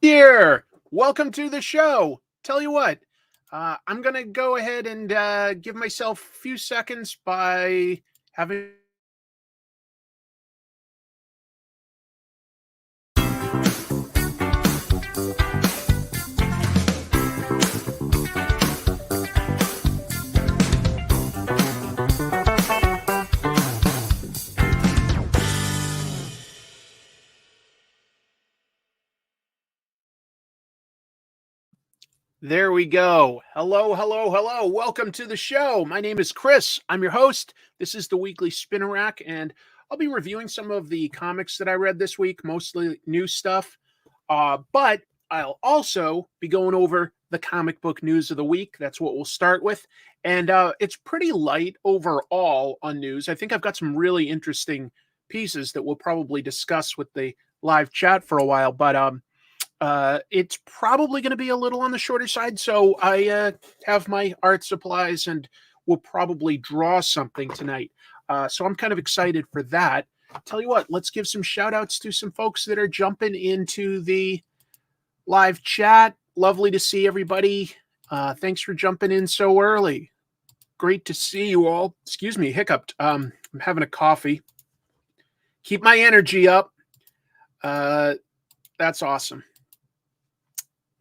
Here, welcome to the show. Tell you what, I'm going to go ahead and give myself a few seconds by having. There we go. Hello, hello, hello. Welcome to the show. My name is Chris. I'm your host. This is the weekly Spinner Rack, and I'll be reviewing some of the comics that I read this week, mostly new stuff. But I'll also be going over the comic book news of the week. That's what we'll start with. And it's pretty light overall on news. I think I've got some really interesting pieces that we'll probably discuss with the live chat for a while. But it's probably going to be a little on the shorter side, so I have my art supplies and will probably draw something tonight. So I'm kind of excited for that. Tell you what, let's give some shout outs to some folks that are jumping into the live chat. Lovely to see everybody. Thanks for jumping in so early. Great to see you all. Excuse me, hiccuped. I'm having a coffee. Keep my energy up. That's awesome.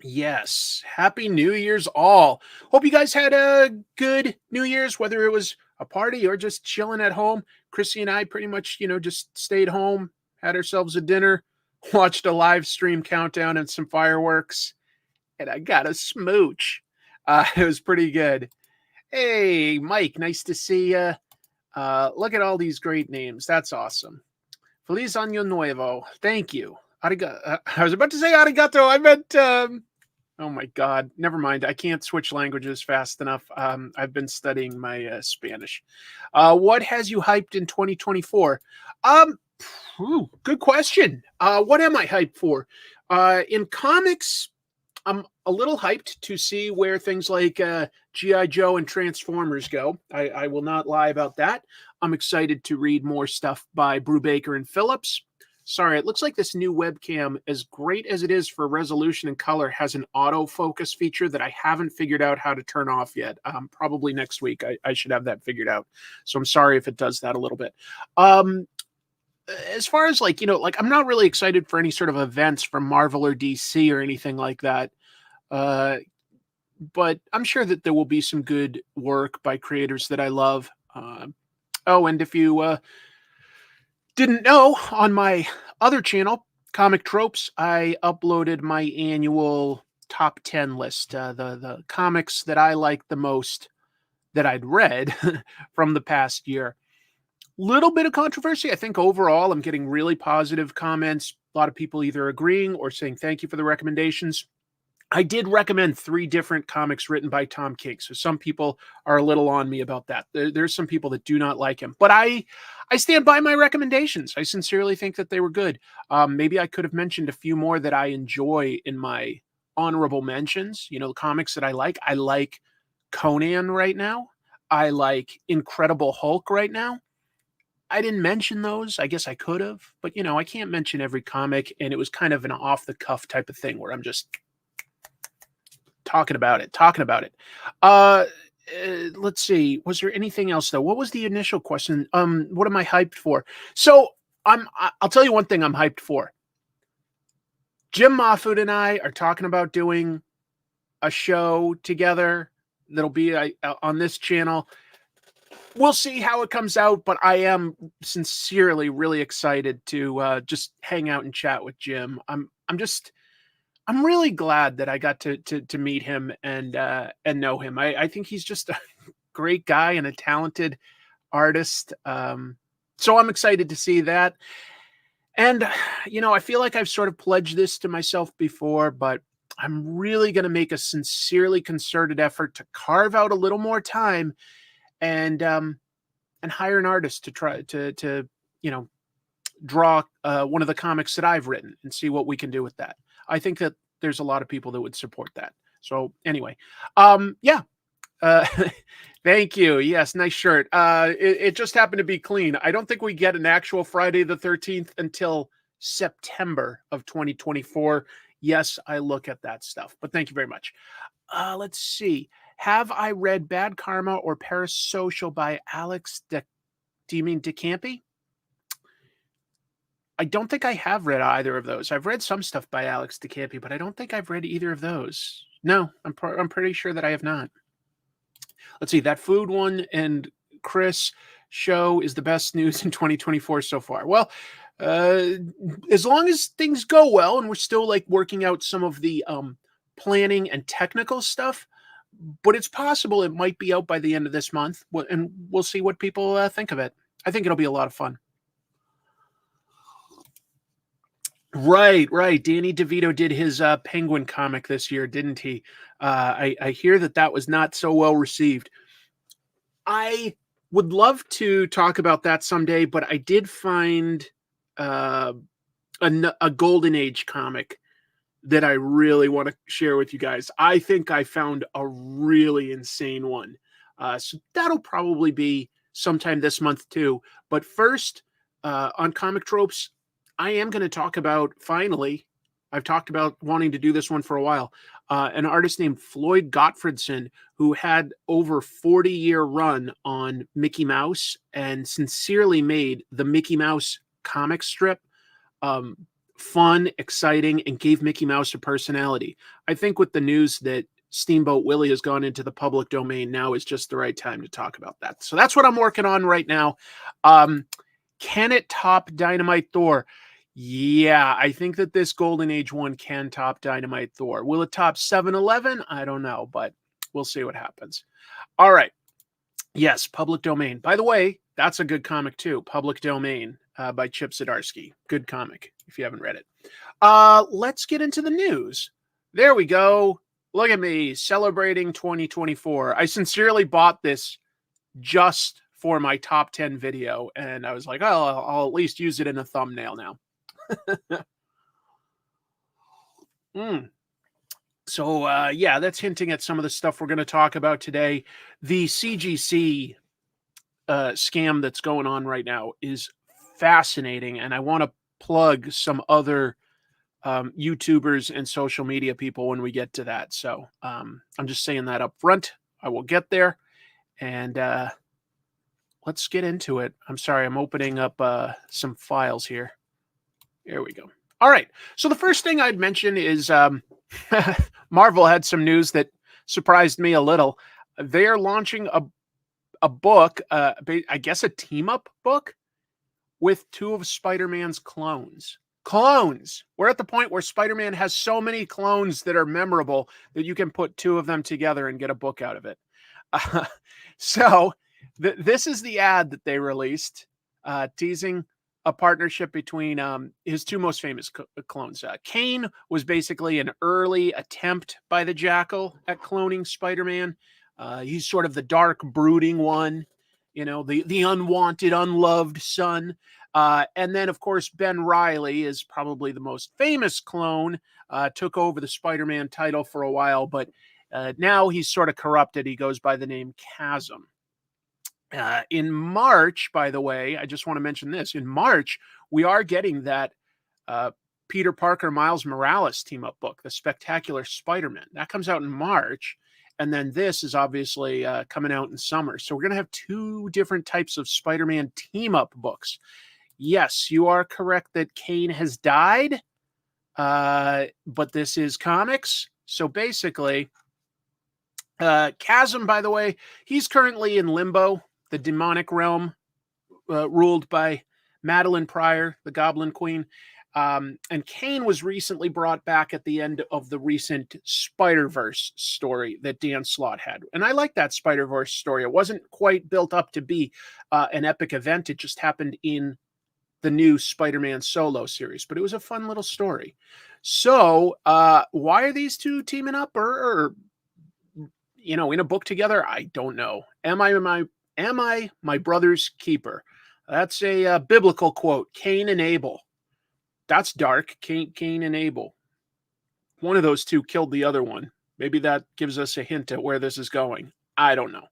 Yes. Happy New Year's all. Hope you guys had a good New Year's, whether it was a party or just chilling at home. Chrissy and I pretty much, just stayed home, had ourselves a dinner, watched a live stream countdown and some fireworks, and I got a smooch. It was pretty good. Hey, Mike, nice to see you. Look at all these great names. That's awesome. Feliz Año Nuevo. Thank you. Arigato. I was about to say arigato. I meant... Oh my God. Never mind. I can't switch languages fast enough. I've been studying my Spanish. What has you hyped in 2024? Good question. What am I hyped for? In comics, I'm a little hyped to see where things like G.I. Joe and Transformers go. I will not lie about that. I'm excited to read more stuff by Brubaker and Phillips. Sorry, it looks like this new webcam, as great as it is for resolution and color, has an autofocus feature that I haven't figured out how to turn off yet. Probably next week I should have that figured out. So I'm sorry if it does that a little bit. As far as I'm not really excited for any sort of events from Marvel or DC or anything like that. But I'm sure that there will be some good work by creators that I love. And if you... didn't know, on my other channel, Comic Tropes, I uploaded my annual top 10 list, the comics that I liked the most that I'd read from the past year. Little bit of controversy. I think overall I'm getting really positive comments. A lot of people either agreeing or saying thank you for the recommendations. I did recommend 3 different comics written by Tom King, so some people are a little on me about that. There's some people that do not like him, but I stand by my recommendations. I sincerely think that they were good. Maybe I could have mentioned a few more that I enjoy in my honorable mentions. The comics that I like. I like Conan right now. I like Incredible Hulk right now. I didn't mention those. I guess I could have, but I can't mention every comic, and it was kind of an off-the-cuff type of thing where I'm just... talking about it. Let's see. Was there anything else though? What was the initial question? What am I hyped for? So I'll tell you one thing I'm hyped for. Jim Mahfood and I are talking about doing a show together that'll be on this channel. We'll see how it comes out, but I am sincerely really excited to just hang out and chat with Jim. I'm really glad that I got to meet him and know him. I think he's just a great guy and a talented artist. So I'm excited to see that. And, I feel like I've sort of pledged this to myself before, but I'm really going to make a sincerely concerted effort to carve out a little more time and hire an artist to try to draw one of the comics that I've written and see what we can do with that. I think that there's a lot of people that would support that. So anyway, thank you. Yes, nice shirt. It just happened to be clean. I don't think we get an actual Friday the 13th until September of 2024. Yes, I look at that stuff. But thank you very much. Let's see. Have I read Bad Karma or Parasocial by Alex do you mean DeCampi? I don't think I have read either of those. I've read some stuff by Alex DeCampi, but I don't think I've read either of those. No, I'm pretty sure that I have not. Let's see. That food one and Chris show is the best news in 2024 so far. Well, as long as things go well and we're still like working out some of the planning and technical stuff, but it's possible it might be out by the end of this month, and we'll see what people think of it. I think it'll be a lot of fun. Right. Danny DeVito did his Penguin comic this year, didn't he? I hear that was not so well received. I would love to talk about that someday, but I did find a Golden Age comic that I really want to share with you guys. I think I found a really insane one. So that'll probably be sometime this month too. But first, on Comic Tropes, I am going to talk about, finally, I've talked about wanting to do this one for a while, an artist named Floyd Gottfredson, who had over 40-year run on Mickey Mouse and sincerely made the Mickey Mouse comic strip fun, exciting, and gave Mickey Mouse a personality. I think with the news that Steamboat Willie has gone into the public domain, now is just the right time to talk about that. So that's what I'm working on right now. Can it top Dynamite Thor? Yeah, I think that this Golden Age one can top Dynamite Thor. Will it top 7-Eleven? I don't know, but we'll see what happens. All right. Yes, Public Domain. By the way, that's a good comic too. Public Domain by Chip Zdarsky. Good comic if you haven't read it. Let's get into the news. There we go. Look at me celebrating 2024. I sincerely bought this just for my top 10 video, and I was like, oh, I'll at least use it in a thumbnail now. So, yeah, that's hinting at some of the stuff we're going to talk about today. The CGC scam that's going on right now is fascinating, and I want to plug some other YouTubers and social media people when we get to that. So I'm just saying that up front. I will get there, and let's get into it. I'm sorry, I'm opening up some files here. There we go. All right. So the first thing I'd mention is Marvel had some news that surprised me a little. They are launching a book, I guess a team-up book, with two of Spider-Man's clones. Clones! We're at the point where Spider-Man has so many clones that are memorable that you can put two of them together and get a book out of it. So this is the ad that they released, teasing a partnership between his two most famous clones. Kane was basically an early attempt by the Jackal at cloning Spider-Man. He's sort of the dark, brooding one, you know, the unwanted, unloved son. And then, of course, Ben Reilly is probably the most famous clone, took over the Spider-Man title for a while, but now he's sort of corrupted. He goes by the name Chasm. In March, by the way, I just want to mention this. In March, we are getting that Peter Parker, Miles Morales team-up book, The Spectacular Spider-Man. That comes out in March. And then this is obviously coming out in summer. So we're going to have two different types of Spider-Man team-up books. Yes, you are correct that Kane has died, but this is comics. So basically, Chasm, by the way, he's currently in limbo, the demonic realm, ruled by Madeline Pryor, the Goblin Queen. And Kane was recently brought back at the end of the recent Spider-Verse story that Dan Slott had. And I like that Spider-Verse story. It wasn't quite built up to be an epic event. It just happened in the new Spider-Man solo series, but it was a fun little story. So why are these two teaming up or you know, in a book together? I don't know. Am I my brother's keeper? That's a biblical quote. Cain and Abel. That's dark. Cain and Abel. One of those two killed the other one. Maybe that gives us a hint at where this is going. I don't know.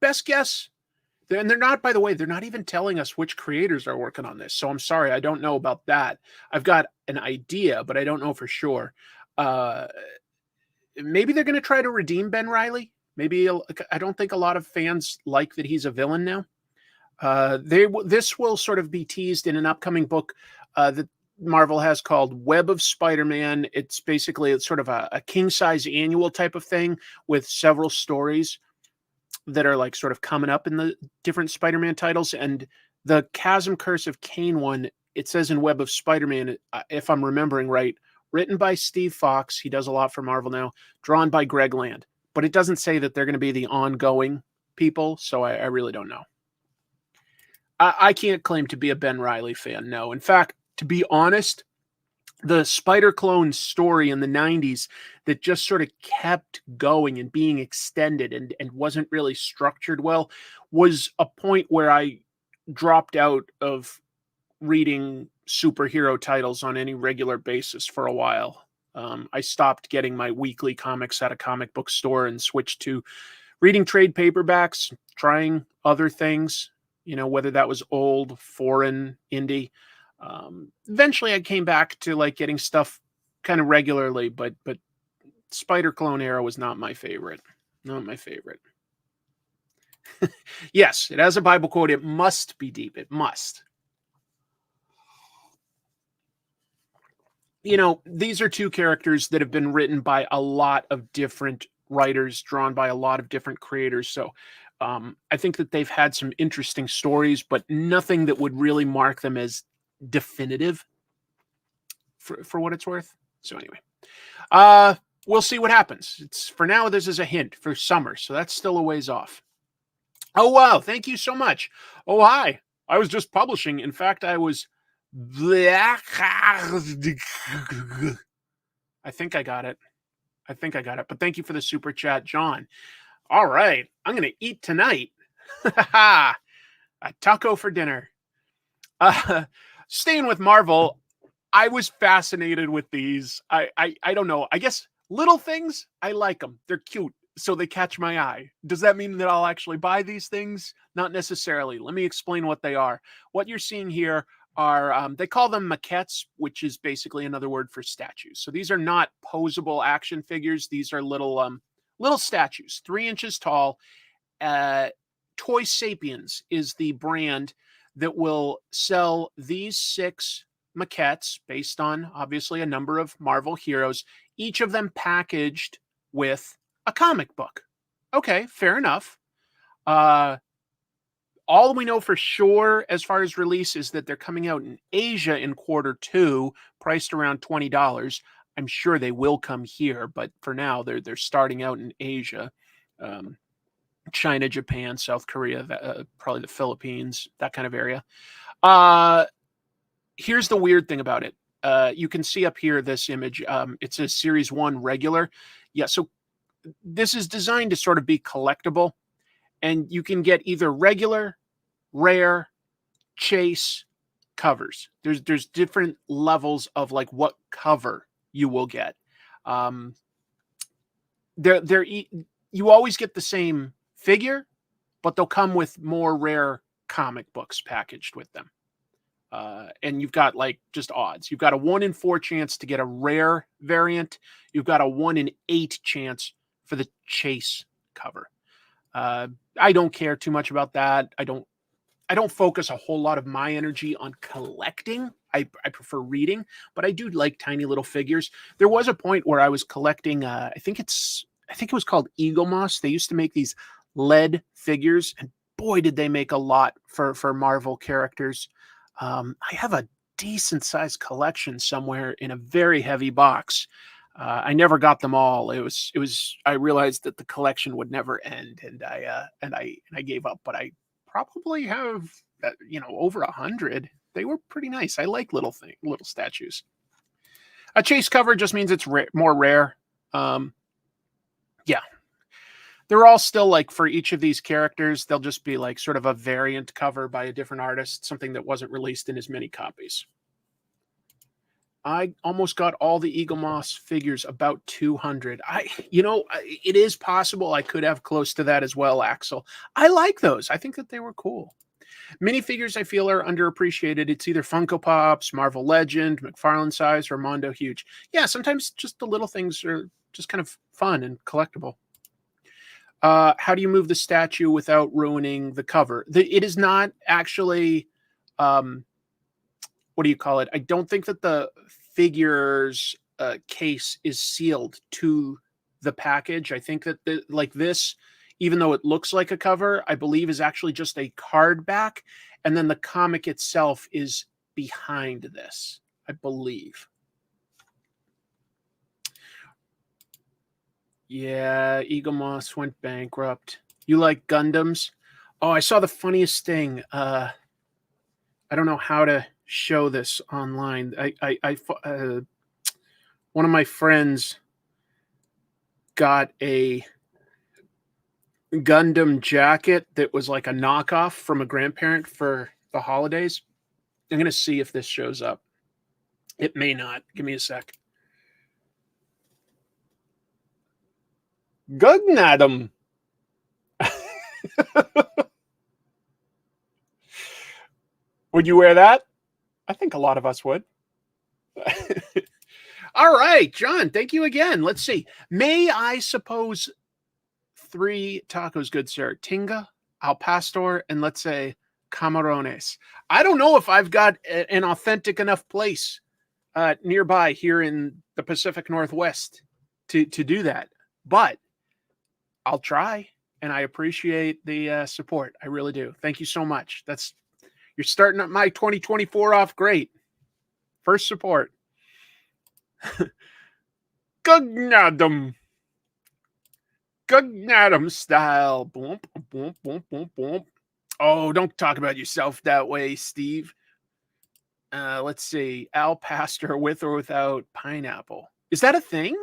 Best guess, And they're not, by the way, they're not even telling us which creators are working on this. So I'm sorry, I don't know about that. I've got an idea, but I don't know for sure. Maybe they're going to try to redeem Ben Reilly. Maybe I don't think a lot of fans like that he's a villain now. This will sort of be teased in an upcoming book that Marvel has called Web of Spider-Man. It's sort of a king-size annual type of thing with several stories that are like sort of coming up in the different Spider-Man titles. And the Chasm Curse of Cain one, it says in Web of Spider-Man, if I'm remembering right, written by Steve Fox. He does a lot for Marvel now. Drawn by Greg Land. But it doesn't say that they're going to be the ongoing people, so I really don't know. I can't claim to be a Ben Reilly fan, no. In fact, to be honest, the Spider-Clone story in the 90s that just sort of kept going and being extended and wasn't really structured well was a point where I dropped out of reading superhero titles on any regular basis for a while. I stopped getting my weekly comics at a comic book store and switched to reading trade paperbacks, trying other things, whether that was old, foreign, indie. Eventually I came back to like getting stuff kind of regularly, but Spider-Clone era was not my favorite. Not my favorite. Yes, it has a Bible quote. It must be deep. It must. These are two characters that have been written by a lot of different writers, drawn by a lot of different creators. So I think that they've had some interesting stories, but nothing that would really mark them as definitive for what it's worth. So anyway, we'll see what happens. For now, this is a hint for summer, so that's still a ways off. Oh, wow. Thank you so much. Oh, hi. I was just publishing. In fact, I think I got it. But thank you for the super chat, John. All right. I'm going to eat tonight. A taco for dinner. Staying with Marvel, I was fascinated with these. I don't know. I guess little things, I like them. They're cute, so they catch my eye. Does that mean that I'll actually buy these things? Not necessarily. Let me explain what they are. What you're seeing here are, they call them maquettes, which is basically another word for statues. So these are not posable action figures. These are little statues, 3 inches tall. Toy Sapiens is the brand that will sell these 6 maquettes based on, obviously, a number of Marvel heroes, each of them packaged with a comic book. Okay, fair enough. All we know for sure as far as release is that they're coming out in Asia in Q2, priced around $20. I'm sure they will come here, but for now, they're starting out in Asia. China, Japan, South Korea, probably the Philippines, that kind of area. Here's the weird thing about it. You can see up here this image. It's a Series 1 regular. Yeah, so this is designed to sort of be collectible. And you can get either regular, rare, chase covers. There's different levels of like what cover you will get. You always get the same figure, but they'll come with more rare comic books packaged with them. And you've got like just odds. You've got a 1 in 4 chance to get a rare variant. You've got a 1 in 8 chance for the chase cover. I don't care too much about that. I don't focus a whole lot of my energy on collecting. I prefer reading, but I do like tiny little figures. There was a point where I was collecting, I think it was called Eagle Moss. They used to make these lead figures, and boy, did they make a lot for Marvel characters. I have a decent sized collection somewhere in a very heavy box. I never got them all. I realized that the collection would never end, and I gave up, but I probably have, over 100. They were pretty nice. I like little statues. A chase cover just means it's more rare. Yeah. They're all still like, for each of these characters, they'll just be like sort of a variant cover by a different artist, something that wasn't released in as many copies. I almost got all the Eagle Moss figures, about 200. It is possible I could have close to that as well, Axel. I like those. I think that they were cool. Minifigures I feel are underappreciated. It's either Funko Pops, Marvel Legend, McFarlane size, or Mondo Huge. Yeah, sometimes just the little things are just kind of fun and collectible. How do you move the statue without ruining the cover? It is not actually, what do you call it? I don't think that the figure's case is sealed to the package. I think that like this, even though it looks like a cover, I believe is actually just a card back, and then the comic itself is behind this, I believe. Yeah, Eagle Moss went bankrupt. You like Gundams? Oh, I saw the funniest thing. I don't know how to show this online. One of my friends got a Gundam jacket that was like a knockoff from a grandparent for the holidays. I'm going to see if this shows up. It may not. Give me a sec. Gugnadam. Would you wear that? I think a lot of us would. All right, John, thank you again. Let's see. May I suppose 3 tacos, good sir? Tinga, al pastor, and let's say camarones. I don't know if I've got an authentic enough place nearby here in the Pacific Northwest to do that, but I'll try, and I appreciate the support. I really do. Thank you so much. You're starting up my 2024 off great. First support. Gugnadum. Gugnadum style. Boom, boom, boom, boom, boom. Oh, don't talk about yourself that way, Steve. Let's see. Al pastor with or without pineapple. Is that a thing?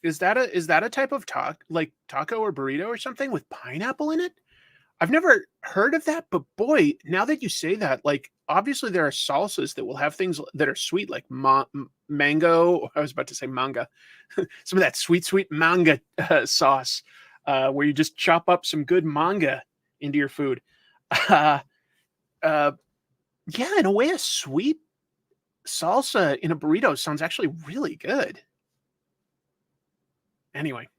Is that a type of taco or burrito or something with pineapple in it? I've never heard of that, but boy, now that you say that, like obviously there are salsas that will have things that are sweet, like mango. I was about to say manga, some of that sweet manga sauce, where you just chop up some good manga into your food. Yeah, in a way, a sweet salsa in a burrito sounds actually really good. Anyway.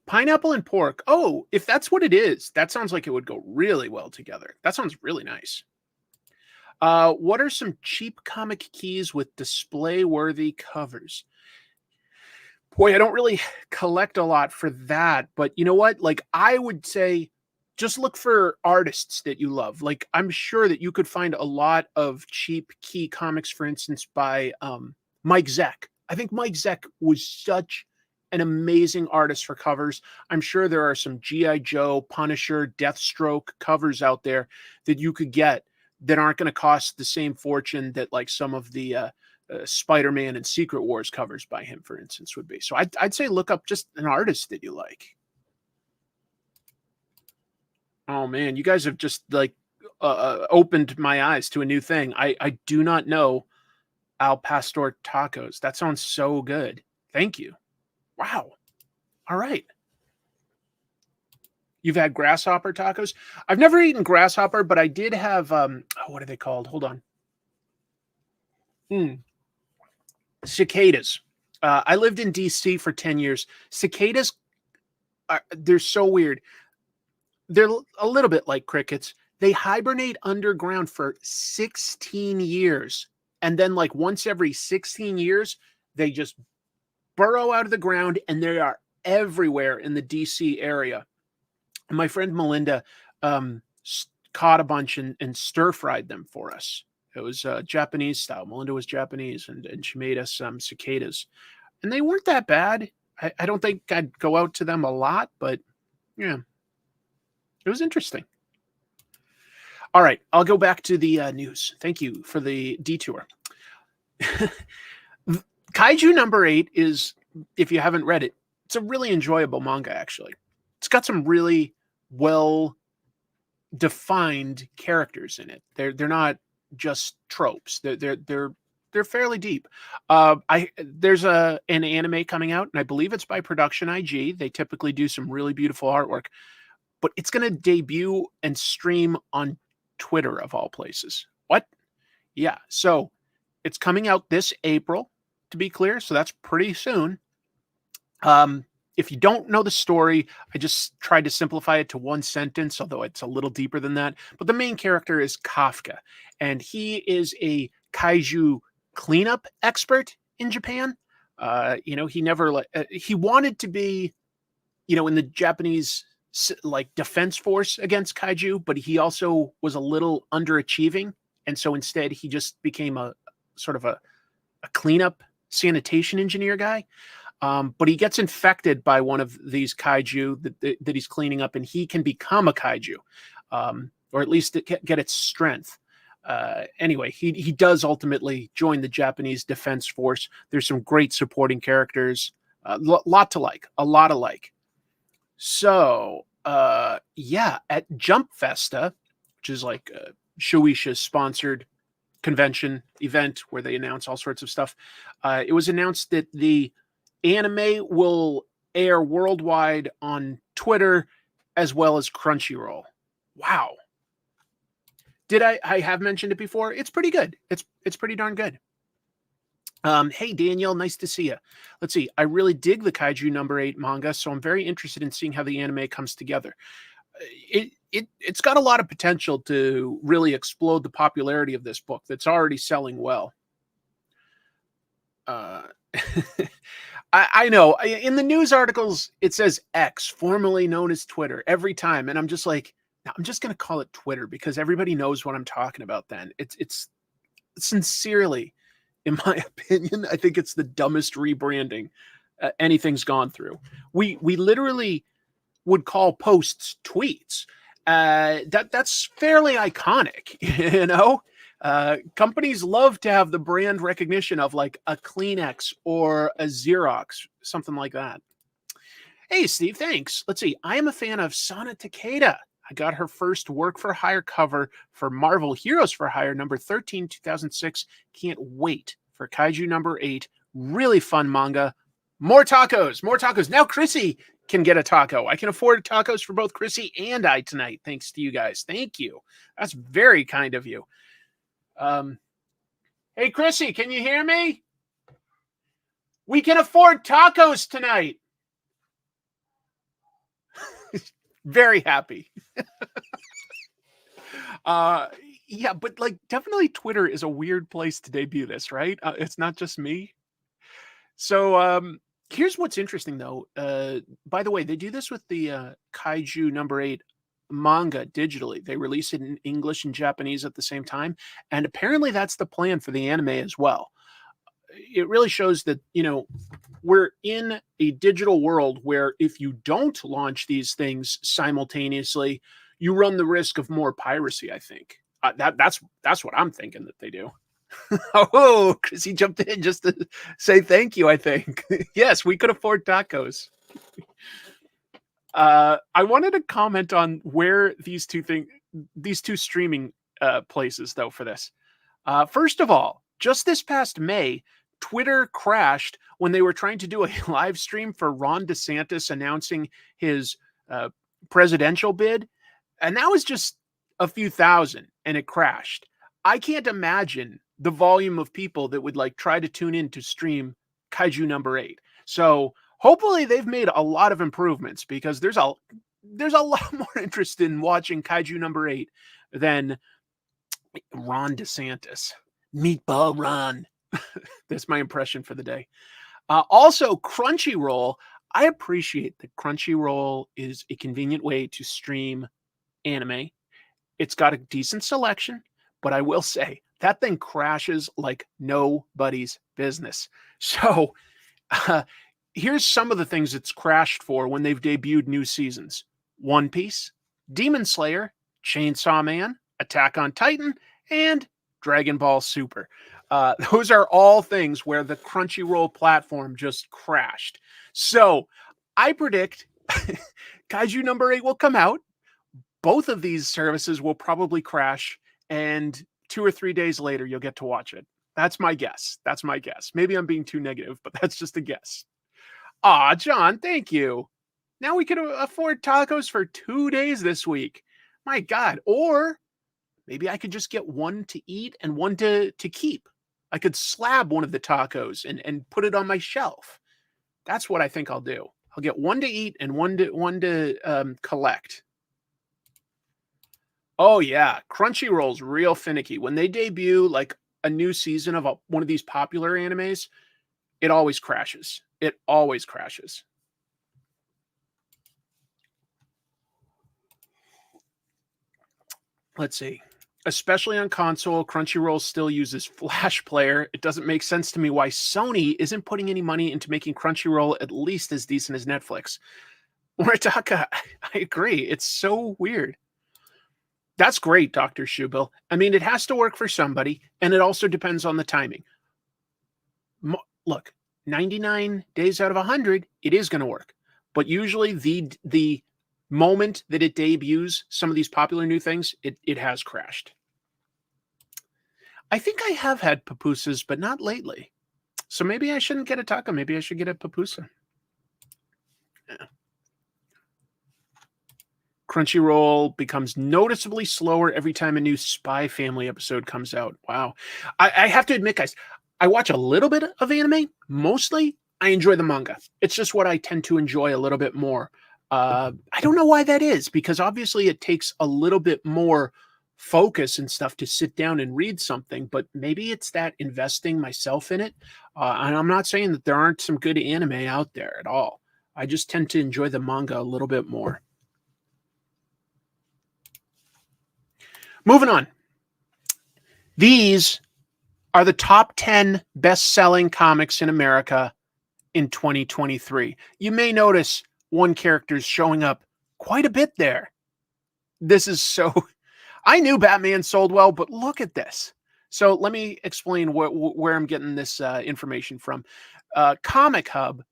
Pineapple and pork. Oh, if that's what it is, that sounds like it would go really well together. That sounds really nice. What are some cheap comic keys with display-worthy covers? Boy, I don't really collect a lot for that, but you know what? Like, I would say just look for artists that you love. Like, I'm sure that you could find a lot of cheap key comics, for instance, by Mike Zeck. I think Mike Zeck was such an amazing artist for covers. I'm sure there are some G.I. Joe, Punisher, Deathstroke covers out there that you could get that aren't going to cost the same fortune that like some of the Spider-Man and Secret Wars covers by him, for instance, would be. So I'd say look up just an artist that you like. Oh man, you guys have just like opened my eyes to a new thing. I do not know Al Pastor tacos. That sounds so good. Thank you. Wow. All right. You've had grasshopper tacos? I've never eaten grasshopper, but I did have what are they called? Hold on. Cicadas. I lived in DC for 10 years. Cicadas they're so weird. They're a little bit like crickets. They hibernate underground for 16 years. And then like once every 16 years, they just burrow out of the ground, and they are everywhere in the DC area. And my friend Melinda caught a bunch and stir-fried them for us. It was Japanese style. Melinda was Japanese, and she made us some cicadas. And they weren't that bad. I don't think I'd go out to them a lot, but yeah, it was interesting. All right, I'll go back to the news. Thank you for the detour. Kaiju number 8 is, if you haven't read it, it's a really enjoyable manga, actually. It's got some really well-defined characters in it. They're not just tropes. They're fairly deep. There's an anime coming out, and I believe it's by Production IG. They typically do some really beautiful artwork, but it's going to debut and stream on Twitter of all places. What? Yeah. So it's coming out this April, to be clear. So that's pretty soon. If you don't know the story, I just tried to simplify it to one sentence, although it's a little deeper than that. But the main character is Kafka, and he is a kaiju cleanup expert in Japan. He never he wanted to be, in the Japanese like defense force against kaiju, but he also was a little underachieving, and so instead he just became a sort of a cleanup sanitation engineer guy. But he gets infected by one of these kaiju that he's cleaning up, and he can become a kaiju, or at least get its strength. Anyway, he does ultimately join the Japanese Defense Force. There's some great supporting characters, a lot to like, a lot of like. So, at Jump Festa, which is like a Shueisha sponsored convention event where they announce all sorts of stuff, it was announced that the anime will air worldwide on Twitter as well as Crunchyroll. Wow. Did I have mentioned it before? It's pretty good. It's pretty darn good. Hey, Daniel, nice to see you. Let's see. I really dig the Kaiju #8 manga, so I'm very interested in seeing how the anime comes together. It's got a lot of potential to really explode the popularity of this book that's already selling well. I know in the news articles, it says X, formerly known as Twitter, every time. And I'm just like, no, I'm just going to call it Twitter because everybody knows what I'm talking about then. It's sincerely, in my opinion, I think it's the dumbest rebranding anything's gone through. We literally would call posts tweets. That's fairly iconic, companies love to have the brand recognition of like a Kleenex or a Xerox, something like that. Hey, Steve, thanks. Let's see. I am a fan of Sana Takeda. I got her first work for hire cover for Marvel Heroes for Hire number 13, 2006. Can't wait for Kaiju #8. Really fun manga. More tacos, more tacos. Now Chrissy can get a taco. I can afford tacos for both Chrissy and I tonight. Thanks to you guys. Thank you. That's very kind of you. Hey, Chrissy, can you hear me? We can afford tacos tonight. Very happy. Yeah, but like definitely Twitter is a weird place to debut this, right? It's not just me. So here's what's interesting though. By the way, they do this with the Kaiju #8 manga digitally. They release it in English and Japanese at the same time, and apparently that's the plan for the anime as well. It really shows that we're in a digital world where if you don't launch these things simultaneously, you run the risk of more piracy. I think that's what I'm thinking that they do. Oh, Chrissy jumped in just to say thank you. I think yes, we could afford tacos. I wanted to comment on where these two streaming places though for this. First of all, just this past May, Twitter crashed when they were trying to do a live stream for Ron DeSantis announcing his presidential bid, and that was just a few thousand, and it crashed. I can't imagine the volume of people that would like try to tune in to stream Kaiju #8. So hopefully they've made a lot of improvements because there's a lot more interest in watching Kaiju #8 than Ron DeSantis. Meatball Ron. That's my impression for the day. Also, Crunchyroll. I appreciate that Crunchyroll is a convenient way to stream anime. It's got a decent selection, but I will say that thing crashes like nobody's business. So here's some of the things it's crashed for when they've debuted new seasons: One Piece, Demon Slayer, Chainsaw Man, Attack on Titan, and Dragon Ball Super. Those are all things where the Crunchyroll platform just crashed. So I predict Kaiju #8 will come out. Both of these services will probably crash, and 2 or 3 days later, you'll get to watch it. That's my guess. That's my guess. Maybe I'm being too negative, but that's just a guess. Aw, John, thank you. Now we can afford tacos for 2 days this week. My God. Or maybe I could just get one to eat and one to keep. I could slab one of the tacos and put it on my shelf. That's what I think I'll do. I'll get one to eat and one to collect. Oh yeah, Crunchyroll's real finicky. When they debut like a new season of one of these popular animes, it always crashes. It always crashes. Let's see. Especially on console, Crunchyroll still uses Flash Player. It doesn't make sense to me why Sony isn't putting any money into making Crunchyroll at least as decent as Netflix. Moritaka, I agree. It's so weird. That's great, Dr. Shubil. I mean, it has to work for somebody, and it also depends on the timing. Look, 99 days out of 100, it is going to work. But usually the moment that it debuts some of these popular new things, it has crashed. I think I have had pupusas, but not lately. So maybe I shouldn't get a taco. Maybe I should get a pupusa. Yeah. Crunchyroll becomes noticeably slower every time a new Spy Family episode comes out. Wow. I have to admit, guys, I watch a little bit of anime. Mostly, I enjoy the manga. It's just what I tend to enjoy a little bit more. I don't know why that is, because obviously it takes a little bit more focus and stuff to sit down and read something, but maybe it's that investing myself in it. And I'm not saying that there aren't some good anime out there at all. I just tend to enjoy the manga a little bit more. Moving on. These are the top 10 best-selling comics in America in 2023. You may notice one character is showing up quite a bit there. This is so... I knew Batman sold well, but look at this. So let me explain where I'm getting this information from. Comic Hub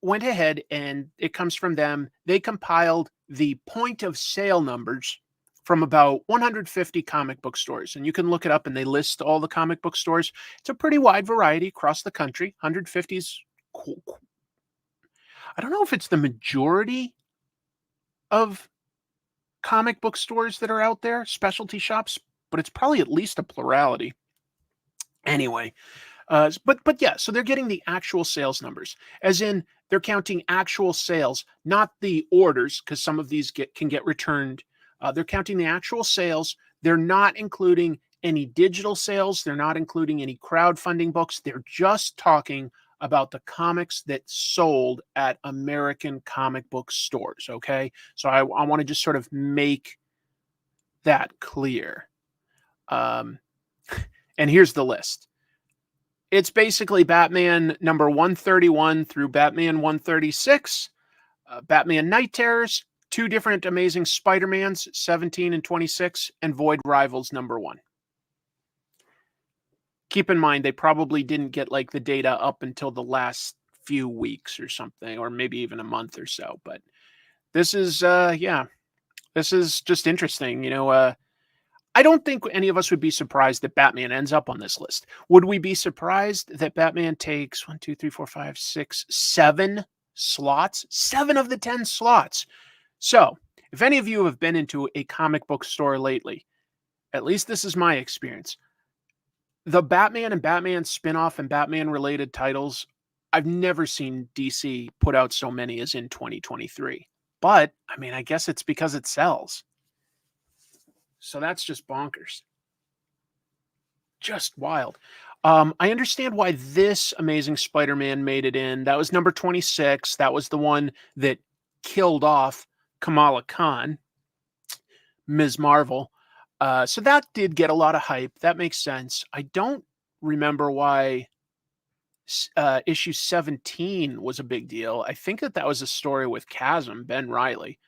went ahead, and it comes from them. They compiled the point of sale numbers from about 150 comic book stores. And you can look it up, and they list all the comic book stores. It's a pretty wide variety across the country. 150 is cool. I don't know if it's the majority of comic book stores that are out there, specialty shops, but it's probably at least a plurality. Anyway, but yeah, so they're getting the actual sales numbers, as in they're counting actual sales, not the orders, because some of these can get returned. They're counting the actual sales. They're not including any digital sales. They're not including any crowdfunding books. They're just talking about the comics that sold at American comic book stores, okay? So I want to just sort of make that clear. And here's the list. It's basically Batman number 131 through Batman 136, Batman Night Terrors, 2 different Amazing Spider-Mans, 17 and 26, and Void Rivals number 1. Keep in mind, they probably didn't get like the data up until the last few weeks or something, or maybe even a month or so. But this is, yeah, this is just interesting. You know, I don't think any of us would be surprised that Batman ends up on this list. Would we be surprised that Batman takes 1, 2, 3, 4, 5, 6, 7 slots? 7 of the 10 slots. So if any of you have been into a comic book store lately, at least this is my experience. The Batman and Batman spin-off and Batman-related titles, I've never seen DC put out so many as in 2023. But, I mean, I guess it's because it sells. So that's just bonkers. Just wild. I understand why this Amazing Spider-Man made it in. That was number 26. That was the one that killed off Kamala Khan, Ms. Marvel. So that did get a lot of hype. That makes sense. I don't remember why issue 17 was a big deal. I think that was a story with Chasm, Ben Reilly.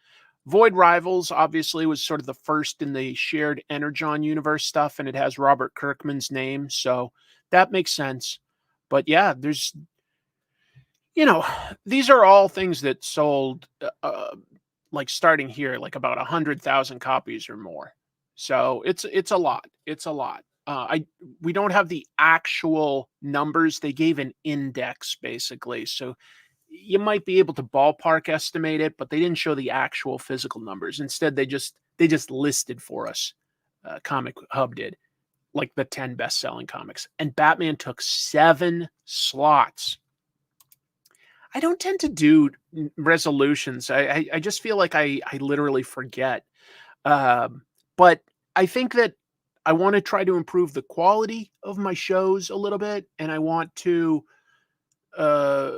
Void Rivals obviously was sort of the first in the shared Energon universe stuff, and it has Robert Kirkman's name, so that makes sense. But yeah, there's, you know, these are all things that sold, like starting here, like about 100,000 copies or more. So it's a lot. It's a lot. We don't have the actual numbers. They gave an index basically, so you might be able to ballpark estimate it, but they didn't show the actual physical numbers. Instead, they just listed for us. Comic Hub did, like the 10 best-selling comics, and Batman took 7 slots. I don't tend to do resolutions. I just feel like I literally forget. But I think that I want to try to improve the quality of my shows a little bit, and I want to uh,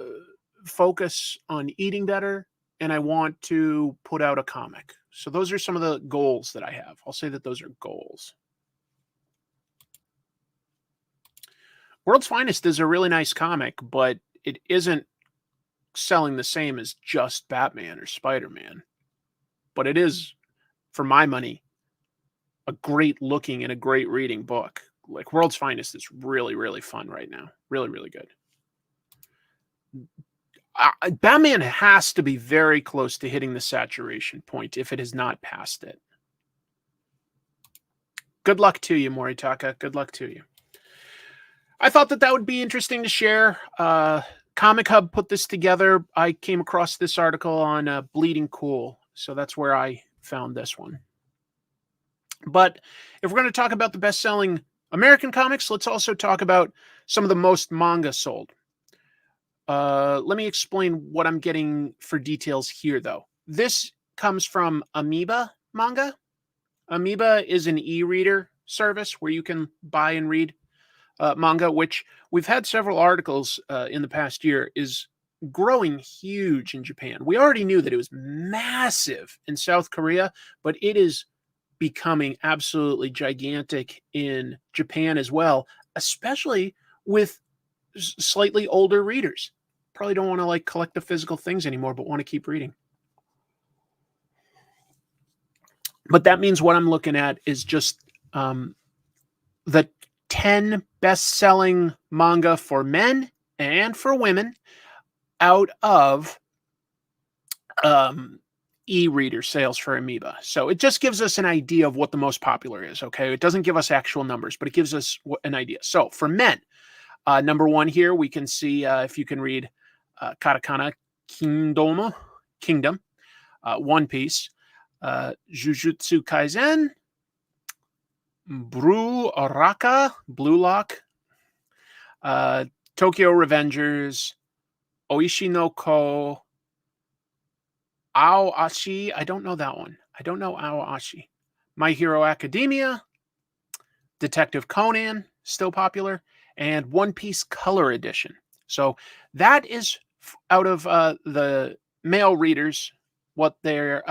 focus on eating better, and I want to put out a comic. So those are some of the goals that I have. I'll say that those are goals. World's Finest is a really nice comic, but it isn't selling the same as just Batman or Spider-Man. But it is, for my money, a great looking and a great reading book. Like World's Finest is really, really fun right now. Really, really good. Batman has to be very close to hitting the saturation point if it has not passed it. Good luck to you, Moritaka. Good luck to you. I thought that would be interesting to share. Comic Hub put this together. I came across this article on Bleeding Cool, so that's where I found this one. But if we're going to talk about the best-selling American comics, let's also talk about some of the most manga sold. Let me explain what I'm getting for details here, though. This comes from Amoeba Manga. Amoeba is an e-reader service where you can buy and read manga, which we've had several articles in the past year, is growing huge in Japan. We already knew that it was massive in South Korea, but it is becoming absolutely gigantic in Japan as well, especially with slightly older readers. Probably don't want to like collect the physical things anymore, but want to keep reading. But that means what I'm looking at is just the 10 best-selling manga for men and for women out of e-reader sales for Amoeba. So it just gives us an idea of what the most popular is, okay? It doesn't give us actual numbers, but it gives us an idea. So for men, number 1 here, we can see if you can read Katakana Kingdom, One Piece, Jujutsu Kaisen, Blue Lock, Tokyo Revengers, Oishi no Ko, Aoashi. I don't know that one. I don't know Aoashi. My Hero Academia, Detective Conan, still popular, and One Piece Color Edition. So that is out of the male readers, what they're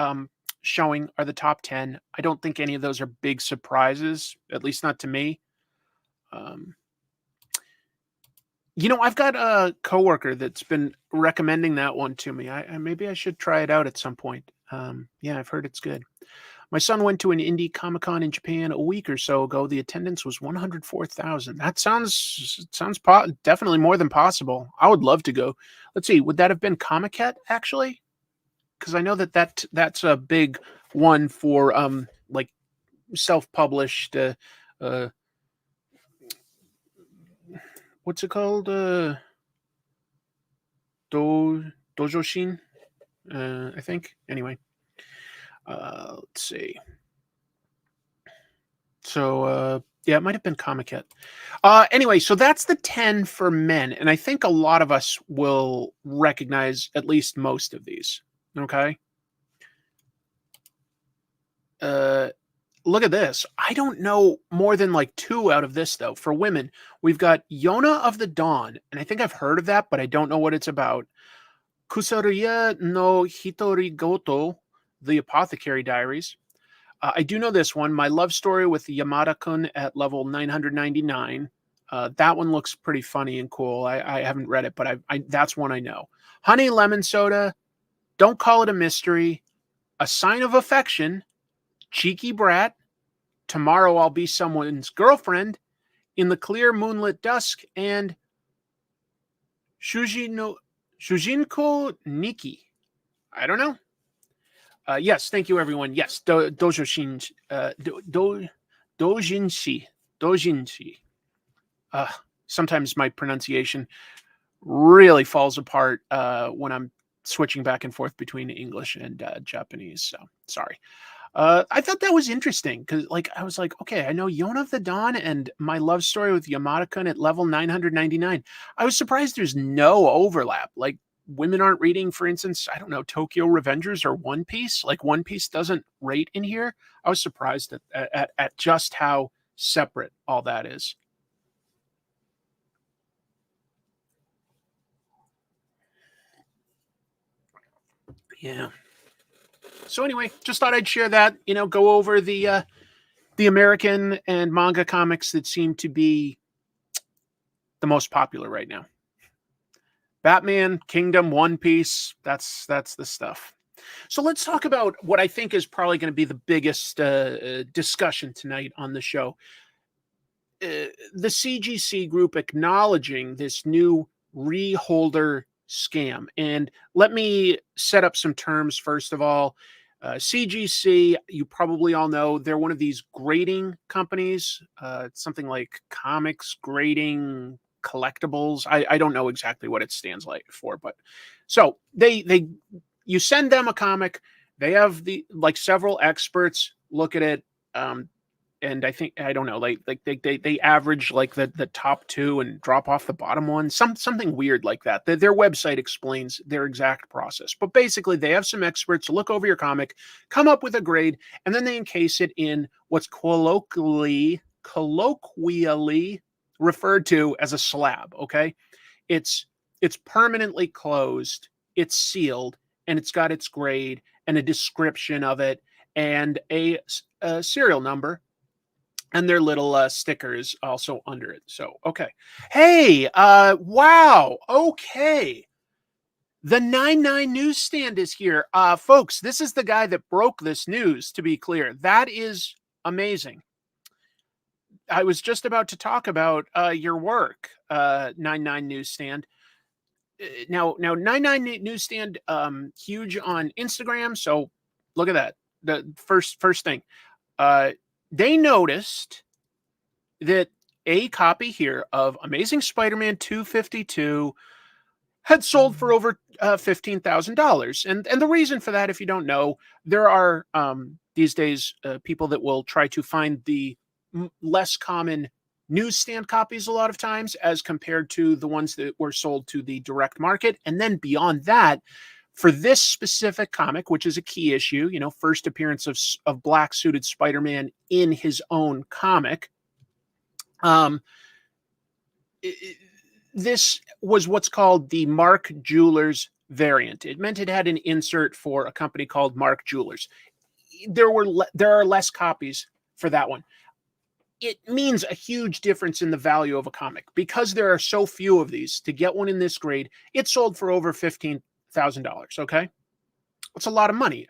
showing are the top 10. I don't think any of those are big surprises, at least not to me. I've got a coworker that's been recommending that one to me. Maybe I should try it out at some point. Yeah, I've heard it's good. My son went to an indie Comic-Con in Japan a week or so ago. The attendance was 104,000. That sounds definitely more than possible. I would love to go. Let's see, would that have been Comiket actually? Because I know that's a big one for like self-published what's it called? Dojoshin, I think. Anyway, let's see. So yeah, it might have been Comiket. Anyway, so that's the 10 for men, and I think a lot of us will recognize at least most of these. Okay. Look at this. I don't know more than like 2 out of this, though. For women, we've got Yona of the Dawn, and I think I've heard of that, but I don't know what it's about. Kusariya no Hitorigoto, The Apothecary Diaries. I do know this one, My Love Story with Yamada-kun at level 999. That one looks pretty funny and cool. I haven't read it, but that's one I know. Honey Lemon Soda, Don't Call It a Mystery, A Sign of Affection, Cheeky Brat, Tomorrow I'll Be Someone's Girlfriend, In the Clear Moonlit Dusk, and Shujinko Nikki. I don't know. Yes, thank you, everyone. Yes, dojinshi, dojinshi. Sometimes my pronunciation really falls apart when I'm switching back and forth between English and Japanese. So sorry. I thought that was interesting because, like, I was like, okay, I know Yona of the Dawn and My Love Story with Yamada-kun at level 999. I was surprised there's no overlap. Like, women aren't reading, for instance, I don't know, Tokyo Revengers or One Piece. Like, One Piece doesn't rate in here. I was surprised at just how separate all that is. Yeah. So anyway, just thought I'd share that. Go over the American and manga comics that seem to be the most popular right now. Batman, Kingdom, One Piece, that's the stuff. So let's talk about what I think is probably going to be the biggest discussion tonight on the show. The CGC group acknowledging this new Reholder scam. And let me set up some terms first of all. CGC, you probably all know, they're one of these grading companies, something like comics grading collectibles. I don't know exactly what it stands like for, but so you send them a comic, they have several experts look at it, and I don't know, like they average like the top two and drop off the bottom one, something weird like that. Their website explains their exact process, but basically they have some experts look over your comic, come up with a grade, and then they encase it in what's colloquially referred to as a slab. Okay, it's permanently closed, it's sealed, and it's got its grade and a description of it and a serial number and their little stickers also under it. So, okay. Hey, wow. Okay. The 99 newsstand is here. Folks, this is the guy that broke this news, to be clear. That is amazing. I was just about to talk about your work, 99 newsstand. Now 99 newsstand, huge on Instagram. So look at that. The first thing. They noticed that a copy here of Amazing Spider-Man 252 had sold for over $15,000. And the reason for that, if you don't know, there are these days people that will try to find the less common newsstand copies a lot of times as compared to the ones that were sold to the direct market. And then beyond that, for this specific comic, which is a key issue, first appearance of black suited Spider-Man in his own comic, this was what's called the Mark Jewelers variant. It meant it had an insert for a company called Mark Jewelers. There are less copies for that one. It means a huge difference in the value of a comic because there are so few of these. To get one in this grade, it sold for over $15,000. Okay, it's a lot of money.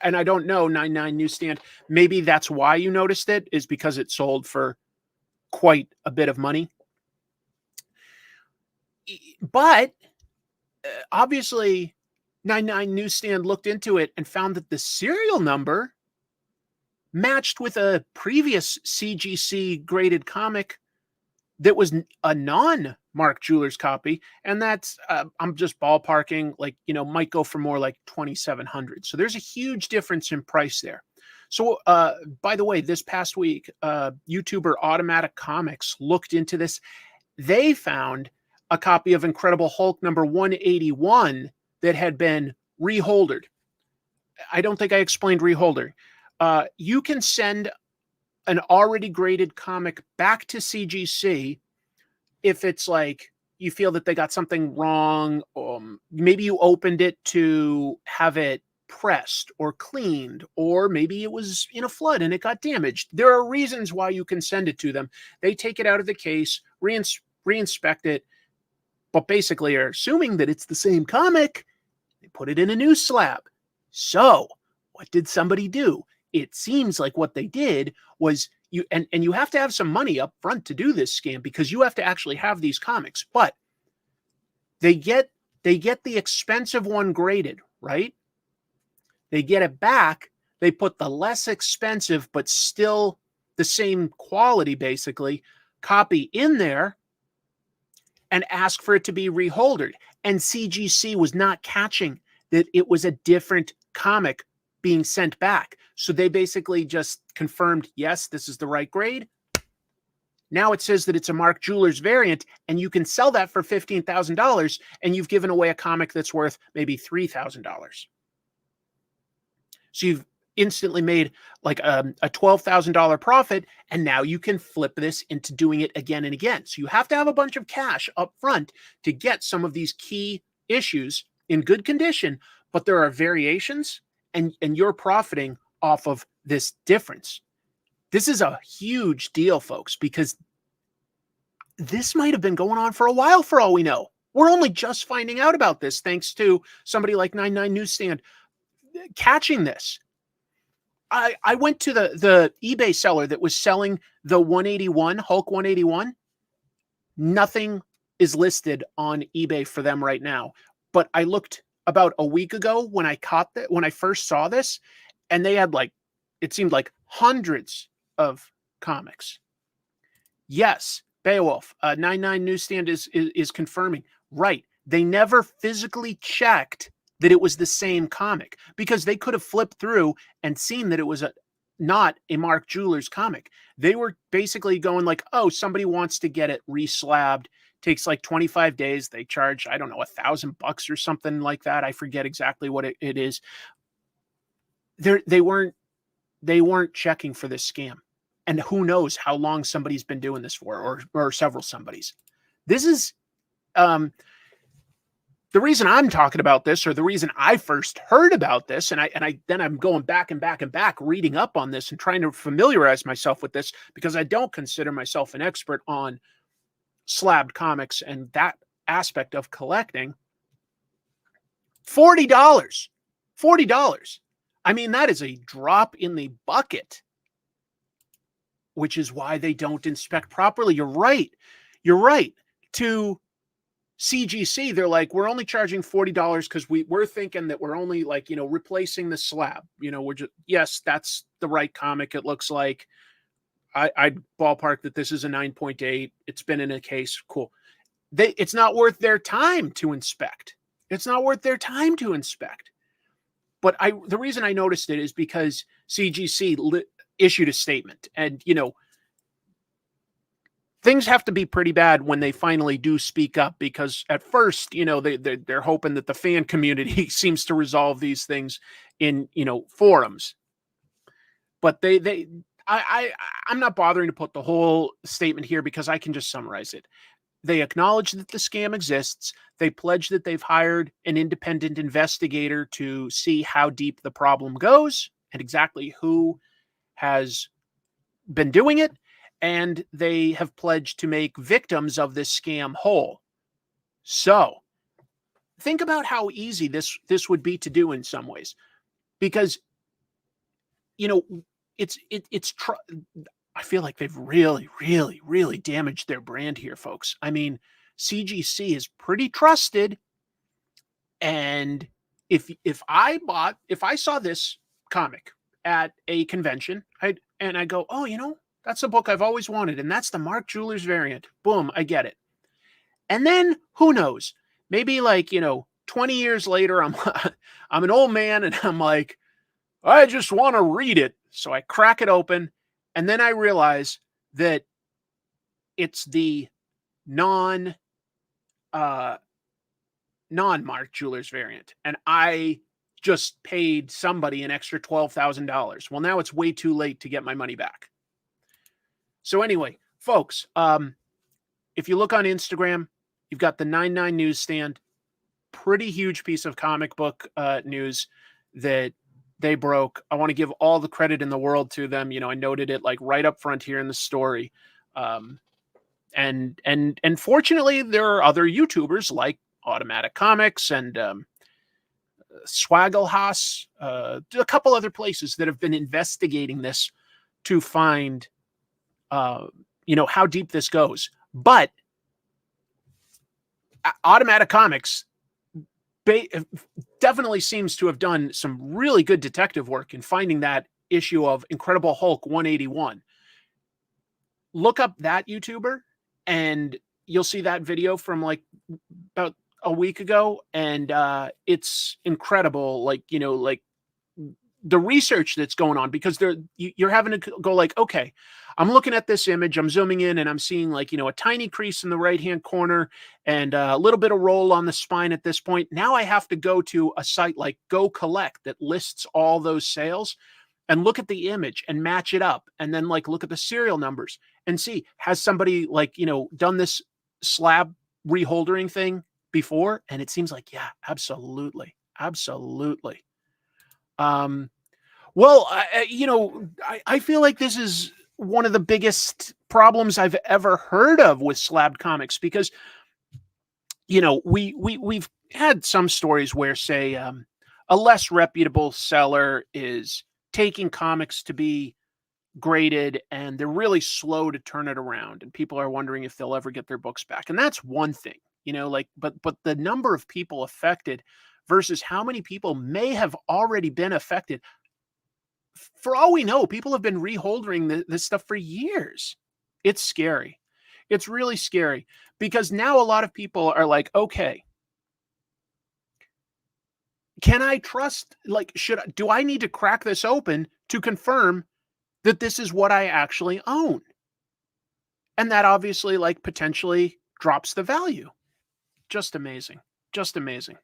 And I don't know, 99 newsstand. Maybe that's why you noticed it, is because it sold for quite a bit of money. But obviously, 99 newsstand looked into it and found that the serial number matched with a previous CGC graded comic that was a non-Mark Jewelers copy, and that's I'm just ballparking, might go for more like $2,700. So there's a huge difference in price there. So by the way, this past week, YouTuber Automatic Comics looked into this. They found a copy of Incredible Hulk number 181 that had been reholdered. I don't think I explained reholder. You can send an already graded comic back to CGC if it's like you feel that they got something wrong. Maybe you opened it to have it pressed or cleaned, or maybe it was in a flood and it got damaged. There are reasons why you can send it to them. They take it out of the case, reinspect it, but basically are assuming that it's the same comic. They put it in a new slab. So what did somebody do? It seems like what they did was you have to have some money up front to do this scam because you have to actually have these comics, but they get the expensive one graded, right? They get it back. They put the less expensive, but still the same quality, basically, copy in there and ask for it to be reholdered. And CGC was not catching that it was a different comic being sent back. So they basically just confirmed, yes, this is the right grade. Now it says that it's a Mark Jewelers variant, and you can sell that for $15,000, and you've given away a comic that's worth maybe $3,000. So you've instantly made like a $12,000 profit, and now you can flip this into doing it again and again. So you have to have a bunch of cash up front to get some of these key issues in good condition, but there are variations, and you're profiting off of this difference. This is a huge deal, folks, because this might have been going on for a while for all we know. We're only just finding out about this thanks to somebody like 99 Newsstand catching this. I went to the eBay seller that was selling the 181, Hulk 181. Nothing is listed on eBay for them right now. But I looked about a week ago when I first saw this, and they had it seemed like hundreds of comics. Yes, Beowulf, 99 Newsstand is confirming. Right. They never physically checked that it was the same comic, because they could have flipped through and seen that it was not a Mark Jewelers comic. They were basically going like, oh, somebody wants to get it reslabbed. Takes like 25 days. They charge, I don't know, $1,000 or something like that. I forget exactly what it is. They weren't checking for this scam. And who knows how long somebody's been doing this for, or several somebodies. This is the reason I'm talking about this, or the reason I first heard about this, and I'm going back and back reading up on this and trying to familiarize myself with this, because I don't consider myself an expert on slabbed comics and that aspect of collecting. $40. I mean, that is a drop in the bucket, which is why they don't inspect properly. You're right. To CGC, they're like, we're only charging $40 because we're thinking that we're only replacing the slab. We're just, yes, that's the right comic. It looks like I'd ballpark that this is a 9.8. It's been in a case. Cool. It's not worth their time to inspect. But the reason I noticed it is because CGC issued a statement, and things have to be pretty bad when they finally do speak up, because at first, they're hoping that the fan community seems to resolve these things in, forums. But I'm not bothering to put the whole statement here, because I can just summarize it. They acknowledge that the scam exists. They pledge that they've hired an independent investigator to see how deep the problem goes and exactly who has been doing it. And they have pledged to make victims of this scam whole. So think about how easy this would be to do in some ways, because I feel like they've really damaged their brand here, folks. I mean, CGC is pretty trusted, and if I saw this comic at a convention, I go, oh, that's a book I've always wanted, and that's the Mark Jewelers variant. Boom, I get it. And then who knows? Maybe 20 years later, I'm an old man, and I'm like, I just want to read it. So I crack it open, and then I realize that it's the non-Mark Jewelers variant, and I just paid somebody an extra $12,000. Well, now it's way too late to get my money back. So anyway, folks, if you look on Instagram, you've got the 99 Newsstand, pretty huge piece of comic book news that they broke. I want to give all the credit in the world to them. I noted it right up front here in the story. And fortunately, there are other YouTubers like Automatic Comics and Swaggelhaus, a couple other places that have been investigating this to find how deep this goes. But Automatic Comics definitely seems to have done some really good detective work in finding that issue of Incredible Hulk 181. Look up that YouTuber and you'll see that video from like about a week ago, and it's incredible. Like, you know, like the research that's going on, because you're having to go like, okay, I'm looking at this image, I'm zooming in, and I'm seeing like, you know, a tiny crease in the right hand corner and a little bit of roll on the spine at this point. Now I have to go to a site like Go Collect that lists all those sales and look at the image and match it up, and then like look at the serial numbers and see, has somebody like, you know, done this slab reholdering thing before? And it seems like, yeah, absolutely. Absolutely. Well, you know, I feel like this is one of the biggest problems I've ever heard of with slabbed comics, because, you know, we've had some stories where, say, a less reputable seller is taking comics to be graded and they're really slow to turn it around, and people are wondering if they'll ever get their books back. And that's one thing, you know, like, but the number of people affected versus how many people may have already been affected. For all we know, people have been reholdering this stuff for years. It's scary. It's really scary, because now a lot of people are like, okay, can I trust, like, do I need to crack this open to confirm that this is what I actually own? And that obviously, like, potentially drops the value. Just amazing. Just amazing.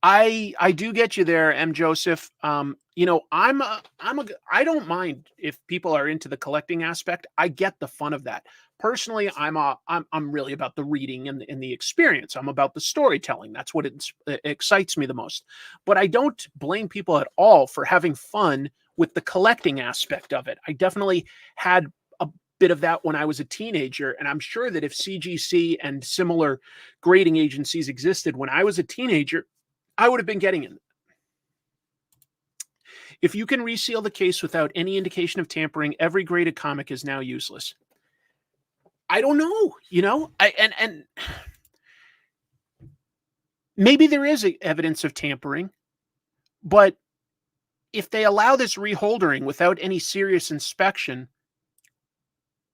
I do get you there, M. Joseph. You know, I don't mind if people are into the collecting aspect. I get the fun of that. Personally, I'm really about the reading and the experience. I'm about the storytelling. That's what it excites me the most. But I don't blame people at all for having fun with the collecting aspect of it. I definitely had a bit of that when I was a teenager, and I'm sure that if CGC and similar grading agencies existed when I was a teenager, I would have been getting in. If you can reseal the case without any indication of tampering, every graded comic is now useless. I don't know, you know, and maybe there is evidence of tampering, but if they allow this reholdering without any serious inspection,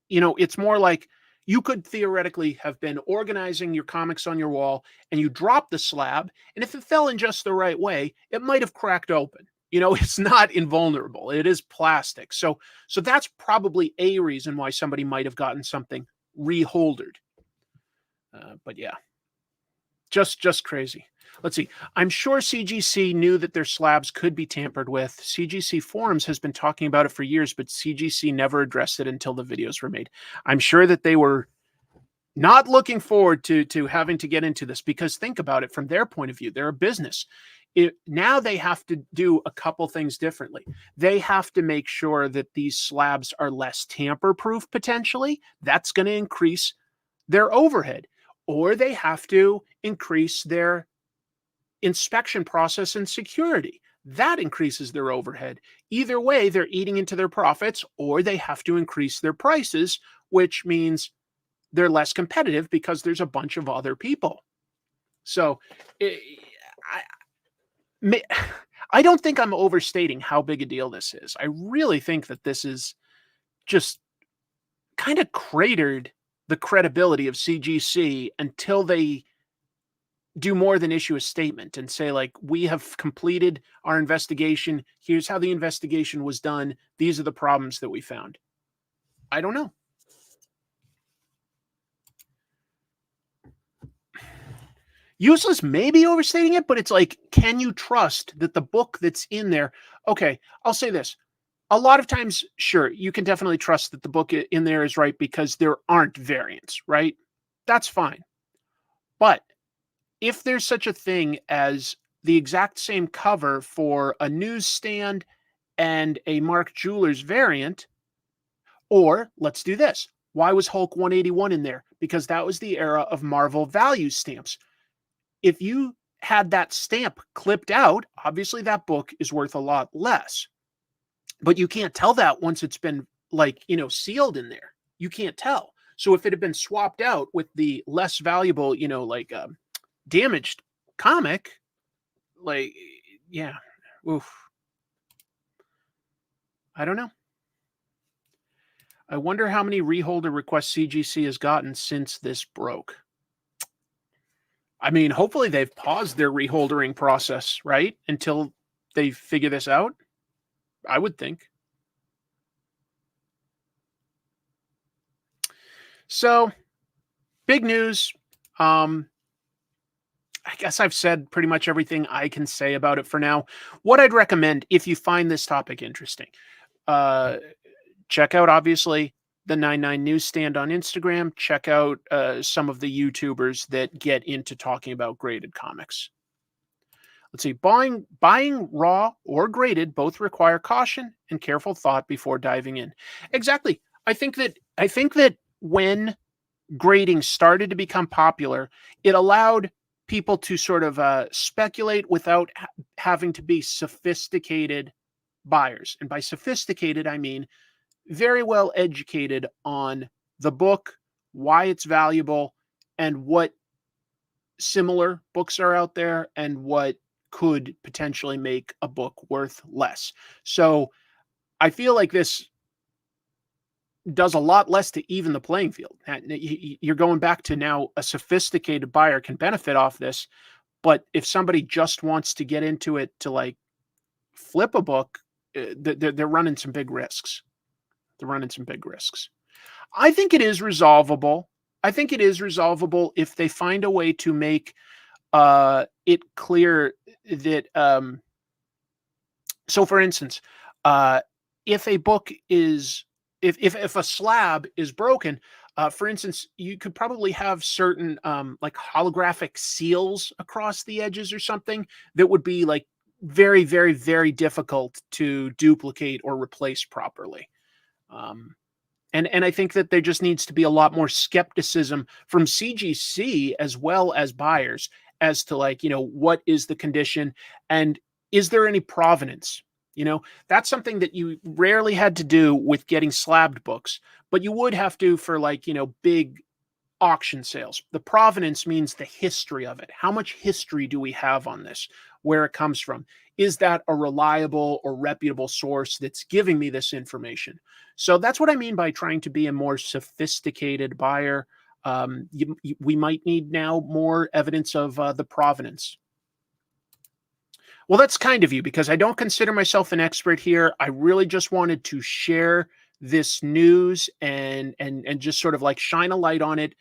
you know, it's more like you could theoretically have been organizing your comics on your wall and you dropped the slab, and if it fell in just the right way, it might have cracked open. You know, it's not invulnerable. It is plastic. So that's probably a reason why somebody might have gotten something reholdered. But yeah, just crazy. Let's see. I'm sure CGC knew that their slabs could be tampered with. CGC Forums has been talking about it for years, but CGC never addressed it until the videos were made. I'm sure that they were not looking forward to having to get into this, because think about it from their point of view. They're a business. Now they have to do a couple things differently. They have to make sure that these slabs are less tamper-proof potentially. That's going to increase their overhead. Or they have to increase their inspection process and security. That increases their overhead. Either way, they're eating into their profits, or they have to increase their prices, which means they're less competitive because there's a bunch of other people. So I don't think I'm overstating how big a deal this is. I really think that this is just kind of cratered the credibility of CGC until they do more than issue a statement and say, like, we have completed our investigation. Here's how the investigation was done. These are the problems that we found. I don't know. Useless, maybe overstating it, but it's like, can you trust that the book that's in there? Okay, I'll say this. A lot of times, sure, you can definitely trust that the book in there is right because there aren't variants, right? That's fine. But if there's such a thing as the exact same cover for a newsstand and a Mark Jewelers variant, or let's do this. Why was Hulk 181 in there? Because that was the era of Marvel value stamps. If you had that stamp clipped out, obviously that book is worth a lot less. But you can't tell that once it's been, like, you know, sealed in there. You can't tell. So if it had been swapped out with the less valuable, you know, like damaged comic, like, yeah. Oof. I don't know. I wonder how many reholder requests CGC has gotten since this broke. I mean, hopefully they've paused their reholdering process, right? Until they figure this out. I would think. So, big news. I guess I've said pretty much everything I can say about it for now. What I'd recommend if you find this topic interesting, check out obviously the 99 Newsstand on Instagram. Check out some of the YouTubers that get into talking about graded comics. Let's see, buying raw or graded both require caution and careful thought before diving in. Exactly. I think that when grading started to become popular, it allowed people to sort of speculate without having to be sophisticated buyers. And by sophisticated, I mean very well educated on the book, why it's valuable, and what similar books are out there, and what could potentially make a book worth less. So I feel like this does a lot less to even the playing field. You're going back to now a sophisticated buyer can benefit off this, but if somebody just wants to get into it to like flip a book, they're running some big risks. They're running some big risks. I think it is resolvable. I think it is resolvable if they find a way to make it clear that so for instance, if a book is if a slab is broken, for instance, you could probably have certain like holographic seals across the edges or something that would be like very, very, very difficult to duplicate or replace properly. And I think that there just needs to be a lot more skepticism from CGC as well as buyers as to like, what is the condition and is there any provenance? That's something that you rarely had to do with getting slabbed books, but you would have to for like, big auction sales. The provenance means the history of it. How much history do we have on this? Where it comes from? Is that a reliable or reputable source that's giving me this information? So that's what I mean by trying to be a more sophisticated buyer. We might need now more evidence of the provenance. Well, that's kind of you because I don't consider myself an expert here. I really just wanted to share this news and just sort of like shine a light on it.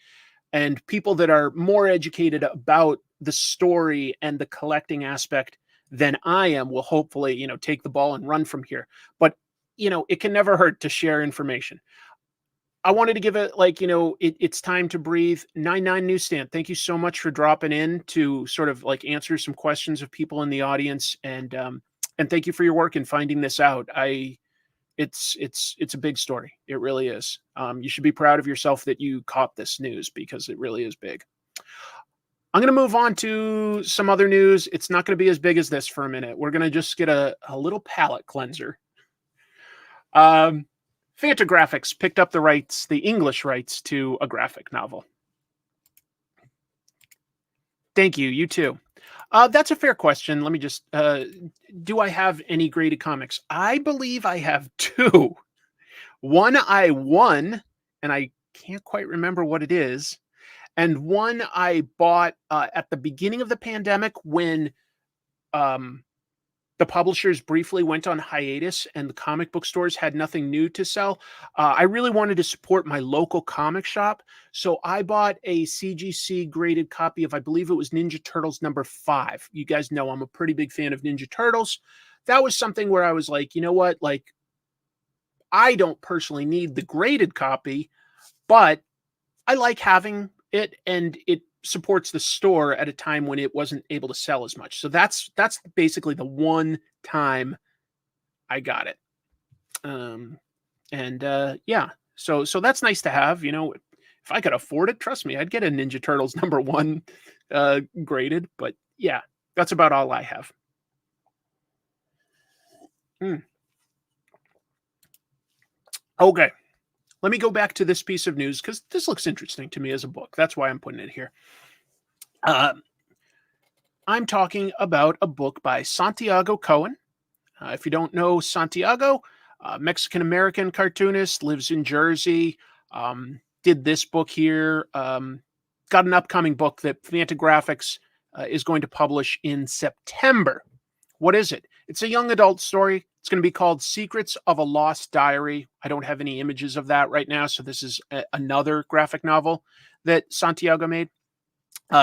And people that are more educated about the story and the collecting aspect than I am will hopefully, take the ball and run from here. But, it can never hurt to share information. I wanted to give it like, it's time to breathe. 99 Newsstand, thank you so much for dropping in to sort of like answer some questions of people in the audience. And thank you for your work in finding this out. It's a big story. It really is. You should be proud of yourself that you caught this news because it really is big. I'm going to move on to some other news. It's not going to be as big as this for a minute. We're going to just get a little palate cleanser. Fantagraphics picked up the English rights to a graphic novel. Thank you. You too. That's a fair question. Let me just, do I have any graded comics? I believe I have two. One I won, and I can't quite remember what it is. And one I bought at the beginning of the pandemic when the publishers briefly went on hiatus and the comic book stores had nothing new to sell. I really wanted to support my local comic shop. So I bought a CGC graded copy of, I believe it was Ninja Turtles #5. You guys know I'm a pretty big fan of Ninja Turtles. That was something where I was like, you know what? Like, I don't personally need the graded copy, but I like having it and it supports the store at a time when it wasn't able to sell as much. So that's basically the one time I got it. Yeah, so that's nice to have, if I could afford it, trust me, I'd get a Ninja Turtles #1 graded, but yeah, that's about all I have. Okay. Let me go back to this piece of news because this looks interesting to me as a book. That's why I'm putting it here. I'm I'm talking about a book by Santiago Cohen. If you don't know Santiago, Mexican-American cartoonist, lives in Jersey, did this book here, got an upcoming book that Fantagraphics is going to publish in September. What is it? It's a young adult story. It's going to be called Secrets of a Lost Diary. I don't have any images of that right now, so this is another graphic novel that Santiago made.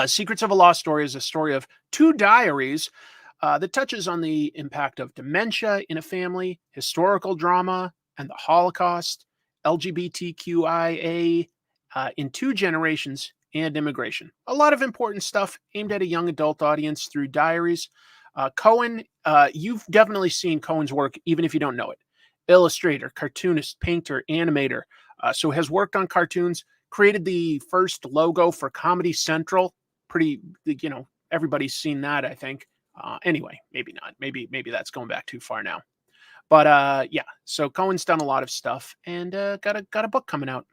Secrets of a Lost Story is a story of two diaries that touches on the impact of dementia in a family, historical drama, and the Holocaust, LGBTQIA in two generations, and immigration. A lot of important stuff aimed at a young adult audience through diaries. Cohen, you've definitely seen Cohen's work, even if you don't know it. Illustrator, cartoonist, painter, animator. So has worked on cartoons, created the first logo for Comedy Central. Pretty, everybody's seen that, I think. Anyway, maybe not. Maybe that's going back too far now. But yeah, so Cohen's done a lot of stuff and got a book coming out.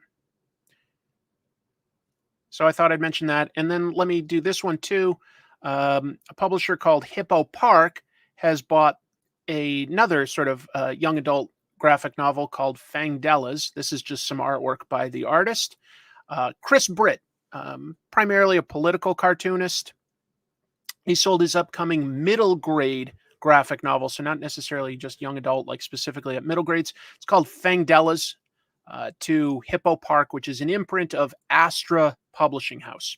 So I thought I'd mention that. And then let me do this one too. A publisher called Hippo Park has bought another sort of young adult graphic novel called Fangdellas. This is just some artwork by the artist. Chris Britt, primarily a political cartoonist. He sold his upcoming middle grade graphic novel, so not necessarily just young adult, like specifically at middle grades. It's called Fangdellas to Hippo Park, which is an imprint of Astra Publishing House.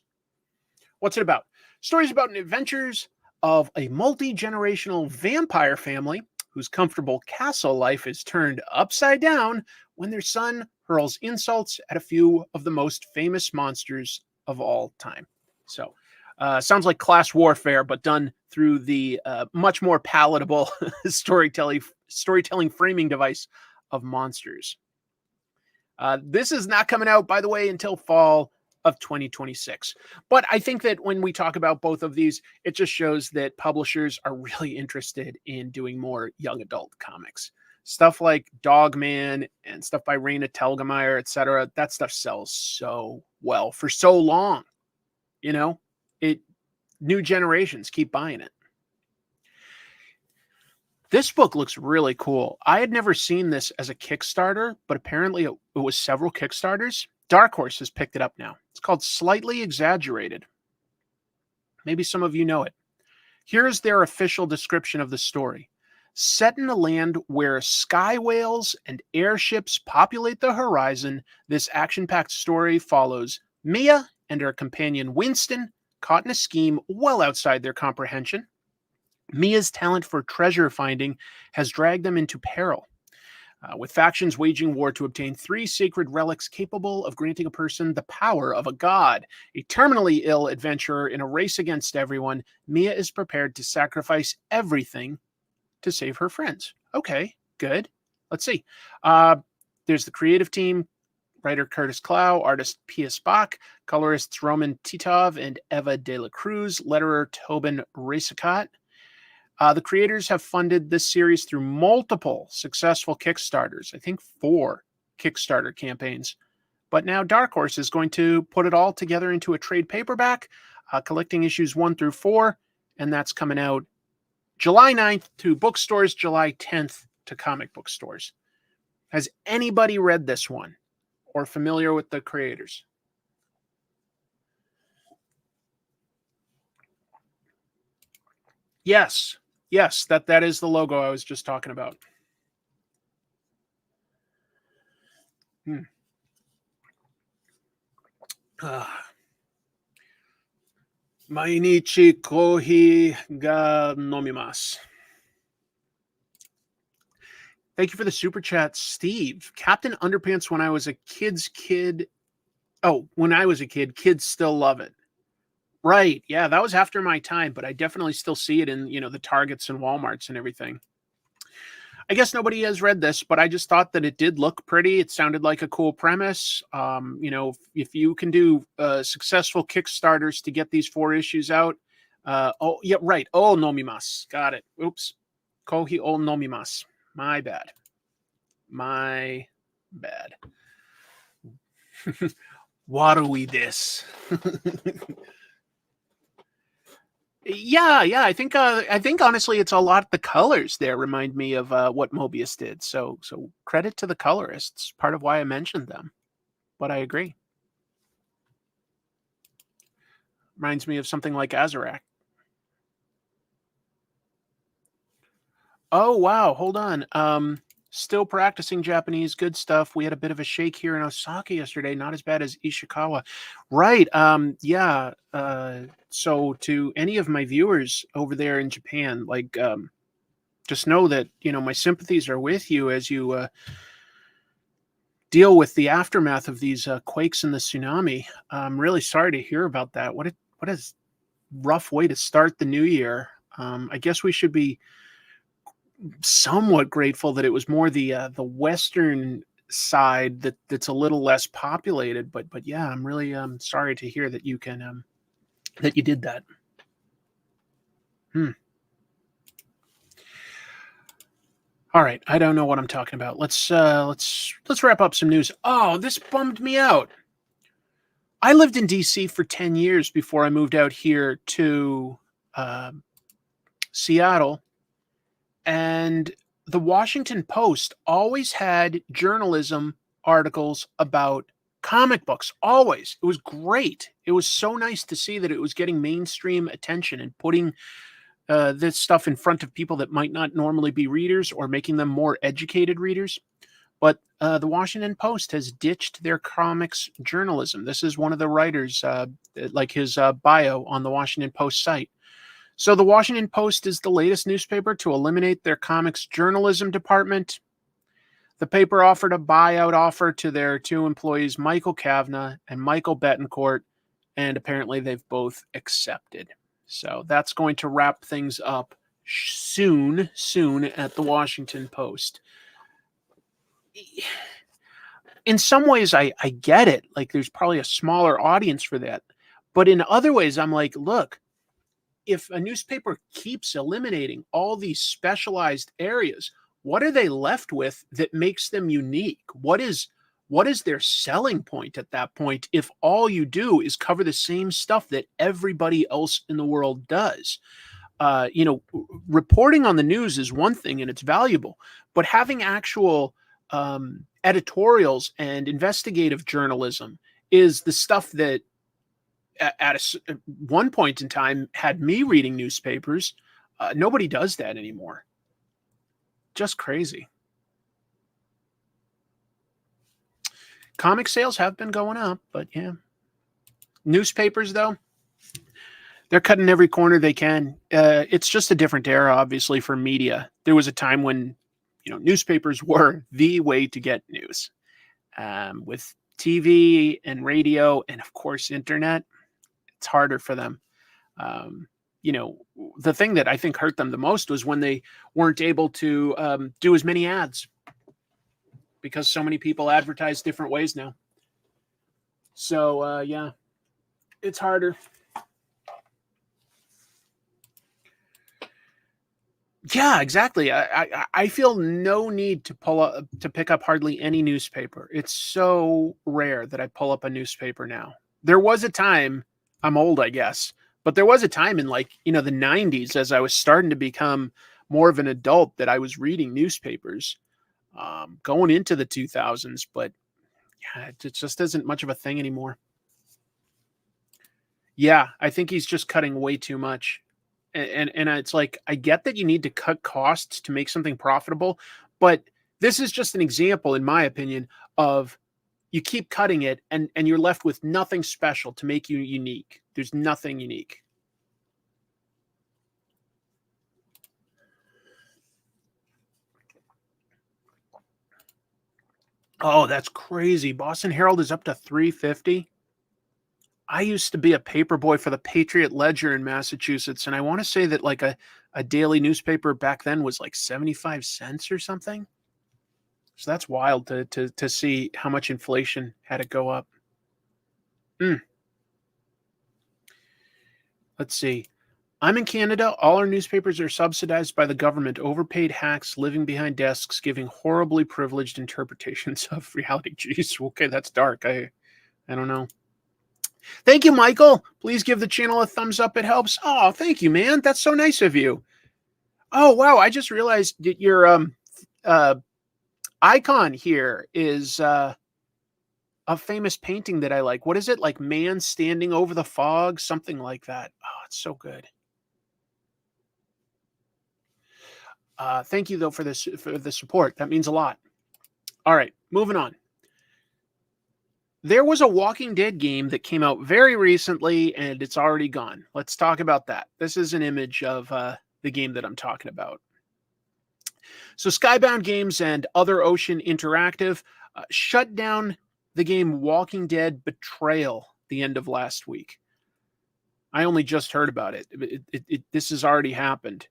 What's it about? Stories about the adventures of a multi-generational vampire family whose comfortable castle life is turned upside down when their son hurls insults at a few of the most famous monsters of all time. So, sounds like class warfare, but done through the much more palatable storytelling framing device of monsters. This is not coming out, by the way, until fall of 2026. But I think that when we talk about both of these, it just shows that publishers are really interested in doing more young adult comics. Stuff like Dogman and stuff by Raina Telgemeier, etc. That stuff sells so well for so long. New generations keep buying it. This book looks really cool. I had never seen this as a Kickstarter, but apparently it was several Kickstarters. Dark Horse has picked it up now. It's called Slightly Exaggerated. Maybe some of you know it. Here's their official description of the story. Set in a land where sky whales and airships populate the horizon, this action-packed story follows Mia and her companion Winston, caught in a scheme well outside their comprehension. Mia's talent for treasure finding has dragged them into peril, with factions waging war to obtain 3 sacred relics capable of granting a person the power of a god. A terminally ill adventurer in a race against everyone, Mia is prepared to sacrifice everything to save her friends. Okay, good. Let's see. There's the creative team. Writer Curtis Clow, artist P.S. Bach, colorists Roman Titov and Eva de la Cruz, letterer Tobin Racicot. The creators have funded this series through multiple successful Kickstarters, I think 4 Kickstarter campaigns. But now Dark Horse is going to put it all together into a trade paperback, collecting issues 1 through 4, and that's coming out July 9th to bookstores, July 10th to comic book stores. Has anybody read this one or familiar with the creators? Yes, that is the logo I was just talking about. Mainichi kohi ga nomimasu. Thank you for the super chat, Steve. Captain Underpants when I was a kid. Oh, when I was a kid, kids still love it. Right. Yeah, that was after my time, but I definitely still see it in, the Targets and Walmarts and everything. I guess nobody has read this, but I just thought that it did look pretty. It sounded like a cool premise. If you can do successful Kickstarters to get these 4 issues out. Oh, yeah, right. Oh, nomimasu. Got it. Oops. Kohi o nomimasu. My bad. What are we this? Yeah, yeah. I think honestly, it's a lot. The colors there remind me of what Mobius did. So credit to the colorists. Part of why I mentioned them. But I agree. Reminds me of something like Azarak. Oh wow, hold on. Still practicing Japanese. Good stuff. We had a bit of a shake here in Osaka yesterday. Not as bad as Ishikawa. Right. Yeah. So to any of my viewers over there in Japan, like just know that, my sympathies are with you as you deal with the aftermath of these quakes and the tsunami. I'm really sorry to hear about that. What a rough way to start the new year. I guess we should be somewhat grateful that it was more the western side that's a little less populated. But yeah, I'm really sorry to hear that that you did that. All right, I don't know what I'm talking about. Let's wrap up some news. Oh, this bummed me out. I lived in DC for 10 years before I moved out here to Seattle, and the Washington Post always had journalism articles about comic books. Always. It was great. It was so nice to see that it was getting mainstream attention and putting this stuff in front of people that might not normally be readers or making them more educated readers. But the Washington Post has ditched their comics journalism. This is one of the writers, like his bio on the Washington Post site. So the Washington Post is the latest newspaper to eliminate their comics journalism department. The paper offered a buyout offer to their two employees, Michael Kavna and Michael Betancourt, and apparently they've both accepted. So that's going to wrap things up soon at the Washington Post. In some ways, I get it. Like, there's probably a smaller audience for that. But in other ways, I'm like, look, if a newspaper keeps eliminating all these specialized areas, what are they left with that makes them unique? What is their selling point at that point if all you do is cover the same stuff that everybody else in the world does? Reporting on the news is one thing and it's valuable, but having actual editorials and investigative journalism is the stuff that at one point in time had me reading newspapers. Nobody does that anymore. Just crazy. Comic sales have been going up, but yeah. Newspapers, though, they're cutting every corner they can. It's just a different era, obviously, for media. There was a time when, newspapers were the way to get news. With TV and radio and, of course, internet, it's harder for them. The thing that I think hurt them the most was when they weren't able to do as many ads because so many people advertise different ways now. So, yeah, it's harder. Yeah, exactly. I feel no need to pick up hardly any newspaper. It's so rare that I pull up a newspaper now. There was a time, I'm old, I guess, but there was a time in the 90s as I was starting to become more of an adult that I was reading newspapers going into the 2000s, but yeah, it just isn't much of a thing anymore. Yeah, I think he's just cutting way too much. And it's like, I get that you need to cut costs to make something profitable, but this is just an example, in my opinion, of you keep cutting it and you're left with nothing special to make you unique. There's nothing unique. Oh, that's crazy. Boston Herald is up to $3.50. I used to be a paper boy for the Patriot Ledger in Massachusetts, and I want to say that a daily newspaper back then was like 75 cents or something. So that's wild to see how much inflation had it go up. Let's see. I'm in Canada. All our newspapers are subsidized by the government. Overpaid hacks living behind desks, giving horribly privileged interpretations of reality. Jeez, okay, that's dark. I don't know. Thank you, Michael. Please give the channel a thumbs up. It helps. Oh, thank you, man. That's so nice of you. Oh, wow. I just realized that your icon here is a famous painting that I like. What is it? Like Man Standing Over the Fog? Something like that. Oh, it's so good. Thank you, though, for the support. That means a lot. All right, moving on. There was a Walking Dead game that came out very recently, and it's already gone. Let's talk about that. This is an image of the game that I'm talking about. So Skybound Games and Other Ocean Interactive shut down the game Walking Dead Betrayal the end of last week. I only just heard about it. This has already happened.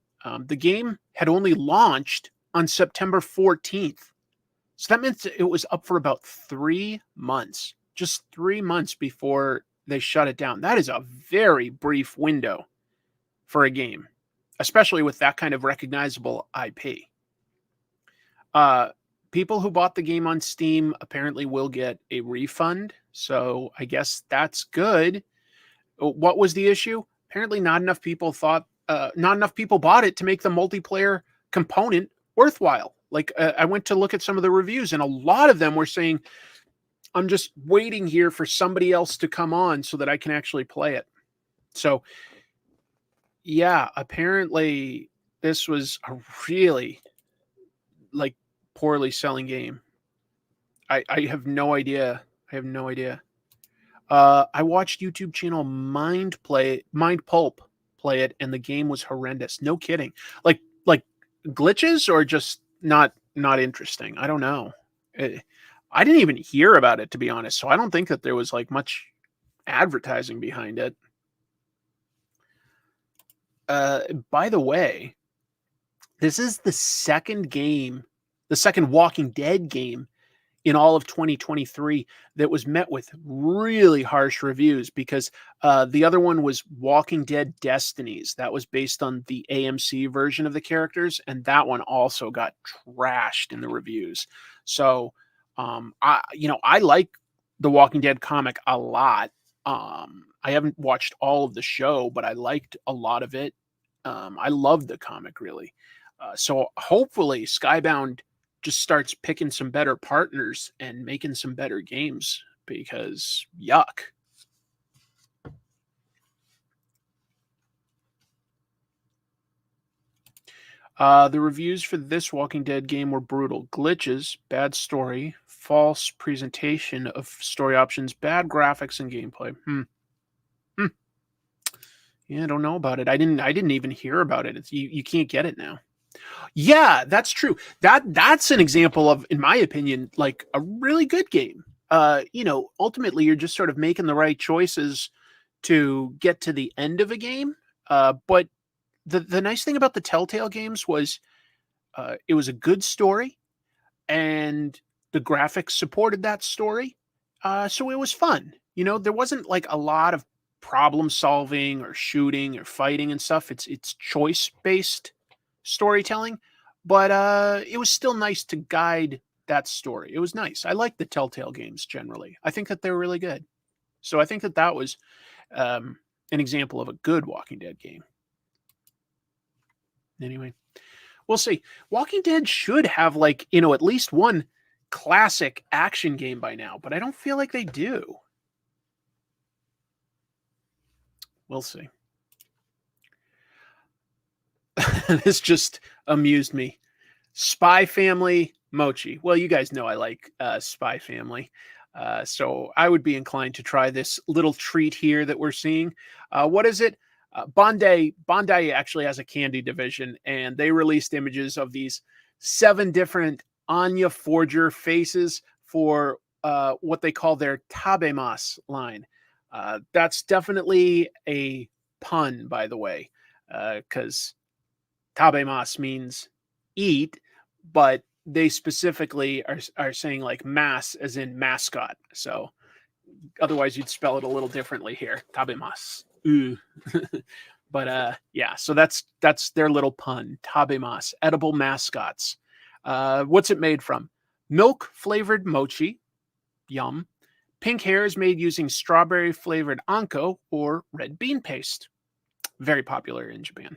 The game had only launched on September 14th. So that meant it was up for about 3 months, just 3 months before they shut it down. That is a very brief window for a game, especially with that kind of recognizable IP. People who bought the game on Steam apparently will get a refund. So I guess that's good. What was the issue? Apparently not enough people bought it to make the multiplayer component worthwhile. Like I went to look at some of the reviews and a lot of them were saying, I'm just waiting here for somebody else to come on so that I can actually play it. So yeah, apparently this was a really poorly selling game. I have no idea. I watched YouTube channel Mind Pulp play it, and the game was horrendous. No kidding. Like glitches or just not interesting. I don't know. I didn't even hear about it, to be honest. So I don't think that there was like much advertising behind it. By the way, this is the second Walking Dead game in all of 2023 that was met with really harsh reviews, because the other one was Walking Dead Destinies. That was based on the AMC version of the characters, and that one also got trashed in the reviews. So I like the Walking Dead comic a lot. I haven't watched all of the show, but I liked a lot of it. I loved the comic, really. So hopefully Skybound just starts picking some better partners and making some better games, because yuck. The reviews for this Walking Dead game were brutal. Glitches, bad story, false presentation of story options, bad graphics and gameplay. Yeah, I don't know about it. I didn't even hear about it. You can't get it now. Yeah, that's true. That's an example of, in my opinion, like a really good game. Ultimately you're just sort of making the right choices to get to the end of a game. But the nice thing about the Telltale games was it was a good story and the graphics supported that story. So it was fun. There wasn't like a lot of problem solving or shooting or fighting and stuff. It's choice-based storytelling, but it was still nice to guide that story. It was nice. I like the Telltale games generally. I think that they're really good. So I think that was an example of a good Walking Dead game. Anyway, we'll see. Walking Dead should have at least one classic action game by now, but I don't feel like they do. We'll see. This just amused me. Spy Family Mochi. Well, you guys know I like Spy Family. So I would be inclined to try this little treat here that we're seeing. What is it? Bandai actually has a candy division, and they released images of these 7 different Anya Forger faces for what they call their Tabemas line. That's definitely a pun, by the way, because Tabemas means eat, but they specifically are saying like mass as in mascot. So otherwise you'd spell it a little differently here. Tabemas. But yeah, so that's their little pun. Tabemas, edible mascots. What's it made from? Milk flavored mochi, yum. Pink hair is made using strawberry flavored anko or red bean paste. Very popular in Japan.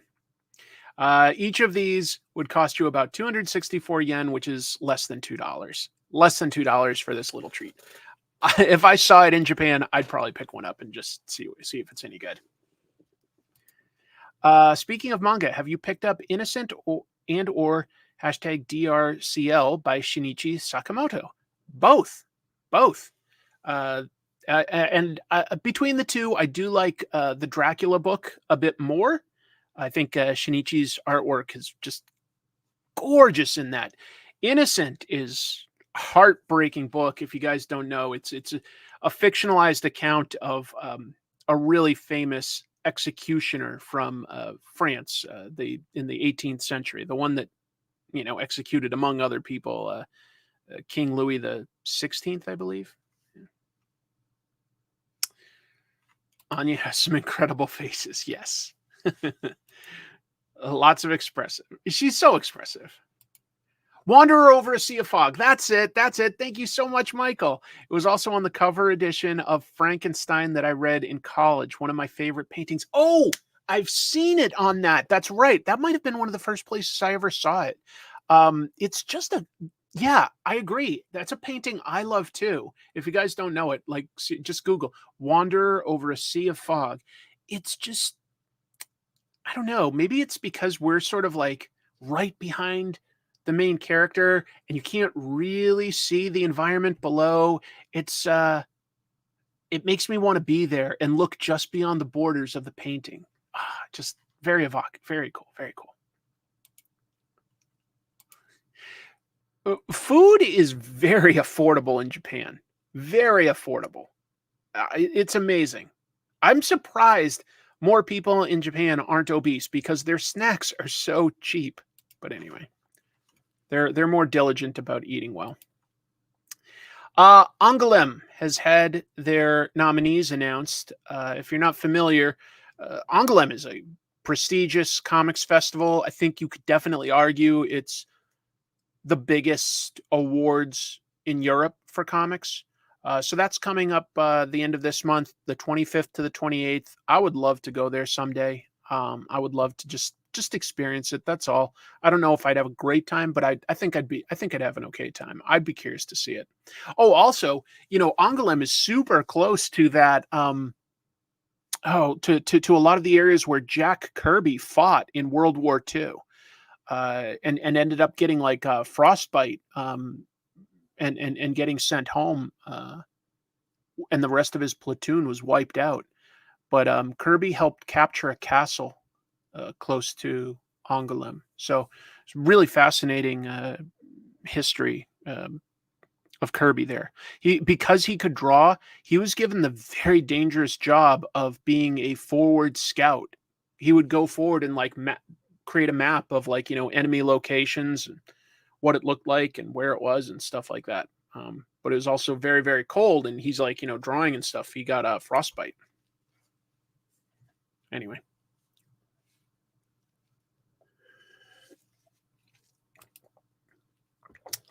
Each of these would cost you about 264 yen, which is less than $2. Less than $2 for this little treat. If I saw it in Japan, I'd probably pick one up and just see if it's any good. Speaking of manga, have you picked up Innocent or hashtag DRCL by Shinichi Sakamoto? Both. And between the two, I do like the Dracula book a bit more. I think Shinichi's artwork is just gorgeous in that. Innocent is a heartbreaking book. If you guys don't know, it's a fictionalized account of a really famous executioner from France, in the 18th century, the one that executed, among other people, King Louis the 16th, I believe. Anya has some incredible faces. Yes. Lots of expressive. She's so expressive. Wanderer Over a Sea of Fog. That's it. Thank you so much, Michael. It was also on the cover edition of Frankenstein that I read in college. One of my favorite paintings. Oh, I've seen it on that. That's right. That might have been one of the first places I ever saw it. It's just yeah, I agree. That's a painting I love too. If you guys don't know it, just Google Wanderer Over a Sea of Fog. It's just, I don't know. Maybe it's because we're sort of like right behind the main character and you can't really see the environment below. It makes me want to be there and look just beyond the borders of the painting. Just very evocative. Very cool. Very cool. Food is very affordable in Japan. Very affordable. It's amazing. I'm surprised more people in Japan aren't obese because their snacks are so cheap. But anyway, they're more diligent about eating well. Angouleme has had their nominees announced. If you're not familiar, Angouleme is a prestigious comics festival. I think you could definitely argue it's the biggest awards in Europe for comics. So that's coming up the end of this month, the 25th to the 28th. I would love to go there someday. I would love to just experience it. That's all. I don't know if I'd have a great time, but I think I'd have an okay time. I'd be curious to see it. Oh, also, Angouleme is super close to that. To a lot of the areas where Jack Kirby fought in World War II. And ended up getting frostbite and getting sent home, and the rest of his platoon was wiped out. But Kirby helped capture a castle close to Angouleme. So it's really fascinating history of Kirby there. Because he could draw, he was given the very dangerous job of being a forward scout. He would go forward and create a map of enemy locations and what it looked like and where it was and stuff like that. But it was also very, very cold, and he's drawing and stuff. He got frostbite. Anyway.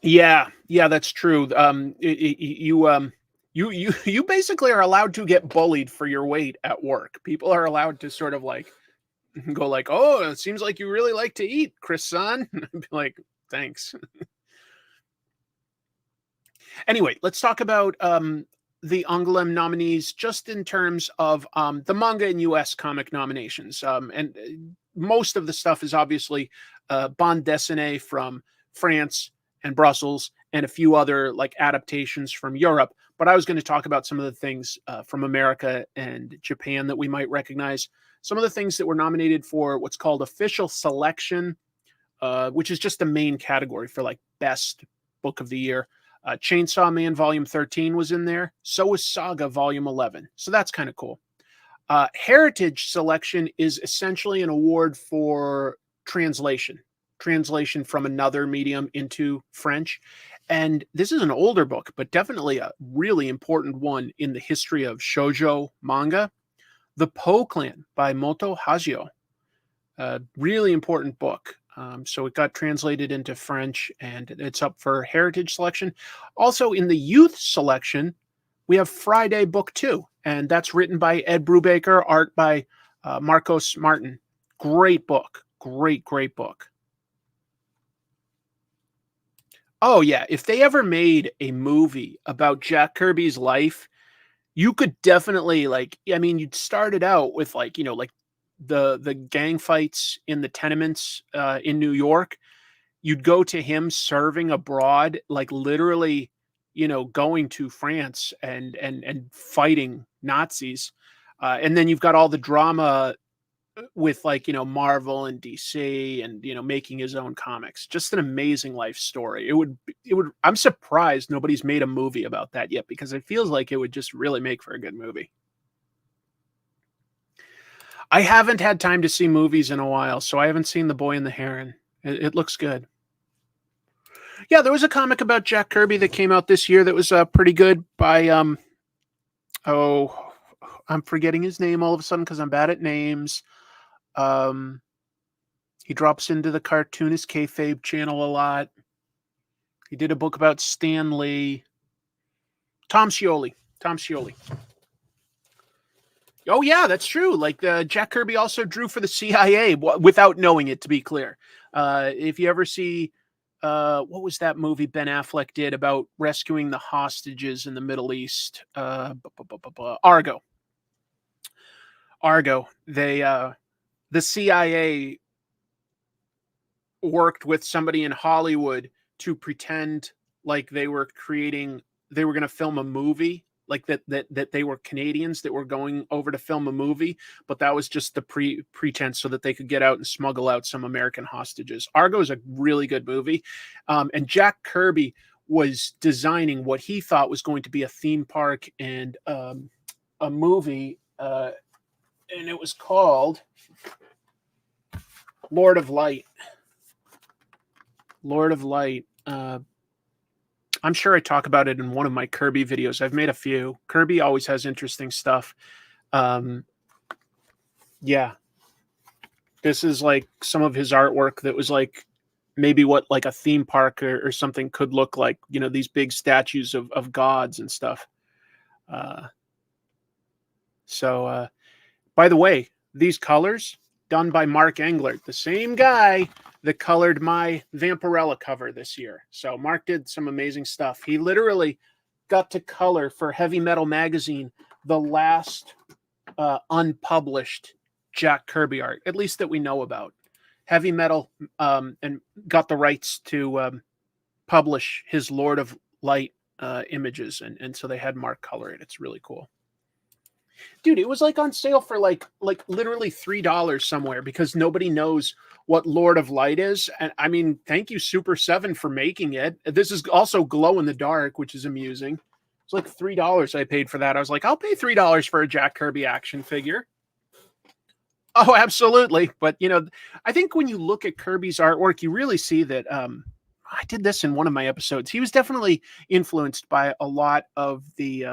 Yeah, that's true. You basically are allowed to get bullied for your weight at work. People are allowed to sort of go oh, it seems like you really like to eat, Chris-san. I'd be like, thanks. Anyway, let's talk about the Angouleme nominees just in terms of the manga and US comic nominations. And most of the stuff is obviously bande dessinée from France and Brussels and a few other adaptations from Europe. But I was going to talk about some of the things from America and Japan that we might recognize. Some of the things that were nominated for what's called official selection, which is just the main category for best book of the year. Chainsaw Man Volume 13 was in there. So was Saga Volume 11. So that's kind of cool. Heritage selection is essentially an award for translation from another medium into French. And this is an older book, but definitely a really important one in the history of shoujo manga. The Poe Clan by Moto Hagio. Really important book. So it got translated into French, and it's up for heritage selection. Also in the youth selection, we have Friday Book 2, and that's written by Ed Brubaker, art by Marcos Martin. Great book. Great book. Oh, yeah. If they ever made a movie about Jack Kirby's life, you could definitely, like, I mean, you'd start it out with, like, you know, like the gang fights in the tenements in New York. You'd go to him serving abroad, like literally, you know, going to France and fighting Nazis. And then you've got all the drama with, like, you know, Marvel and DC and, you know, making his own comics. Just an amazing life story. I'm surprised nobody's made a movie about that yet, because it feels like it would just really make for a good movie. I haven't had time to see movies in a while, so I haven't seen The Boy and the Heron. It looks good. Yeah, there was a comic about Jack Kirby that came out this year that was pretty good by oh, I'm forgetting his name all of a sudden because I'm bad at names. He drops into the Cartoonist Kayfabe channel a lot. He did a book about Stan Lee. Tom Scioli. Oh, yeah, that's true. Like, Jack Kirby also drew for the CIA without knowing it, to be clear. If you ever see, what was that movie Ben Affleck did about rescuing the hostages in the Middle East? Argo. The CIA worked with somebody in Hollywood to pretend like they were going to film a movie, like that they were Canadians that were going over to film a movie, but that was just the pretense so that they could get out and smuggle out some American hostages. Argo is a really good movie. And Jack Kirby was designing what he thought was going to be a theme park and a movie, and it was called Lord of Light. I'm sure I talk about it in one of my Kirby videos. I've made a few. Kirby always has interesting stuff. Yeah. This is like some of his artwork that was like maybe what like a theme park or something could look like, you know, these big statues of gods and stuff. By the way, these colors done by Mark Englert, the same guy that colored my Vampirella cover this year. So Mark did some amazing stuff. He literally got to color for Heavy Metal Magazine the last unpublished Jack Kirby art, at least that we know about. Heavy Metal and got the rights to publish his Lord of Light images, and so they had Mark color it. It's really cool. Dude, it was like on sale for like literally $3 somewhere because nobody knows what Lord of Light is. And I mean, thank you, Super 7, for making it. This is also glow in the dark, which is amusing. It's like $3 I paid for that. I was like, I'll pay $3 for a Jack Kirby action figure. Oh, absolutely. But, you know, I think when you look at Kirby's artwork, you really see that I did this in one of my episodes. He was definitely influenced by a lot of the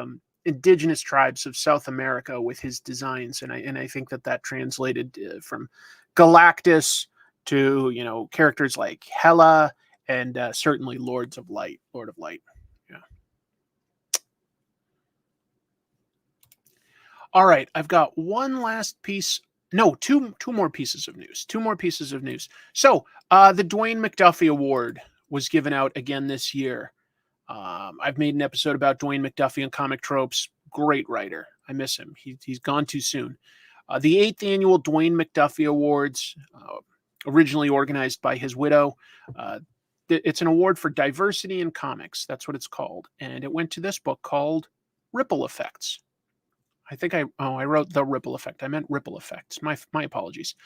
indigenous tribes of South America with his designs, and I think that translated from Galactus to, you know, characters like Hela and certainly Lord of Light. Yeah. All right, I've got one last piece. No, two more pieces of news. So the Dwayne McDuffie Award was given out again this year. I've made an episode about Dwayne McDuffie and Comic Tropes. Great writer. I miss him. He's gone too soon. The 8th annual Dwayne McDuffie Awards, originally organized by his widow. It's an award for diversity in comics. That's what it's called. And it went to this book called Ripple Effects. I think I wrote The Ripple Effect. I meant Ripple Effects. My apologies.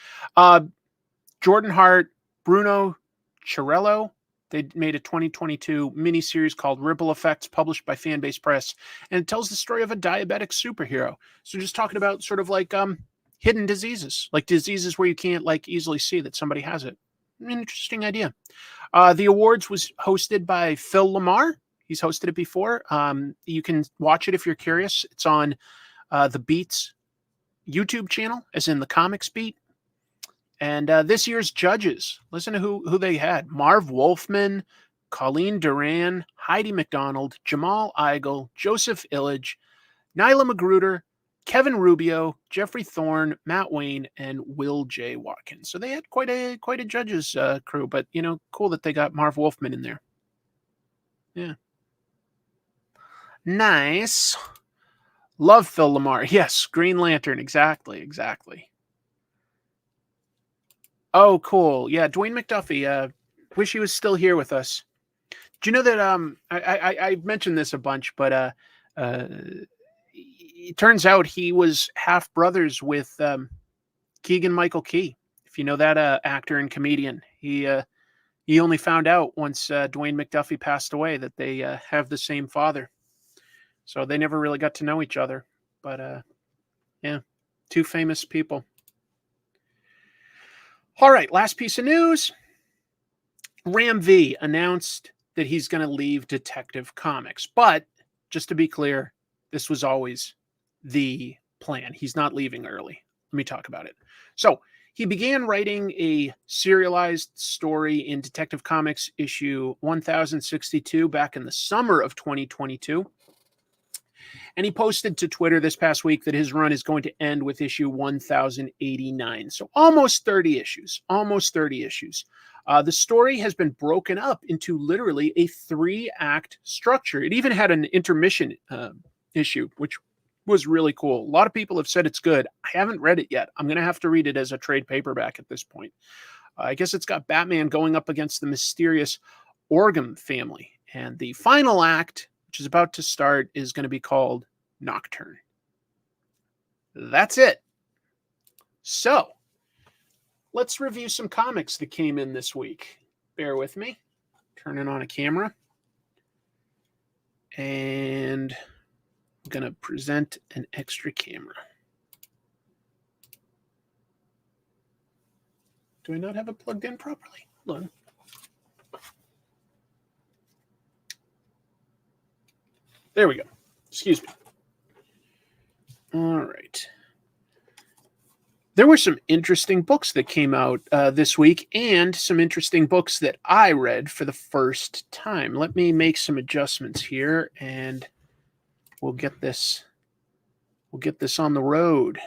Jordan Hart, Bruno Chirello. They made a 2022 miniseries called Ripple Effects, published by Fanbase Press, and it tells the story of a diabetic superhero. So just talking about sort of like hidden diseases, like diseases where you can't like easily see that somebody has it. An interesting idea. The awards was hosted by Phil Lamar. He's hosted it before. You can watch it if you're curious. It's on the Beats YouTube channel, as in the Comics Beat. And this year's judges, listen to who they had. Marv Wolfman, Colleen Duran, Heidi McDonald, Jamal Eigel, Joseph Illage, Nyla Magruder, Kevin Rubio, Jeffrey Thorne, Matt Wayne, and Will J. Watkins. So they had quite a judges crew, but cool that they got Marv Wolfman in there. Yeah. Nice. Love Phil Lamar. Yes, Green Lantern. Exactly. Oh, cool. Yeah, Dwayne McDuffie. Wish he was still here with us. Do you know that I mentioned this a bunch, but it turns out he was half brothers with Keegan Michael Key. If you know that actor and comedian, he only found out once Dwayne McDuffie passed away that they have the same father. So they never really got to know each other. But yeah, two famous people. All right, last piece of news. Ram V announced that he's going to leave Detective Comics. But just to be clear, this was always the plan. He's not leaving early. Let me talk about it. So he began writing a serialized story in Detective Comics issue 1062 back in the summer of 2022. And he posted to Twitter this past week that his run is going to end with issue 1089. So almost 30 issues. The story has been broken up into literally a 3-act structure. It even had an intermission issue, which was really cool. A lot of people have said it's good. I haven't read it yet. I'm going to have to read it as a trade paperback at this point. I guess it's got Batman going up against the mysterious Orgum family. And the final act, which is about to start, is going to be called Nocturne. That's it. So, let's review some comics that came in this week. Bear with me. Turning on a camera. And I'm going to present an extra camera. Do I not have it plugged in properly? Hold on. There we go. Excuse me. All right. There were some interesting books that came out this week, and some interesting books that I read for the first time. Let me make some adjustments here, and we'll get this on the road.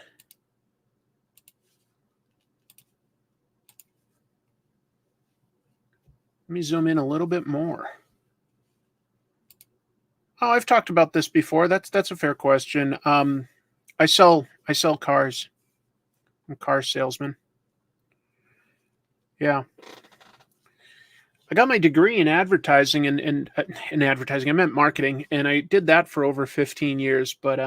Let me zoom in a little bit more. Oh, I've talked about this before. That's a fair question. I sell cars. I'm a car salesman. Yeah. I got my degree in advertising and in advertising. I meant marketing, and I did that for over 15 years. But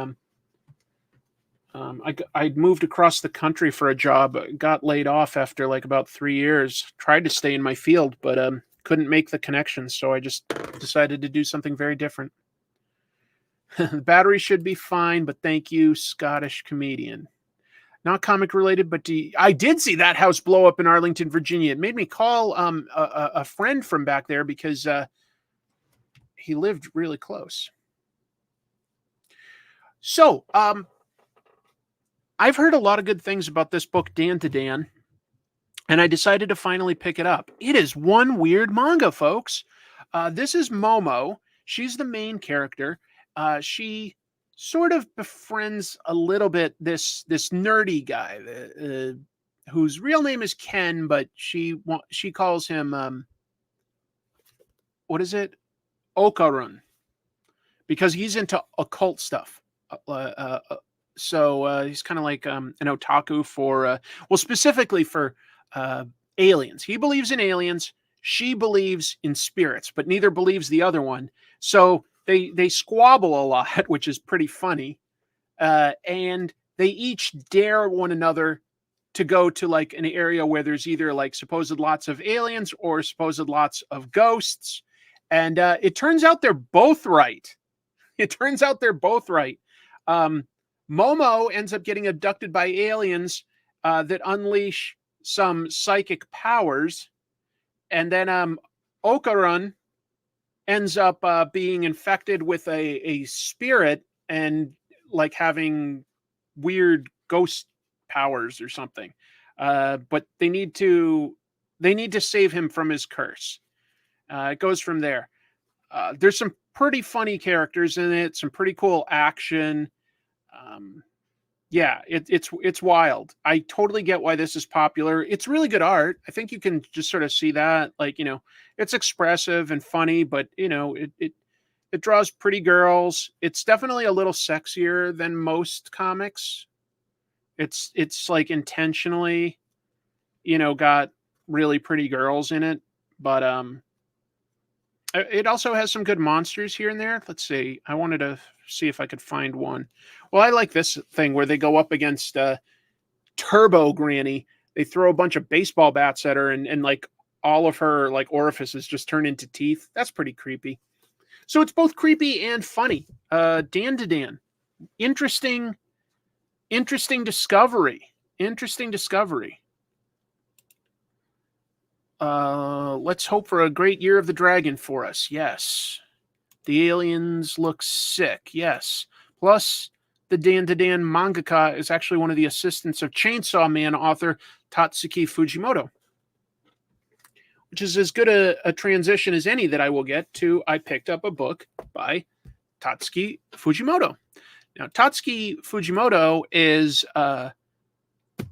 I moved across the country for a job. Got laid off after like about 3 years. Tried to stay in my field, but couldn't make the connection. So I just decided to do something very different. The battery should be fine, but thank you, Scottish comedian. Not comic related, but I did see that house blow up in Arlington, Virginia. It made me call a friend from back there because he lived really close. So I've heard a lot of good things about this book, Dan to Dan, and I decided to finally pick it up. It is one weird manga, folks. This is Momo. She's the main character. She sort of befriends a little bit this nerdy guy whose real name is Ken, but she calls him what is it? Okarun, because he's into occult stuff. So he's kind of like an otaku for specifically for aliens. He believes in aliens. She believes in spirits, but neither believes the other one. So they squabble a lot, which is pretty funny. And they each dare one another to go to like an area where there's either like supposed lots of aliens or supposed lots of ghosts. And it turns out they're both right. Momo ends up getting abducted by aliens that unleash some psychic powers. And then Okarun ends up being infected with a spirit and like having weird ghost powers or something. But they need to save him from his curse. It goes from there. There's some pretty funny characters in it, some pretty cool action. Yeah, it's wild. I totally get why this is popular. It's really good art. I think you can just sort of see that, like, it's expressive and funny, but it draws pretty girls. It's definitely a little sexier than most comics. It's like intentionally, got really pretty girls in it, but it also has some good monsters here and there. Let's see. I wanted to see if I could find one. Well, I like this thing where they go up against Turbo Granny. They throw a bunch of baseball bats at her, and like all of her like orifices just turn into teeth. That's pretty creepy. So it's both creepy and funny. Dan to Dan. Interesting discovery. Interesting discovery. Let's hope for a great year of the dragon for us. Yes. The aliens look sick. Yes. Plus, the Dan to Dan mangaka is actually one of the assistants of Chainsaw Man author Tatsuki Fujimoto, which is as good a transition as any that I will get to. I picked up a book by Tatsuki Fujimoto. Now, Tatsuki Fujimoto is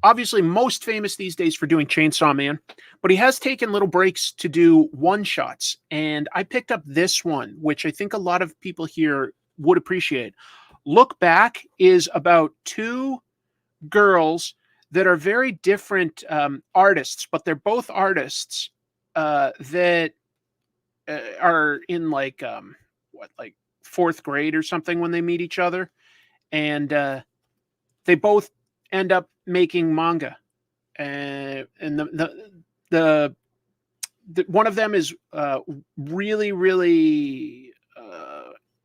obviously most famous these days for doing Chainsaw Man, but he has taken little breaks to do one-shots. And I picked up this one, which I think a lot of people here would appreciate. Look Back is about two girls that are very different artists, but they're both artists that are in like fourth grade or something when they meet each other, and they both end up making manga, and the one of them is really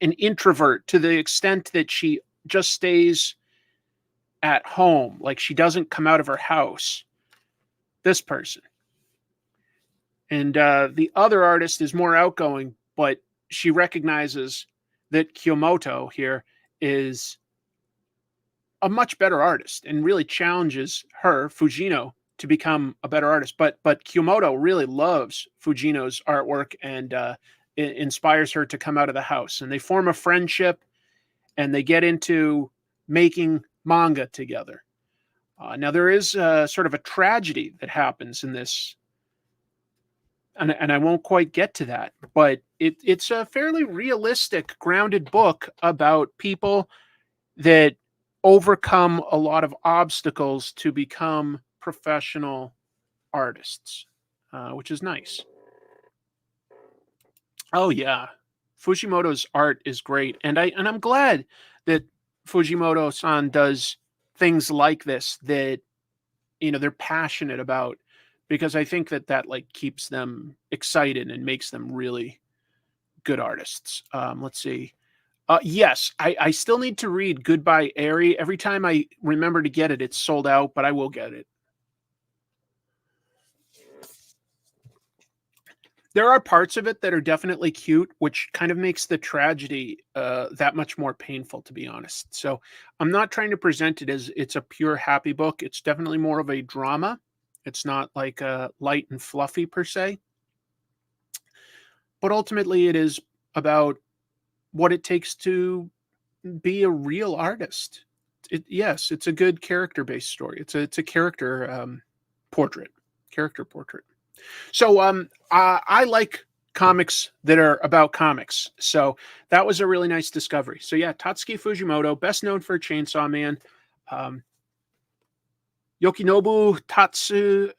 an introvert to the extent that she just stays at home, like she doesn't come out of her house. This person. And the other artist is more outgoing, but she recognizes that Kiyomoto here is a much better artist and really challenges her, Fujino, to become a better artist. But Kiyomoto really loves Fujino's artwork and it inspires her to come out of the house. And they form a friendship and they get into making manga together. Now, there is sort of a tragedy that happens in this, and I won't quite get to that, but it's a fairly realistic, grounded book about people that overcome a lot of obstacles to become professional artists, which is nice. Oh yeah, Fujimoto's art is great, and I'm glad that Fujimoto-san does things like this that they're passionate about, because I think that like keeps them excited and makes them really good artists. Let's see. Yes, I still need to read Goodbye Airy. Every time I remember to get it, it's sold out, but I will get it. There are parts of it that are definitely cute, which kind of makes the tragedy that much more painful, to be honest. So I'm not trying to present it as it's a pure happy book. It's definitely more of a drama. It's not like light and fluffy per se. But ultimately, it is about what it takes to be a real artist. Yes, it's a good character-based story. It's a character portrait. Character portrait. So I like comics that are about comics. So that was a really nice discovery. So yeah, Tatsuki Fujimoto, best known for Chainsaw Man. Yokinobu Tatsu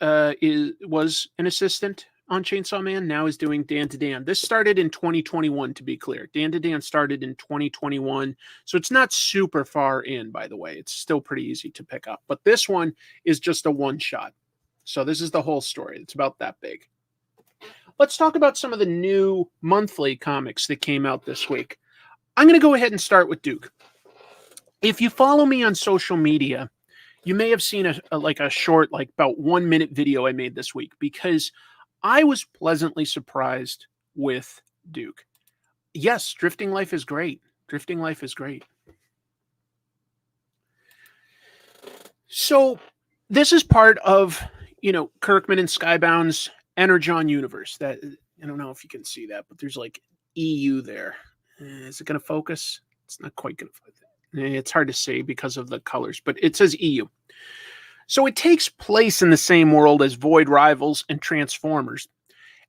was an assistant on Chainsaw Man, now is doing Dan to Dan. This started in 2021, to be clear. Dan to Dan started in 2021. So it's not super far in, by the way. It's still pretty easy to pick up. But this one is just a one-shot. So this is the whole story. It's about that big. Let's talk about some of the new monthly comics that came out this week. I'm going to go ahead and start with Duke. If you follow me on social media, you may have seen a short, like about 1 minute video I made this week, because I was pleasantly surprised with Duke. Yes, Drifting Life is great. Drifting Life is great. So this is part of, Kirkman and Skybound's Energon universe. That I don't know if you can see that, but there's like EU there. Is it going to focus? It's not quite going to focus. It's hard to say because of the colors, but it says EU. So it takes place in the same world as Void Rivals and Transformers.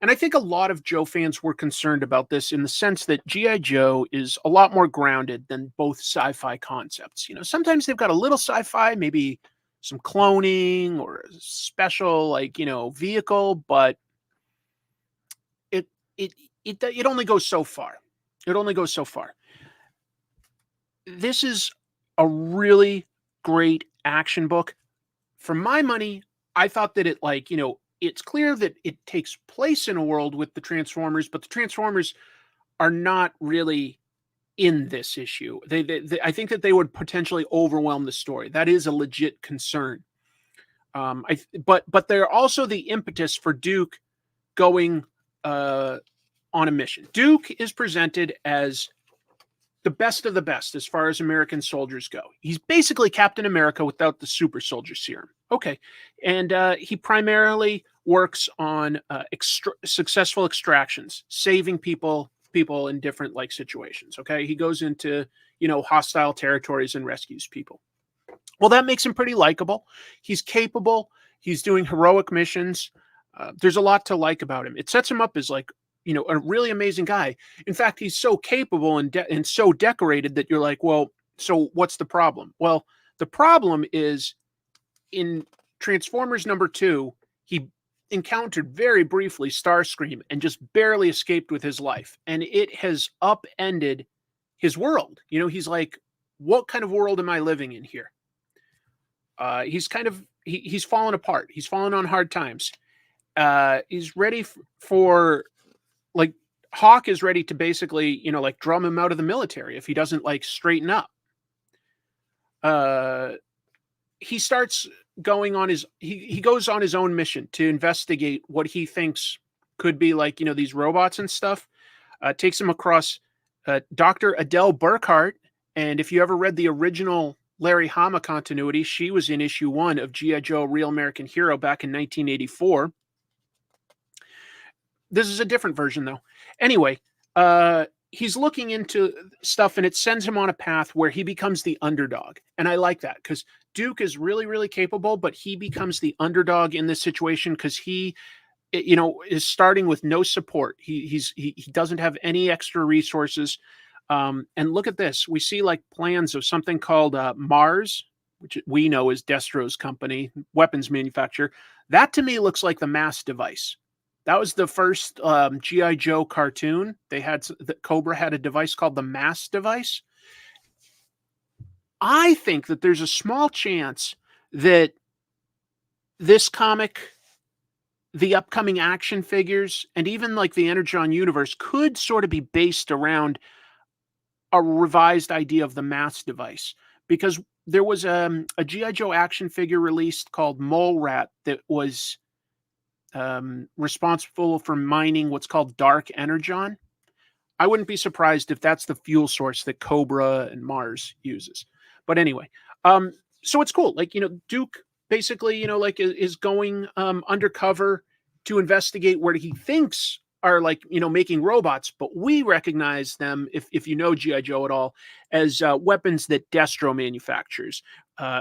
And I think a lot of Joe fans were concerned about this in the sense that G.I. Joe is a lot more grounded than both sci-fi concepts. You know, sometimes they've got a little sci-fi, maybe some cloning or a special, like, you know, vehicle, but it only goes so far. It only goes so far. This is a really great action book. For my money, I thought that it, like, you know, it's clear that it takes place in a world with the Transformers, but the Transformers are not really in this issue. I think that they would potentially overwhelm the story. That is a legit concern. But they're also the impetus for Duke going on a mission. Duke is presented as the best of the best as far as American soldiers go. He's basically Captain America without the super soldier serum. Okay. And he primarily works on successful extractions, saving people in different like situations. Okay. He goes into, you know, hostile territories and rescues people. Well, that makes him pretty likable. He's capable. He's doing heroic missions. There's a lot to like about him. It sets him up as, like, you know, a really amazing guy. In fact, he's so capable and so decorated that you're like, well, so what's the problem? Well, the problem is in Transformers #2, he encountered very briefly Starscream and just barely escaped with his life. And it has upended his world. You know, he's like, what kind of world am I living in here? He's kind of, he's fallen apart. He's fallen on hard times. He's ready for, like, Hawk is ready to basically, you know, like, drum him out of the military if he doesn't, like, straighten up. He starts going on his, he goes on his own mission to investigate what he thinks could be, like, you know, these robots and stuff. Takes him across Dr. Adele Burkhart. And if you ever read the original Larry Hama continuity, she was in issue 1 of G.I. Joe Real American Hero back in 1984. This is a different version, though. Anyway, he's looking into stuff, and it sends him on a path where he becomes the underdog. And I like that because Duke is really, really capable, but he becomes the underdog in this situation because he, you know, is starting with no support. He doesn't have any extra resources. And look at this. We see, like, plans of something called Mars, which we know is Destro's company, weapons manufacturer. That to me looks like the mass device. That was the first G.I. Joe cartoon. Cobra had a device called the mass device. I think that there's a small chance that this comic, the upcoming action figures, and even like the Energon universe could sort of be based around a revised idea of the mass device. Because there was a G.I. Joe action figure released called Mole Rat that was responsible for mining what's called dark energon. I wouldn't be surprised if that's the fuel source that Cobra and Mars uses. But anyway, so it's cool. Like, you know, Duke basically, you know, like, is going undercover to investigate where he thinks are, like, you know, making robots, but we recognize them, if you know G.I. Joe at all, as weapons that Destro manufactures,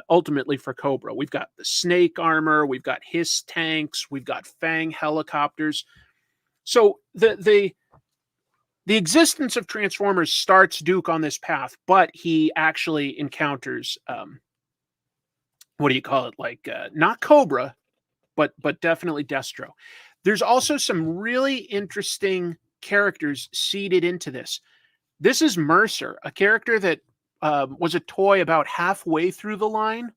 ultimately for Cobra. We've got the Snake armor, we've got Hiss tanks, we've got Fang helicopters. So the existence of Transformers starts Duke on this path, but he actually encounters, what do you call it? Like, not Cobra, but definitely Destro. There's also some really interesting characters seeded into this. This is Mercer, a character that was a toy about halfway through the line,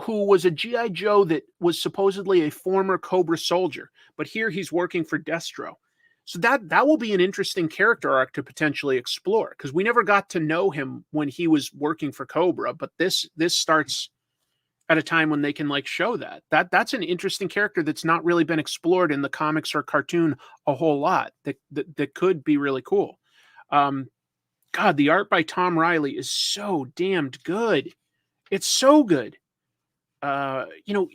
who was a G.I. Joe that was supposedly a former Cobra soldier, but here he's working for Destro. So that will be an interesting character arc to potentially explore, because we never got to know him when he was working for Cobra, but this starts at a time when they can, like, show that's an interesting character that's not really been explored in the comics or cartoon a whole lot, that could be really cool. God, the art by Tom Reilly is so damned good. It's so good. You know,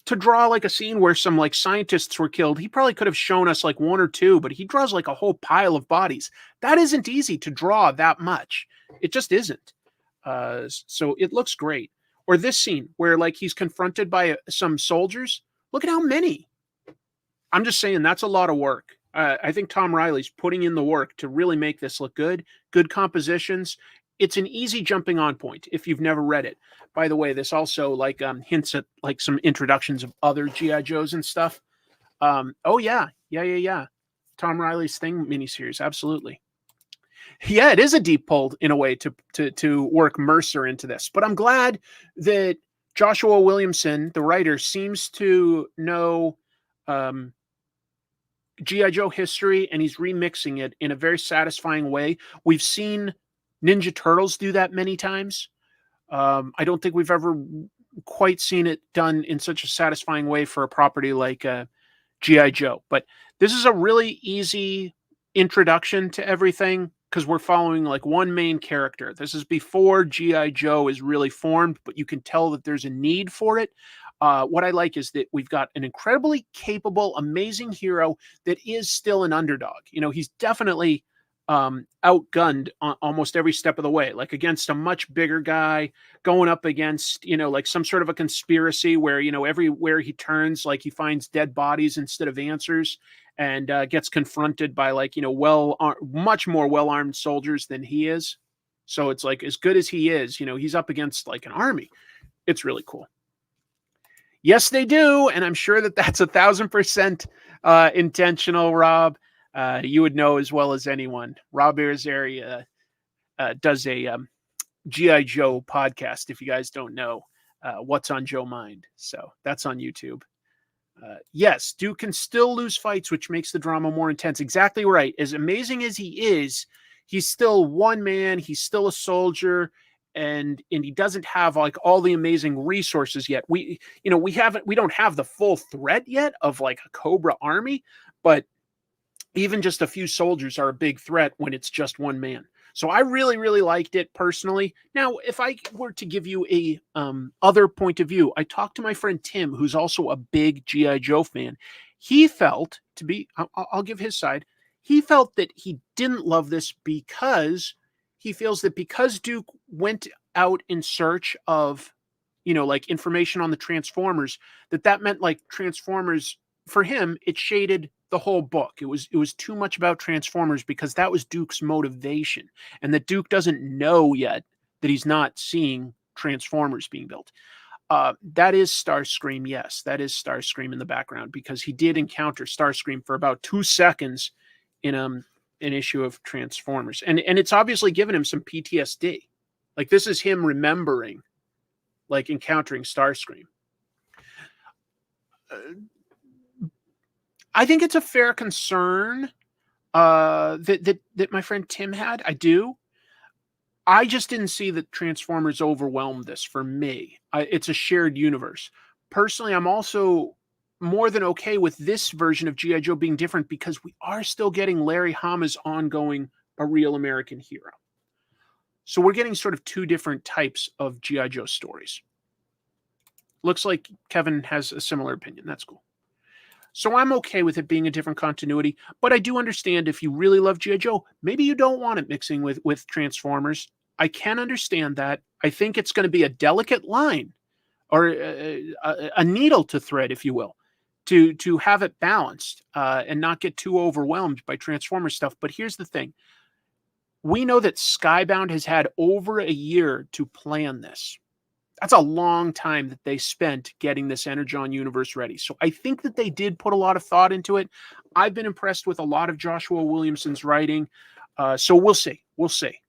to draw like a scene where some like scientists were killed, he probably could have shown us like one or two, but he draws like a whole pile of bodies. That isn't easy to draw that much. It just isn't. So it looks great. Or this scene where like he's confronted by some soldiers. Look at how many. I'm just saying that's a lot of work. I think Tom Reilly's putting in the work to really make this look good. Good compositions. It's an easy jumping on point if you've never read it. By the way, this also like hints at like some introductions of other G.I. Joes and stuff. Oh yeah. Tom Reilly's Thing miniseries, absolutely. Yeah, it is a deep pull in a way to work Mercer into this. But I'm glad that Joshua Williamson, the writer, seems to know G.I. Joe history, and he's remixing it in a very satisfying way. We've seen Ninja Turtles do that many times. I don't think we've ever quite seen it done in such a satisfying way for a property like G.I. Joe. But this is a really easy introduction to everything because we're following like one main character. This is before G.I. Joe is really formed, but you can tell that there's a need for it. What I like is that we've got an incredibly capable, amazing hero that is still an underdog. You know, he's definitely outgunned on almost every step of the way, like against a much bigger guy, going up against, you know, like some sort of a conspiracy where, you know, everywhere he turns, like he finds dead bodies instead of answers, and gets confronted by like, you know, much more well-armed soldiers than he is. So it's like, as good as he is, you know, he's up against like an army. It's really cool. Yes, they do. And I'm sure that that's 1,000% intentional, Rob. You would know as well as anyone. Rob Irizarry does a G.I. Joe podcast, if you guys don't know what's on Joe Mind. So that's on YouTube. Yes, Duke can still lose fights, which makes the drama more intense. Exactly right. As amazing as he is, he's still one man. He's still a soldier. And he doesn't have like all the amazing resources yet. We don't have the full threat yet of like a Cobra army, but even just a few soldiers are a big threat when it's just one man. So I really, really liked it personally. Now, if I were to give you a other point of view, I talked to my friend Tim, who's also a big G.I. Joe fan. He felt I'll give his side. He felt that he didn't love this because he feels that because Duke went out in search of, you know, like information on the Transformers, that meant like Transformers, for him, it shaded the whole book. It was too much about Transformers because that was Duke's motivation, and that Duke doesn't know yet that he's not seeing Transformers being built. That is Starscream. Yes, that is Starscream in the background because he did encounter Starscream for about 2 seconds in an issue of Transformers, and it's obviously given him some PTSD. Like this is him remembering, like encountering Starscream. I think it's a fair concern that my friend Tim had. I do. I just didn't see that Transformers overwhelmed this for me. It's a shared universe. Personally, I'm also more than okay with this version of G.I. Joe being different because we are still getting Larry Hama's ongoing A Real American Hero. So we're getting sort of two different types of G.I. Joe stories. Looks like Kevin has a similar opinion. That's cool. So I'm okay with it being a different continuity, but I do understand if you really love G.I. Joe, maybe you don't want it mixing with Transformers. I can understand that. I think it's going to be a delicate line or a needle to thread, if you will, to have it balanced and not get too overwhelmed by Transformers stuff. But here's the thing. We know that Skybound has had over a year to plan this. That's a long time that they spent getting this Energon universe ready. So I think that they did put a lot of thought into it. I've been impressed with a lot of Joshua Williamson's writing. So we'll see. We'll see.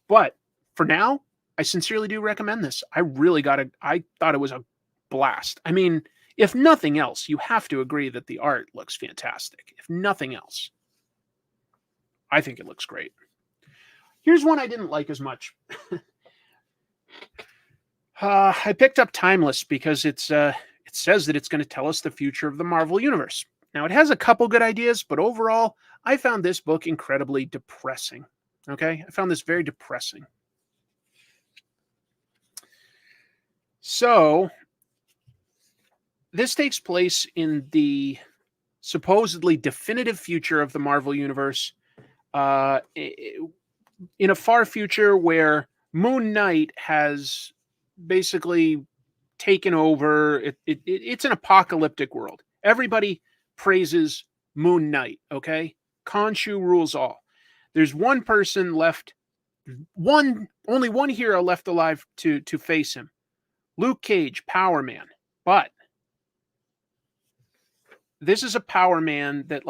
But for now, I sincerely do recommend this. I thought it was a blast. I mean, if nothing else, you have to agree that the art looks fantastic. If nothing else, I think it looks great. Here's one I didn't like as much. I picked up Timeless because it says that it's going to tell us the future of the Marvel Universe. Now, it has a couple good ideas, but overall, I found this book incredibly depressing. Okay? I found this very depressing. So, this takes place in the supposedly definitive future of the Marvel Universe, in a far future where Moon Knight has basically taken over. It's an apocalyptic world. Everybody praises Moon Knight, okay? Khonshu rules all. There's one person left, only one hero left alive to face him. Luke Cage, Power Man. But this is a Power Man that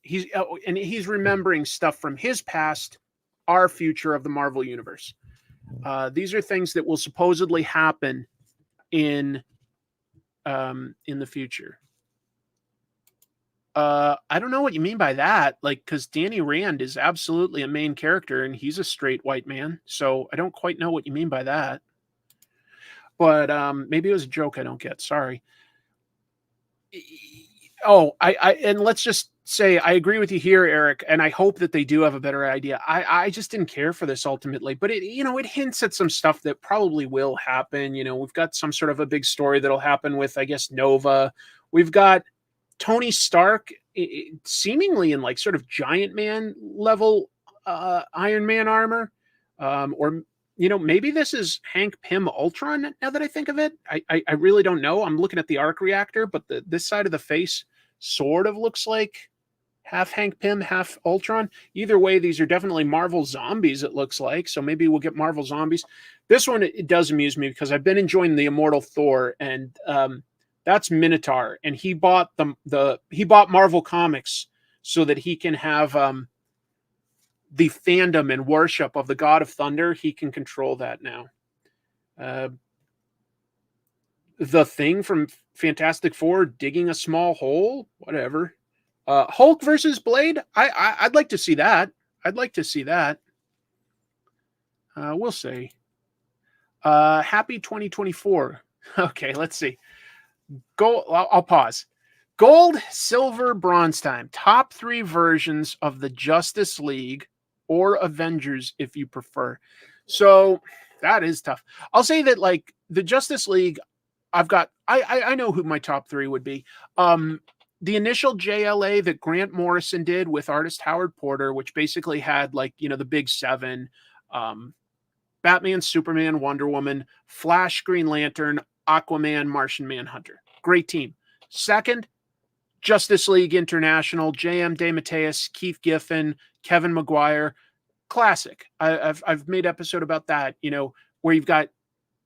he's remembering stuff from his past, our future of the Marvel Universe. These are things that will supposedly happen in the future. I don't know what you mean by that. Like, because Danny Rand is absolutely a main character and he's a straight white man. So I don't quite know what you mean by that. But maybe it was a joke I don't get. Sorry. Oh, and let's just say I agree with you here, Eric, and I hope that they do have a better idea. I just didn't care for this ultimately, but it hints at some stuff that probably will happen. We've got some sort of a big story that'll happen with, I guess, Nova. We've got Tony Stark seemingly in like sort of Giant Man level Iron Man armor, or maybe this is Hank Pym Ultron. Now that I think of it, I really don't know. I'm looking at the arc reactor, but this side of the face sort of looks like half Hank Pym, half Ultron. Either way, these are definitely Marvel zombies, it looks like. So maybe we'll get Marvel zombies. This one, it does amuse me because I've been enjoying the Immortal Thor, and that's Minotaur, and he bought he bought Marvel Comics so that he can have the fandom and worship of the God of Thunder. He can control that now. The Thing from Fantastic Four digging a small hole, whatever. Hulk versus Blade. I'd like to see that. I'd like to see that. We'll see. Happy 2024. Okay, let's see. I'll pause. Gold, silver, bronze time. Top 3 versions of the Justice League or Avengers, if you prefer. So that is tough. I'll say that like the Justice League, I know who my top 3 would be. The initial JLA that Grant Morrison did with artist Howard Porter, which basically had like, the big 7, Batman, Superman, Wonder Woman, Flash, Green Lantern, Aquaman, Martian Manhunter. Great team. Second, Justice League International, J.M. DeMatteis, Keith Giffen, Kevin Maguire. Classic. I've made an episode about that, where you've got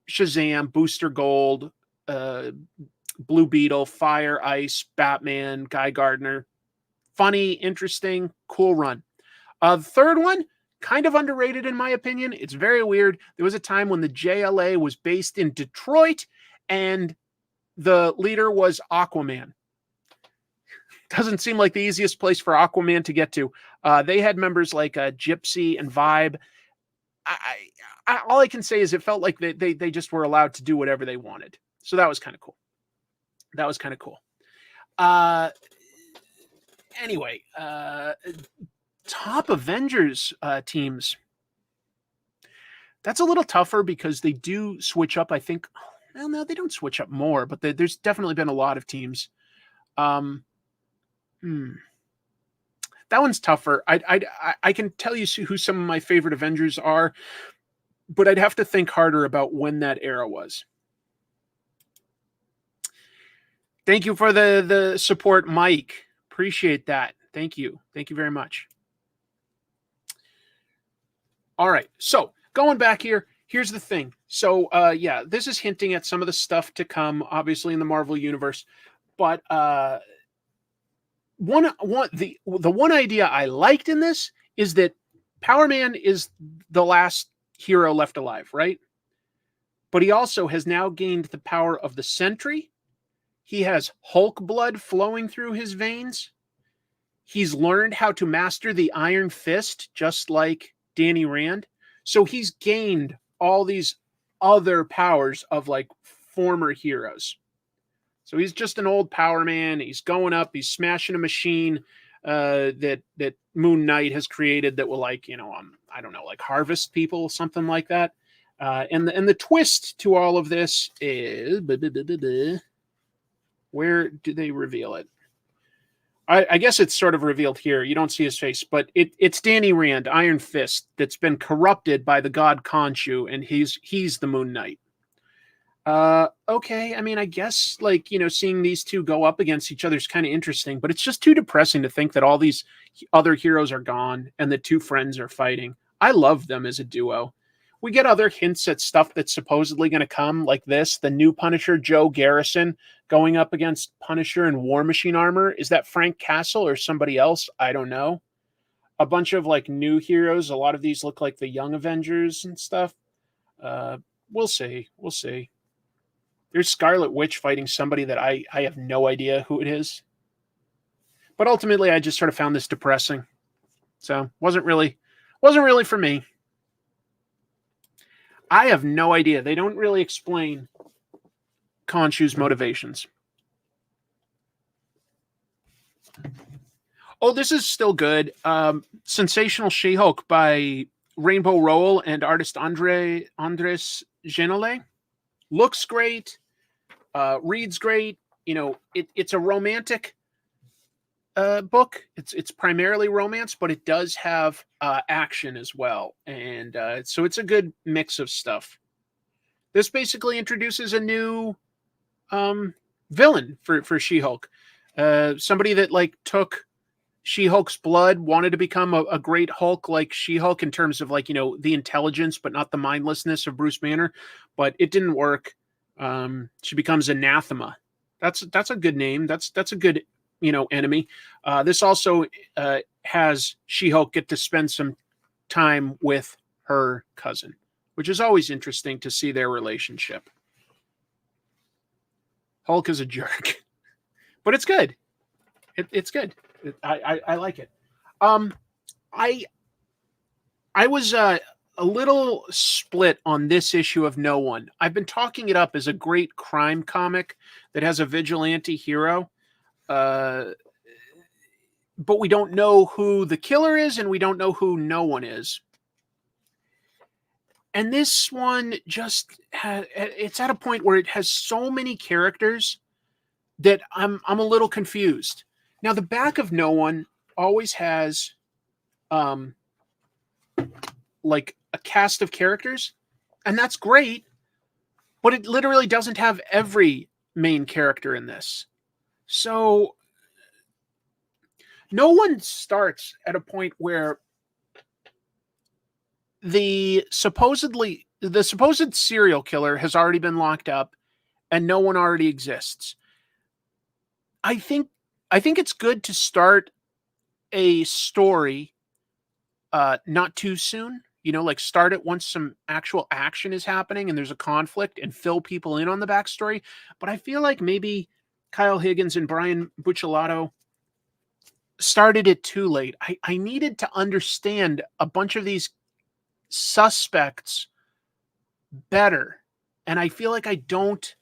Shazam, Booster Gold, Blue Beetle, Fire, Ice, Batman, Guy Gardner. Funny, interesting, cool run. The third one, kind of underrated in my opinion. It's very weird. There was a time when the JLA was based in Detroit and the leader was Aquaman. Doesn't seem like the easiest place for Aquaman to get to. They had members like Gypsy and Vibe. All I can say is it felt like they just were allowed to do whatever they wanted. So that was kind of cool. Anyway, top Avengers teams. That's a little tougher because they do switch up, I think. Well, no, they don't switch up more, but there's definitely been a lot of teams. That one's tougher. I can tell you who some of my favorite Avengers are, but I'd have to think harder about when that era was. Thank you for the support, Mike. Appreciate that. Thank you. Thank you very much. All right. So going back here, here's the thing. So yeah, this is hinting at some of the stuff to come, obviously in the Marvel universe. But the one idea I liked in this is that Power Man is the last hero left alive, right? But he also has now gained the power of the Sentry. He has Hulk blood flowing through his veins. He's learned how to master the Iron Fist, just like Danny Rand. So he's gained all these other powers of like former heroes. So he's just an old Power Man. He's going up. He's smashing a machine that Moon Knight has created that will like, I don't know, like harvest people, something like that. And the twist to all of this is Where do they reveal it? I guess it's sort of revealed here. You don't see his face, but it's Danny Rand, Iron Fist, that's been corrupted by the god Khonshu, and he's the Moon Knight. Okay. I mean, I guess, like, seeing these two go up against each other is kind of interesting, but it's just too depressing to think that all these other heroes are gone and the two friends are fighting. I love them as a duo. We get other hints at stuff that's supposedly going to come, like this, the new Punisher, Joe Garrison, going up against Punisher in War Machine armor. Is that Frank Castle or somebody else? I don't know. A bunch of, like, new heroes. A lot of these look like the Young Avengers and stuff. We'll see. We'll see. There's Scarlet Witch fighting somebody that I have no idea who it is. But ultimately, I just sort of found this depressing. So, wasn't really for me. I have no idea. They don't really explain Khonshu's motivations. Oh, this is still good. Sensational She-Hulk by Rainbow Rowell and artist Andres Genolet. Looks great. Reads great. It's a romantic book. It's primarily romance, but it does have action as well, and so it's a good mix of stuff. This basically introduces a new villain for She-Hulk. Somebody that, like, took She-Hulk's blood, wanted to become a great Hulk like She-Hulk in terms of, like, the intelligence but not the mindlessness of Bruce Banner, but it didn't work. She becomes Anathema. That's a good name. That's a good enemy. This also has She-Hulk get to spend some time with her cousin, which is always interesting to see their relationship. Hulk is a jerk, but it's good. It's good. I like it. I was a little split on this issue of No One. I've been talking it up as a great crime comic that has a vigilante hero. But we don't know who the killer is, and we don't know who No One is. And this one it's at a point where it has so many characters that I'm a little confused. Now, the back of No One always has like a cast of characters, and that's great, but it literally doesn't have every main character in this. So No One starts at a point where the supposed serial killer has already been locked up and No One already exists. I think it's good to start a story not too soon. Like, start it once some actual action is happening and there's a conflict, and fill people in on the backstory. But I feel like maybe Kyle Higgins and Brian Buccellato started it too late. I needed to understand a bunch of these suspects better, and I feel like I don't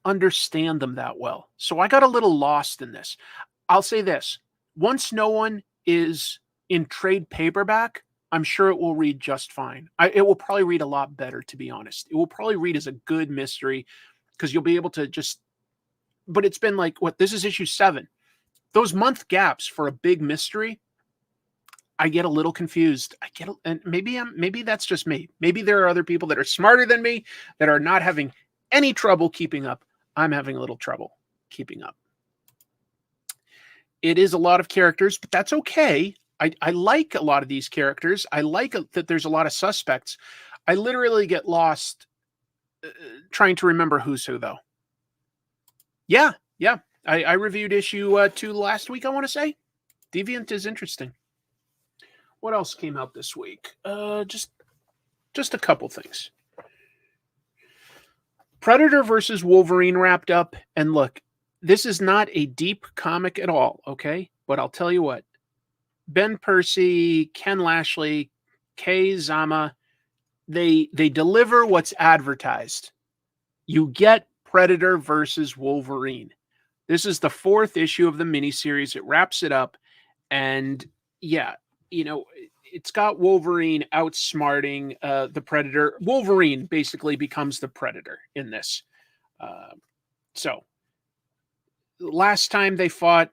understand them that well. So I got a little lost in this. I'll say this. Once No One is in trade paperback, I'm sure it will read just fine. It will probably read a lot better, to be honest. It will probably read as a good mystery, because you'll be able to just... But it's been like, this is issue 7. Those month gaps for a big mystery, I get a little confused. And maybe that's just me. Maybe there are other people that are smarter than me that are not having any trouble keeping up. I'm having a little trouble keeping up. It is a lot of characters, but that's okay. I like a lot of these characters. I like that there's a lot of suspects. I literally get lost trying to remember who's who, though. Yeah. I reviewed issue 2 last week, I want to say. Deviant is interesting. What else came out this week? Just a couple things. Predator versus Wolverine wrapped up. And look, this is not a deep comic at all, okay? But I'll tell you what. Ben Percy, Ken Lashley, Kei Zama, they deliver what's advertised. You get Predator versus Wolverine. This is the 4th issue of the miniseries. It wraps it up. And yeah, it's got Wolverine outsmarting the Predator. Wolverine basically becomes the Predator in this. So last time they fought,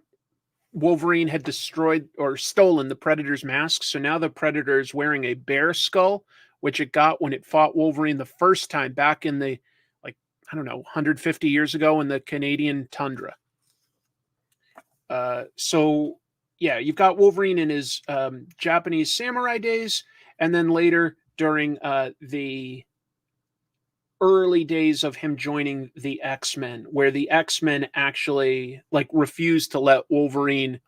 Wolverine had destroyed or stolen the Predator's mask. So now the Predator is wearing a bear skull, which it got when it fought Wolverine the first time back in the, like, I don't know, 150 years ago in the Canadian tundra. So yeah, you've got Wolverine in his Japanese samurai days, and then later during the early days of him joining the X-Men, where the X-Men actually like refused to let Wolverine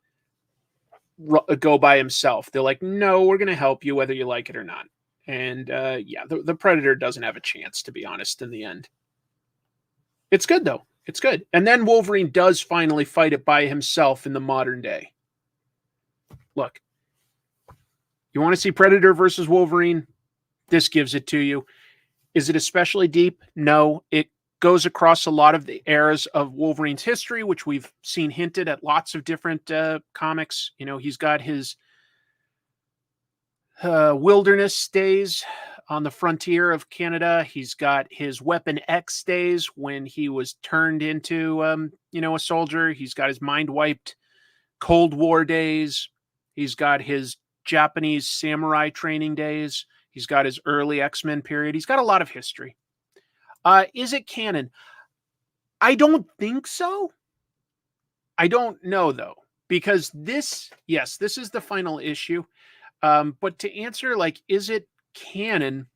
go by himself. They're like, no, we're going to help you whether you like it or not. And yeah, the Predator doesn't have a chance, to be honest, in the end. It's good, though. It's good. And then Wolverine does finally fight it by himself in the modern day. Look, you want to see Predator versus Wolverine? This gives it to you. Is it especially deep? No. It goes across a lot of the eras of Wolverine's history, which we've seen hinted at lots of different comics. You know, he's got his wilderness days on the frontier of Canada. He's got his Weapon X days when he was turned into, you know, a soldier. He's got his mind-wiped Cold War days. He's got his Japanese samurai training days. He's got his early X-Men period. He's got a lot of history. Is it canon? I don't think so. I don't know, though, because this is the final issue. But to answer, like, is it canon?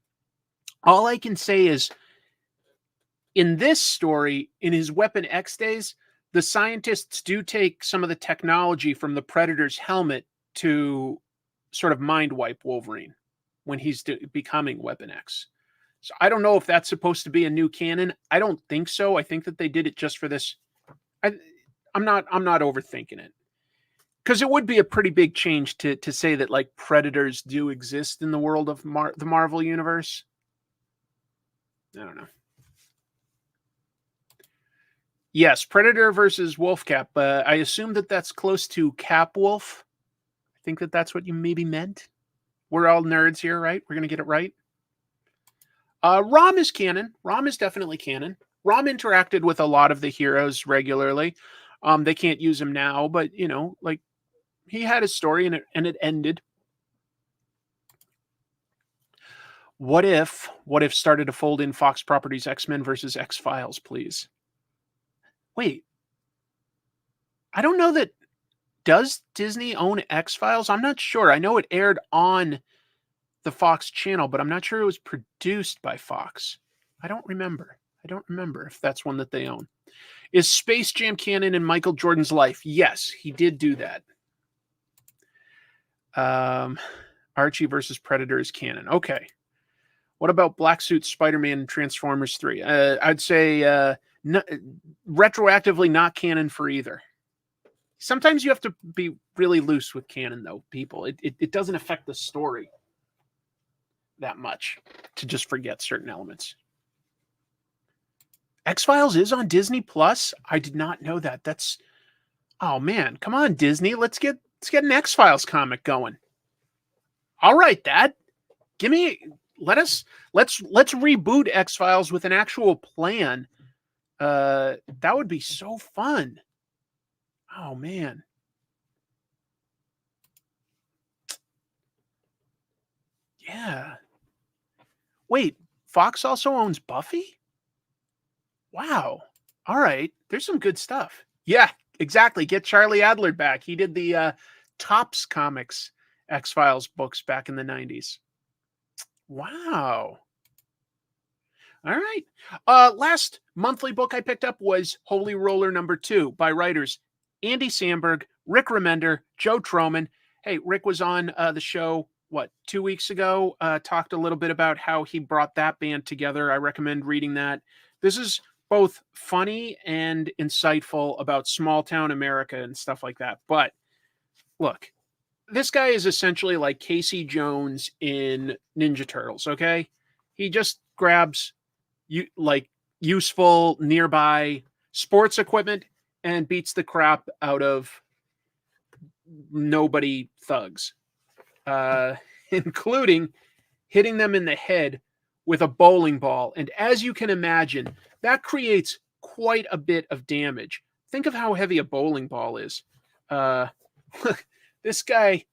All I can say is, in this story, in his Weapon X days, the scientists do take some of the technology from the Predator's helmet to sort of mind wipe Wolverine when he's becoming Weapon X. So I don't know if that's supposed to be a new canon. I don't think so. I think that they did it just for this. I'm not overthinking it, because it would be a pretty big change to say that like Predators do exist in the world of the Marvel universe. I don't know. Yes, Predator versus Wolfcap. I assume that that's close to Cap Wolf. I think that that's what you maybe meant. We're all nerds here, right? We're going to get it right. Rom is canon. Rom is definitely canon. Rom interacted with a lot of the heroes regularly. They can't use him now, but, you know, like, he had his story and it ended. What if started to fold in Fox Properties X-Men versus X-Files, please? Wait. I don't know that. Does Disney own X-Files? I'm not sure. I know it aired on the Fox channel, but I'm not sure it was produced by Fox. I don't remember if that's one that they own. Is Space Jam canon in Michael Jordan's life? Yes, he did do that. Archie versus Predator is canon. Okay. What about Black Suit Spider-Man and Transformers 3? I'd say retroactively not canon for either. Sometimes you have to be really loose with canon, though, people. It doesn't affect the story that much to just forget certain elements. X-Files is on Disney Plus. I did not know that. That's, oh man, come on, Disney. Let's get an X-Files comic going. All right, Dad. Let's reboot X-Files with an actual plan. That would be so fun. Oh man. Yeah. Wait, Fox also owns Buffy? Wow. All right. There's some good stuff. Yeah, exactly. Get Charlie Adler back. He did the Topps Comics X-Files books back in the 90s. Wow. All right. Last monthly book I picked up was Holy Roller #2 by writers Andy Samberg, Rick Remender, Joe Trohman. Hey, Rick was on the show, 2 weeks ago? Talked a little bit about how he brought that band together. I recommend reading that. This is both funny and insightful about small town America and stuff like that. But look, this guy is essentially like Casey Jones in Ninja Turtles, okay? He just grabs useful nearby sports equipment and beats the crap out of nobody thugs, including hitting them in the head with a bowling ball. And as you can imagine, that creates quite a bit of damage. think of how heavy a bowling ball is. This guy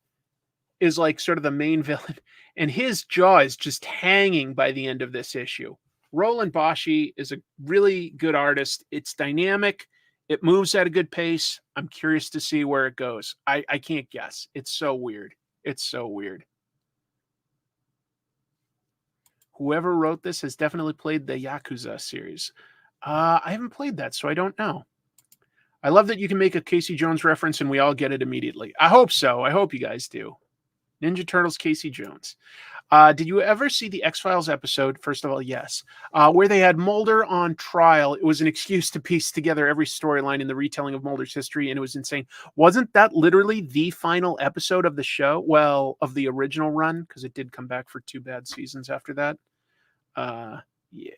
is like sort of the main villain, and his jaw is just hanging by the end of this issue. Roland Boschi is a really good artist. It's dynamic. It moves at a good pace. I'm curious to see where it goes. I can't guess. It's so weird. It's so weird. Whoever wrote this has definitely played the Yakuza series. I haven't played that, so I don't know. I love that you can make a Casey Jones reference and we all get it immediately. I hope so. I hope you guys do. Ninja Turtles, Casey Jones. Did you ever see the X-Files episode? First of all, yes. Where they had Mulder on trial. It was an excuse to piece together every storyline in the retelling of Mulder's history, and it was insane. Wasn't that literally the final episode of the show? Well, of the original run, because it did come back for 2 bad seasons after that. Yeah.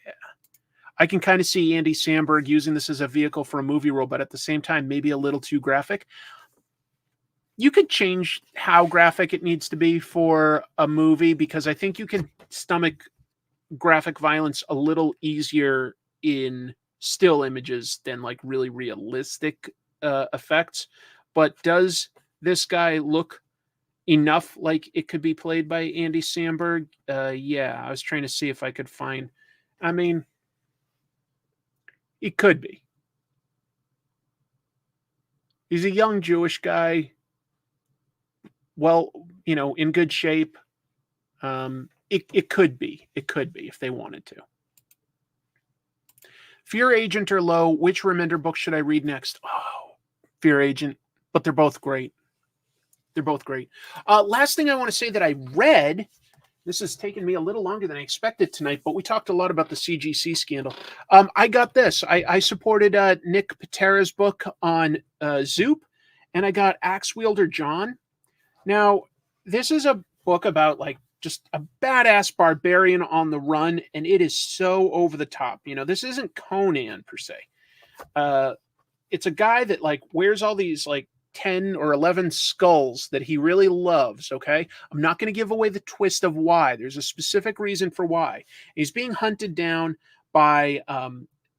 I can kind of see Andy Samberg using this as a vehicle for a movie role, but at the same time, maybe a little too graphic. You could change how graphic it needs to be for a movie, because I think you can stomach graphic violence a little easier in still images than like really realistic effects. But does this guy look enough like it could be played by Andy Samberg? Yeah, I was trying to see if I could find. I mean, it could be. He's a young Jewish guy. Well, you know, in good shape. It could be. It could be if they wanted to. Fear Agent or Low, which Remender book should I read next? Oh, Fear Agent, but they're both great. They're both great. Last thing I want to say that I read, this has taken me a little longer than I expected tonight, but we talked a lot about the CGC scandal. I got this. I supported Nick Patera's book on Zoop, and I got Ax-Wielder Jon. Now, this is a book about like just a badass barbarian on the run, and it is so over the top. You know, this isn't Conan per se. It's a guy that like wears all these like 10 or 11 skulls that he really loves. Okay. I'm not going to give away the twist of why. There's a specific reason for why. He's being hunted down by,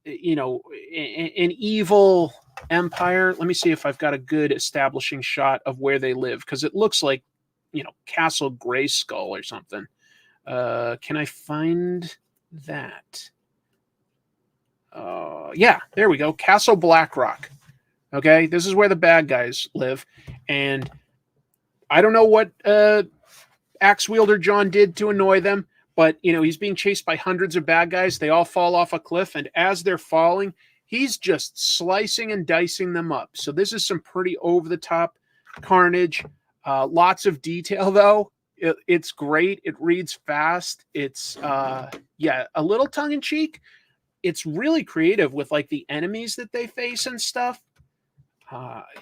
you know, an evil empire. Let me see if I've got a good establishing shot of where they live, because it looks like, you know, Castle Grayskull or something. Can I find that? Yeah, there we go. Castle Blackrock. Okay, this is where the bad guys live. And I don't know what Ax-Wielder Jon did to annoy them, but, you know, he's being chased by hundreds of bad guys. They all fall off a cliff, and as they're falling, he's just slicing and dicing them up. So this is some pretty over-the-top carnage. Lots of detail, though. It's great. It reads fast. It's, yeah, a little tongue-in-cheek. It's really creative with, like, the enemies that they face and stuff.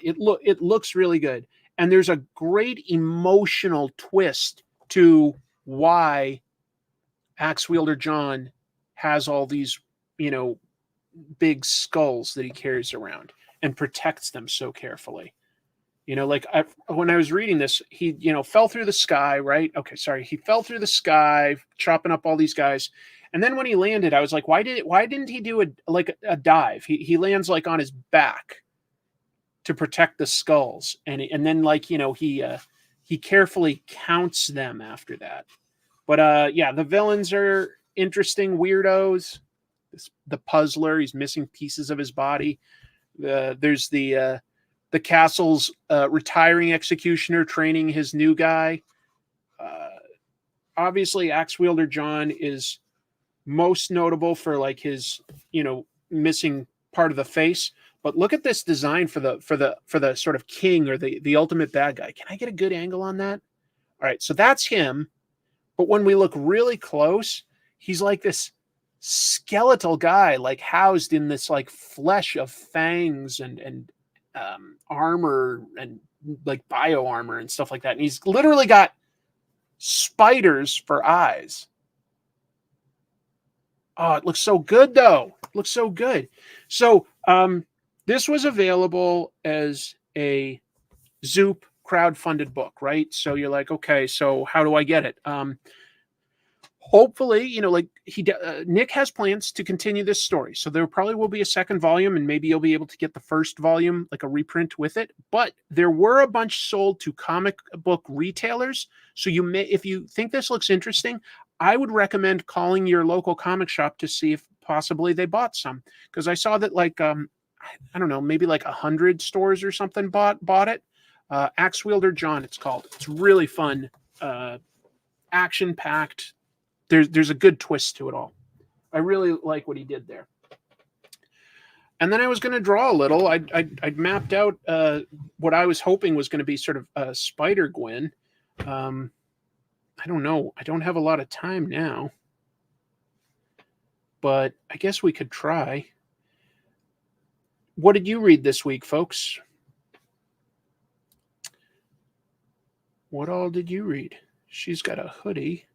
It looks really good. And there's a great emotional twist to why Ax-Wielder Jon has all these, you know, big skulls that he carries around and protects them so carefully. You know, like when I was reading this, he, you know, fell through the sky, right? Okay, sorry. He fell through the sky, chopping up all these guys. And then when he landed, I was like, why didn't he do a dive? He lands like on his back to protect the skulls. And then like, you know, he carefully counts them after that. But yeah, the villains are interesting weirdos. The puzzler, he's missing pieces of his body. There's the castle's retiring executioner training his new guy. Obviously, Ax-Wielder Jon is most notable for like his, you know, missing part of the face. But look at this design for the sort of king or the ultimate bad guy. Can I get a good angle on that? All right, so that's him. But when we look really close, he's like this skeletal guy, like housed in this like flesh of fangs and armor and like bio armor and stuff like that. And he's literally got spiders for eyes. Oh, it looks so good though. It looks so good. So this was available as a Zoop crowdfunded book, right? So you're like, okay, so how do I get it? hopefully, like Nick has plans to continue this story. So there probably will be a second volume, and maybe you'll be able to get the first volume, like a reprint with it. But there were a bunch sold to comic book retailers. So you may, if you think this looks interesting, I would recommend calling your local comic shop to see if possibly they bought some. Because I saw that like I don't know, maybe like 100 stores or something bought it. Ax-Wielder Jon, it's called. It's really fun, action packed. There's a good twist to it all. I really like what he did there. And then I was going to draw a little. I'd mapped out what I was hoping was going to be sort of a Spider-Gwen. I don't know. I don't have a lot of time now, but I guess we could try. What did you read this week, folks? What all did you read? She's got a hoodie.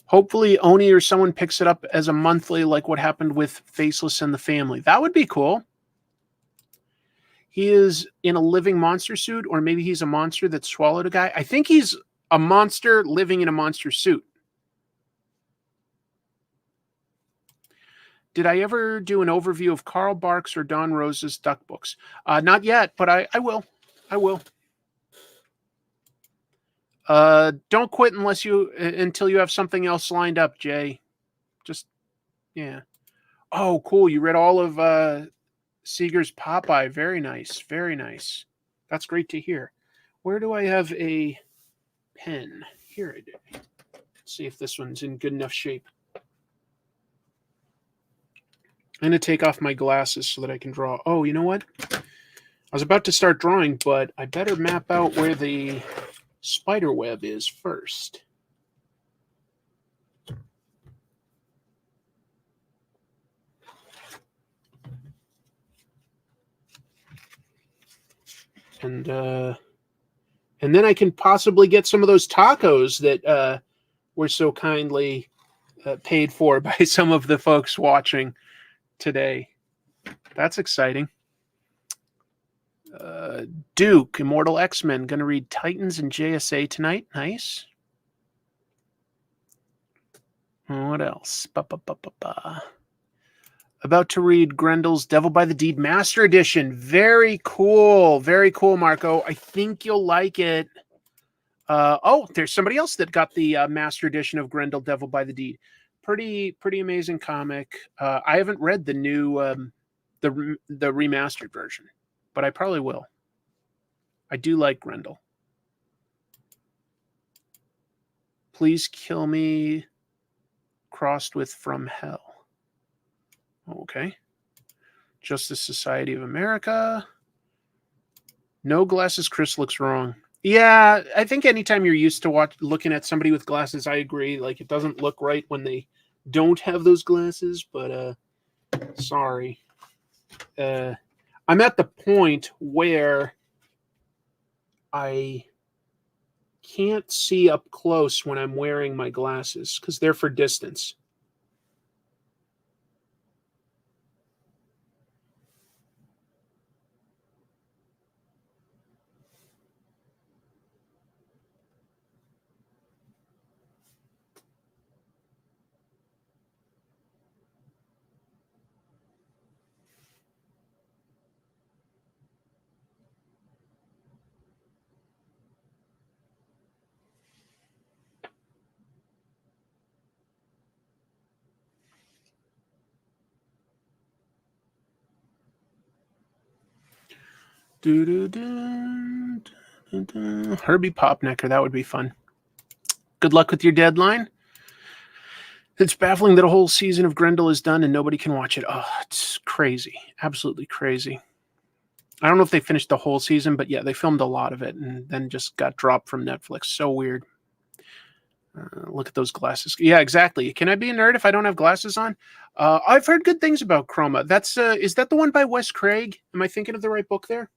Hopefully Oni or someone picks it up as a monthly, like what happened with Faceless and the Family. That would be cool. He is in a living monster suit, or maybe he's a monster that swallowed a guy. I think he's a monster living in a monster suit. Did I ever do an overview of Carl Barks or Don Rose's Duck books? Not yet, but I will. I will. Don't quit until you have something else lined up, Jay. Just, yeah. Oh, cool. You read all of Seeger's Popeye. Very nice. Very nice. That's great to hear. Where do I have a pen? Here I do. Let's see if this one's in good enough shape. I'm going to take off my glasses so that I can draw. Oh, you know what? I was about to start drawing, but I better map out where the spider web is first. And then I can possibly get some of those tacos that were so kindly paid for by some of the folks watching today. That's exciting. Duke, Immortal X-Men, going to read Titans and JSA tonight. Nice. What else? About to read Grendel's Devil by the Deed Master Edition. Very cool. Very cool, Marco. I think you'll like it. Oh, there's somebody else that got the Master Edition of Grendel Devil by the Deed. Pretty amazing comic. I haven't read the new, the remastered version, but I probably will. I do like Grendel. Please Kill Me crossed with From Hell. Okay. Justice Society of America. No glasses, Chris looks wrong. Yeah, I think anytime you're used to looking at somebody with glasses, I agree. Like, it doesn't look right when they don't have those glasses, but sorry. I'm at the point where I can't see up close when I'm wearing my glasses because they're for distance. Herbie Popnecker, that would be fun. Good luck with your deadline. It's baffling that a whole season of Grendel is done and nobody can watch it. Oh, it's crazy. Absolutely crazy. I don't know if they finished the whole season, but yeah, they filmed a lot of it and then just got dropped from Netflix. So weird. Look at those glasses. Yeah, exactly. Can I be a nerd if I don't have glasses on? I've heard good things about Chroma. That's is that the one by Wes Craig? Am I thinking of the right book there?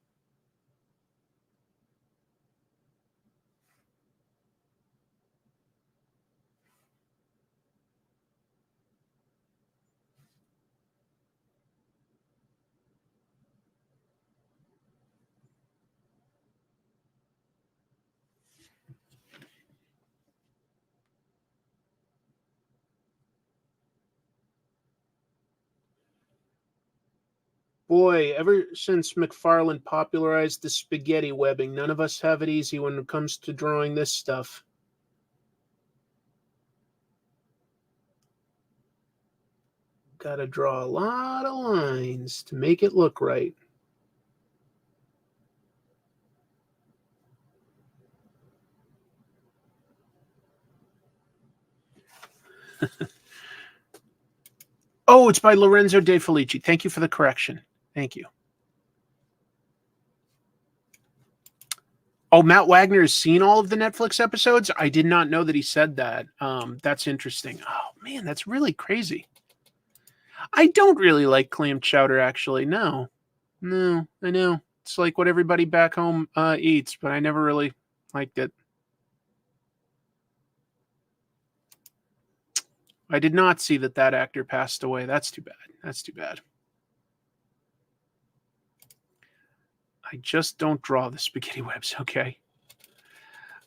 Boy, ever since McFarlane popularized the spaghetti webbing, none of us have it easy when it comes to drawing this stuff. Gotta draw a lot of lines to make it look right. Oh, it's by Lorenzo De Felici. Thank you for the correction. Thank you. Oh, Matt Wagner has seen all of the Netflix episodes? I did not know that he said that. That's interesting. Oh, man, that's really crazy. I don't really like clam chowder, actually. No, I know. It's like what everybody back home eats, but I never really liked it. I did not see that actor passed away. That's too bad. That's too bad. I just don't draw the spaghetti webs, okay?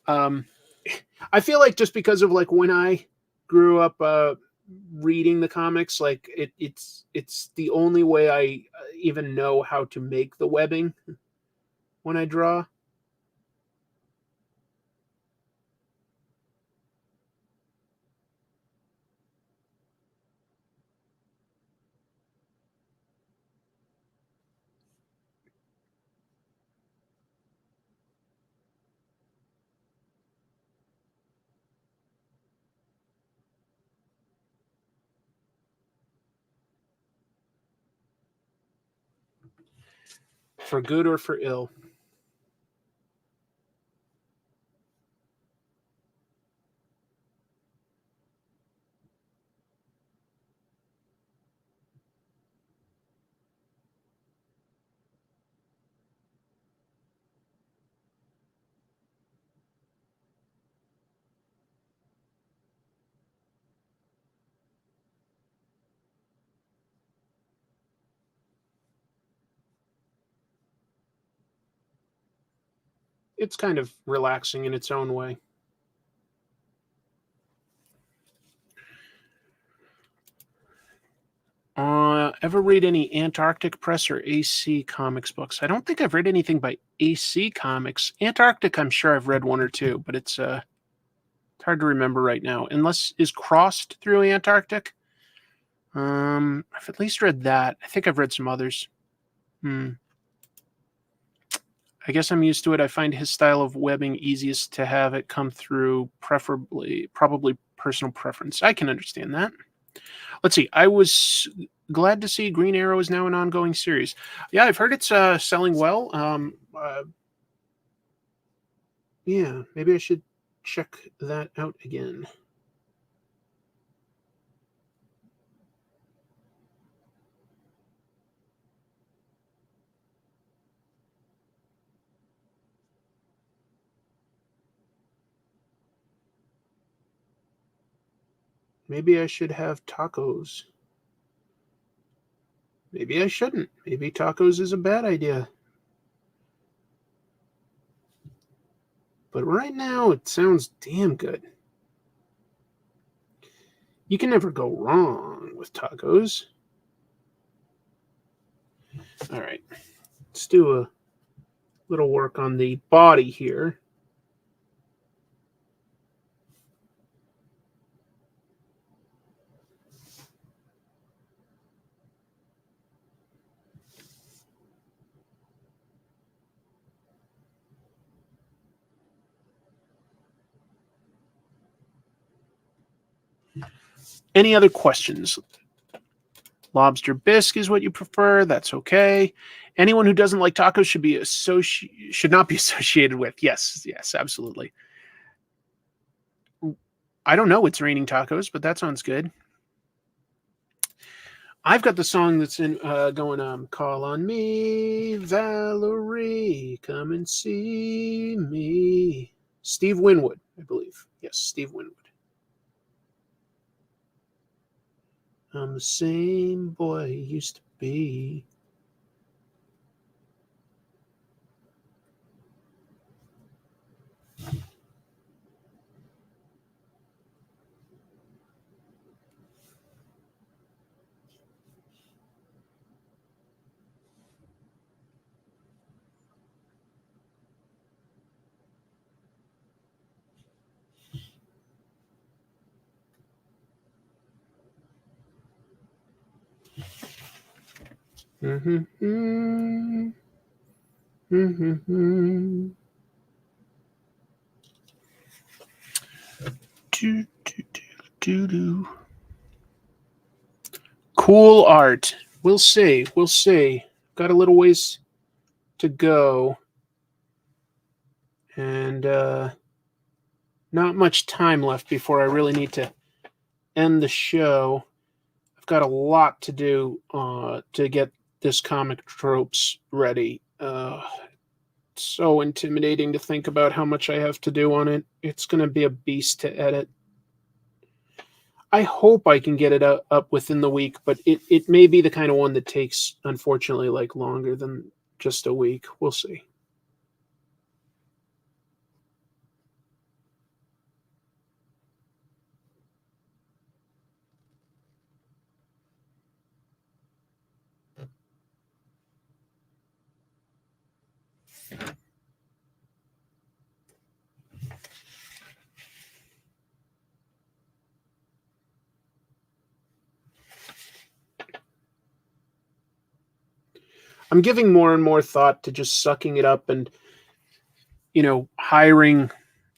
I feel like just because of like when I grew up reading the comics, like it's the only way I even know how to make the webbing when I draw. For good or for ill. It's kind of relaxing in its own way. Ever read any Antarctic Press or AC Comics books? I don't think I've read anything by AC Comics. Antarctic, I'm sure I've read one or two, but it's hard to remember right now. Unless is Crossed through Antarctic? I've at least read that. I think I've read some others. I guess I'm used to it. I find his style of webbing easiest to have it come through, probably personal preference. I can understand that. Let's see. I was glad to see Green Arrow is now an ongoing series. Yeah, I've heard it's selling well. Yeah, maybe I should check that out again. Maybe I should have tacos. Maybe I shouldn't. Maybe tacos is a bad idea. But right now, it sounds damn good. You can never go wrong with tacos. All right, let's do a little work on the body here. Any other questions? Lobster bisque is what you prefer. That's okay. Anyone who doesn't like tacos should not be associated with. Yes, absolutely. I don't know. It's raining tacos, but that sounds good. I've got the song that's in going call on me, Valerie, come and see me. Steve Winwood, I believe. Yes, Steve Winwood. I'm the same boy I used to be. Mm-hmm. Mm-hmm. Do, do, do, do, do. Cool art. We'll see. We'll see. Got a little ways to go. And not much time left before I really need to end the show. I've got a lot to do to get this comic tropes ready. So intimidating to think about how much I have to do on it. It's going to be a beast to edit. I hope I can get it up within the week, but it may be the kind of one that takes, unfortunately, like longer than just a week. We'll see. I'm giving more and more thought to just sucking it up and, hiring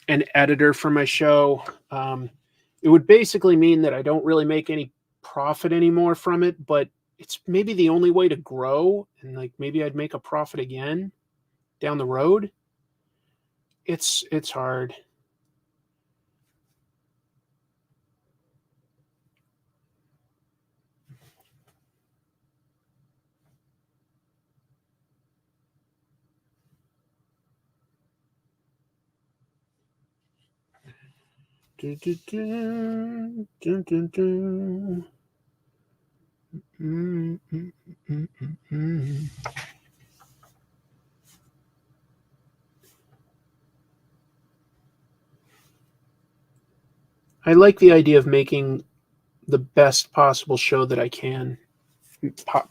an editor for my show. It would basically mean that I don't really make any profit anymore from it, but it's maybe the only way to grow, and like maybe I'd make a profit again down the road. It's hard. Do, do, do, do, do, do. Mm, mm, mm, mm, mm. I like the idea of making the best possible show that I can.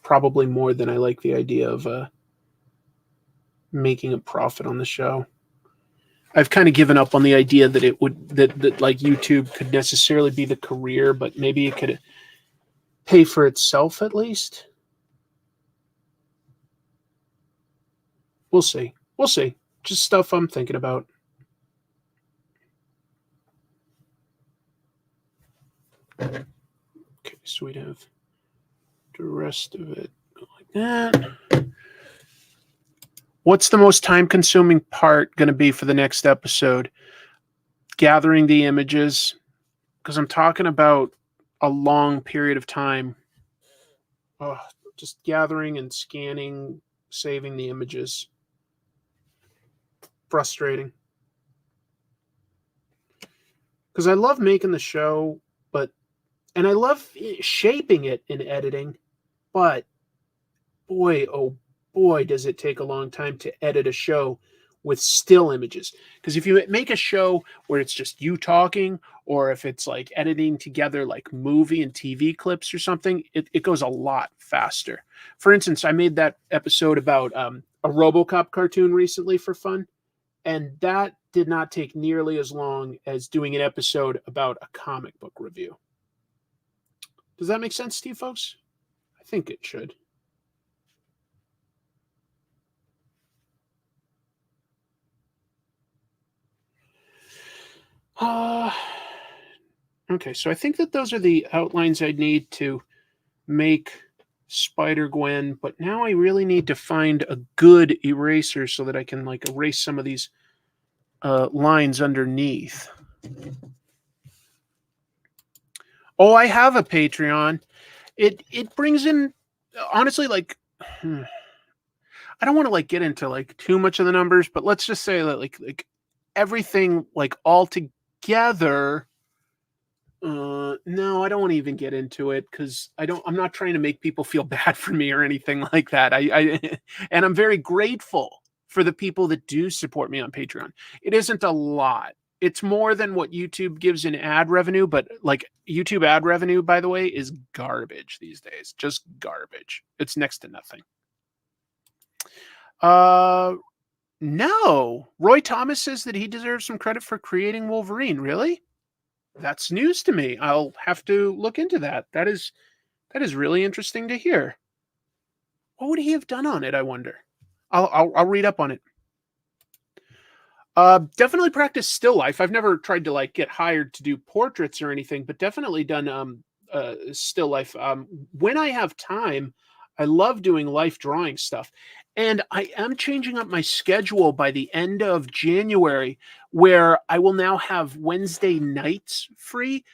Probably more than I like the idea of making a profit on the show. I've kind of given up on the idea that it would that like YouTube could necessarily be the career, but maybe it could pay for itself at least. We'll see. We'll see. Just stuff I'm thinking about. Okay, so we'd have the rest of it like that. What's the most time-consuming part going to be for the next episode? Gathering the images, because I'm talking about a long period of time. Just gathering and scanning, saving the images. Frustrating. Because I love making the show, and I love shaping it in editing, but boy, oh boy, does it take a long time to edit a show with still images. Because if you make a show where it's just you talking, or if it's like editing together like movie and TV clips or something, it goes a lot faster. For instance, I made that episode about a RoboCop cartoon recently for fun, and that did not take nearly as long as doing an episode about a comic book review. Does that make sense to you folks? I think it should. Okay, so I think that those are the outlines I need to make Spider-Gwen, but now I really need to find a good eraser so that I can like erase some of these lines underneath. Oh, I have a Patreon. It brings in, honestly, like I don't want to like get into like too much of the numbers, but let's just say that like everything like all together. No, I don't want to even get into it because I'm not trying to make people feel bad for me or anything like that. And I'm very grateful for the people that do support me on Patreon. It isn't a lot. It's more than what YouTube gives in ad revenue, but like YouTube ad revenue, by the way, is garbage these days. Just garbage. It's next to nothing. No. Roy Thomas says that he deserves some credit for creating Wolverine. Really? That's news to me. I'll have to look into that. That is really interesting to hear. What would he have done on it, I wonder? I'll read up on it. Definitely practice still life. I've never tried to like get hired to do portraits or anything, but definitely done still life. When I have time, I love doing life drawing stuff. And I am changing up my schedule by the end of January, where I will now have Wednesday nights free.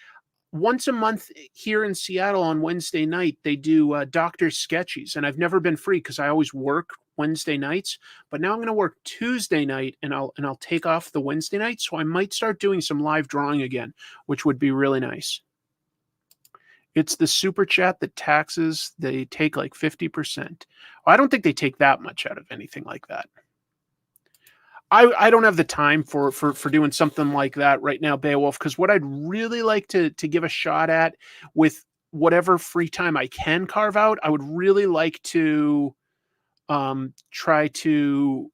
Once a month here in Seattle on Wednesday night, they do Doctor Sketchies, and I've never been free because I always work Wednesday nights. But now I'm going to work Tuesday night, and I'll take off the Wednesday night, so I might start doing some live drawing again, which would be really nice. It's the super chat that taxes. They take like 50%. I don't think they take that much out of anything like that. I don't have the time for doing something like that right now, Beowulf, because what I'd really like to give a shot at with whatever free time I can carve out, I would really like to try to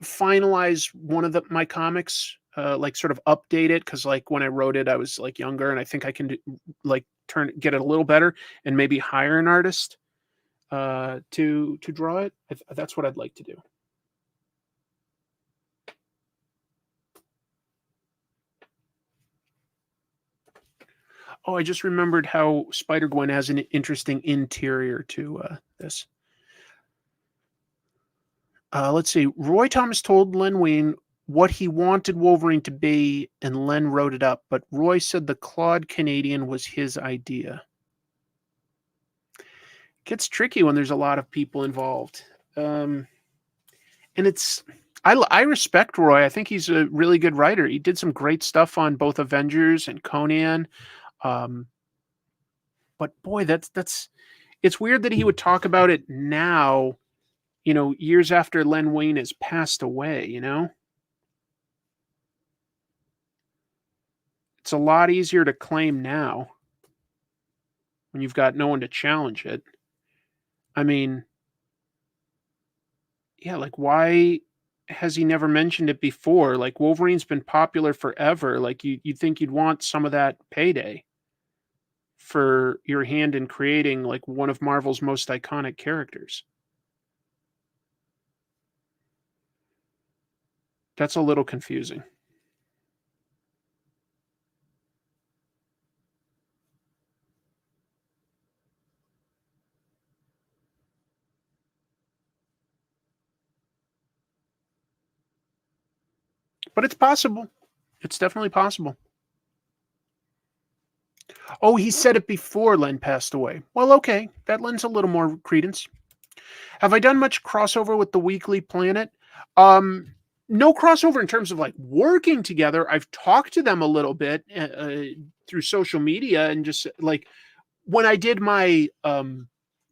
finalize one of my comics, like sort of update it, because like when I wrote it, I was like younger, and I think I can do, like get it a little better and maybe hire an artist to draw it. That's what I'd like to do. Oh, I just remembered how Spider-Gwen has an interesting interior to this. Let's see. Roy Thomas told Len Wein what he wanted Wolverine to be, and Len wrote it up, but Roy said the Claude Canadian was his idea. It gets tricky when there's a lot of people involved. And I respect Roy. I think he's a really good writer. He did some great stuff on both Avengers and Conan. But boy, it's weird that he would talk about it now, years after Len Wein has passed away, It's a lot easier to claim now when you've got no one to challenge it. I mean, yeah, like why has he never mentioned it before? Like Wolverine's been popular forever. Like you'd think you'd want some of that payday for your hand in creating like one of Marvel's most iconic characters. That's a little confusing. But it's possible. It's definitely possible. Oh, he said it before Len passed away. Well, okay. That lends a little more credence. Have I done much crossover with the Weekly Planet? No crossover in terms of like working together. I've talked to them a little bit through social media, and just like when I did my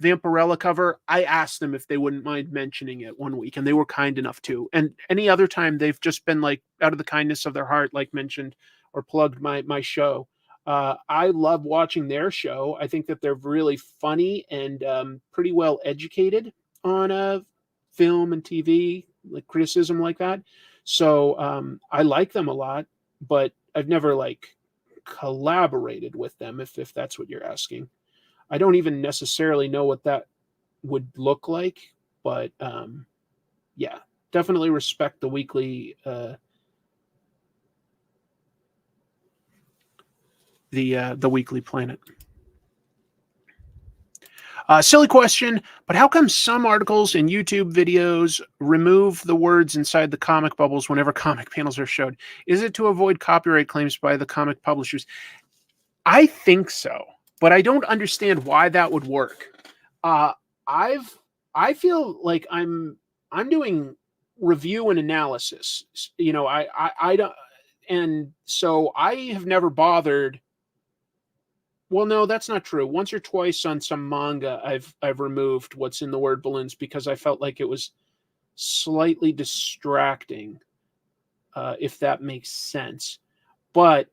Vampirella cover, I asked them if they wouldn't mind mentioning it one week, and they were kind enough to. And any other time, they've just been like, out of the kindness of their heart, like mentioned or plugged my show. I love watching their show. I think that they're really funny and pretty well educated on film and TV, like criticism like that. So I like them a lot, but I've never like collaborated with them, if that's what you're asking. I don't even necessarily know what that would look like, but yeah, definitely respect the Weekly the Weekly Planet. Silly question, but how come some articles and YouTube videos remove the words inside the comic bubbles whenever comic panels are showed? Is it to avoid copyright claims by the comic publishers? I think so, but I don't understand why that would work. I feel like I'm doing review and analysis. I don't, and so I have never bothered. Well, no, that's not true. Once or twice on some manga, I've removed what's in the word balloons because I felt like it was slightly distracting, if that makes sense. But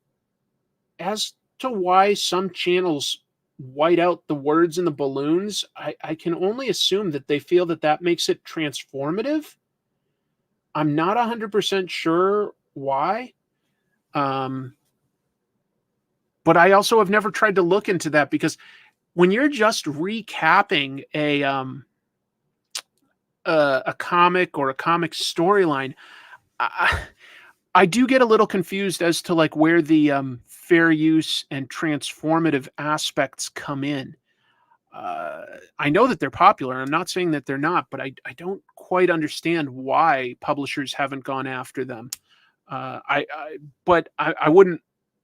as to why some channels white out the words in the balloons, I can only assume that they feel that makes it transformative. I'm not 100% sure why. But I also have never tried to look into that, because when you're just recapping a comic or a comic storyline, I, I do get a little confused as to like where the fair use and transformative aspects come in. Uh, I know that they're popular. I'm not saying that they're not, but I don't quite understand why publishers haven't gone after them. But I wouldn't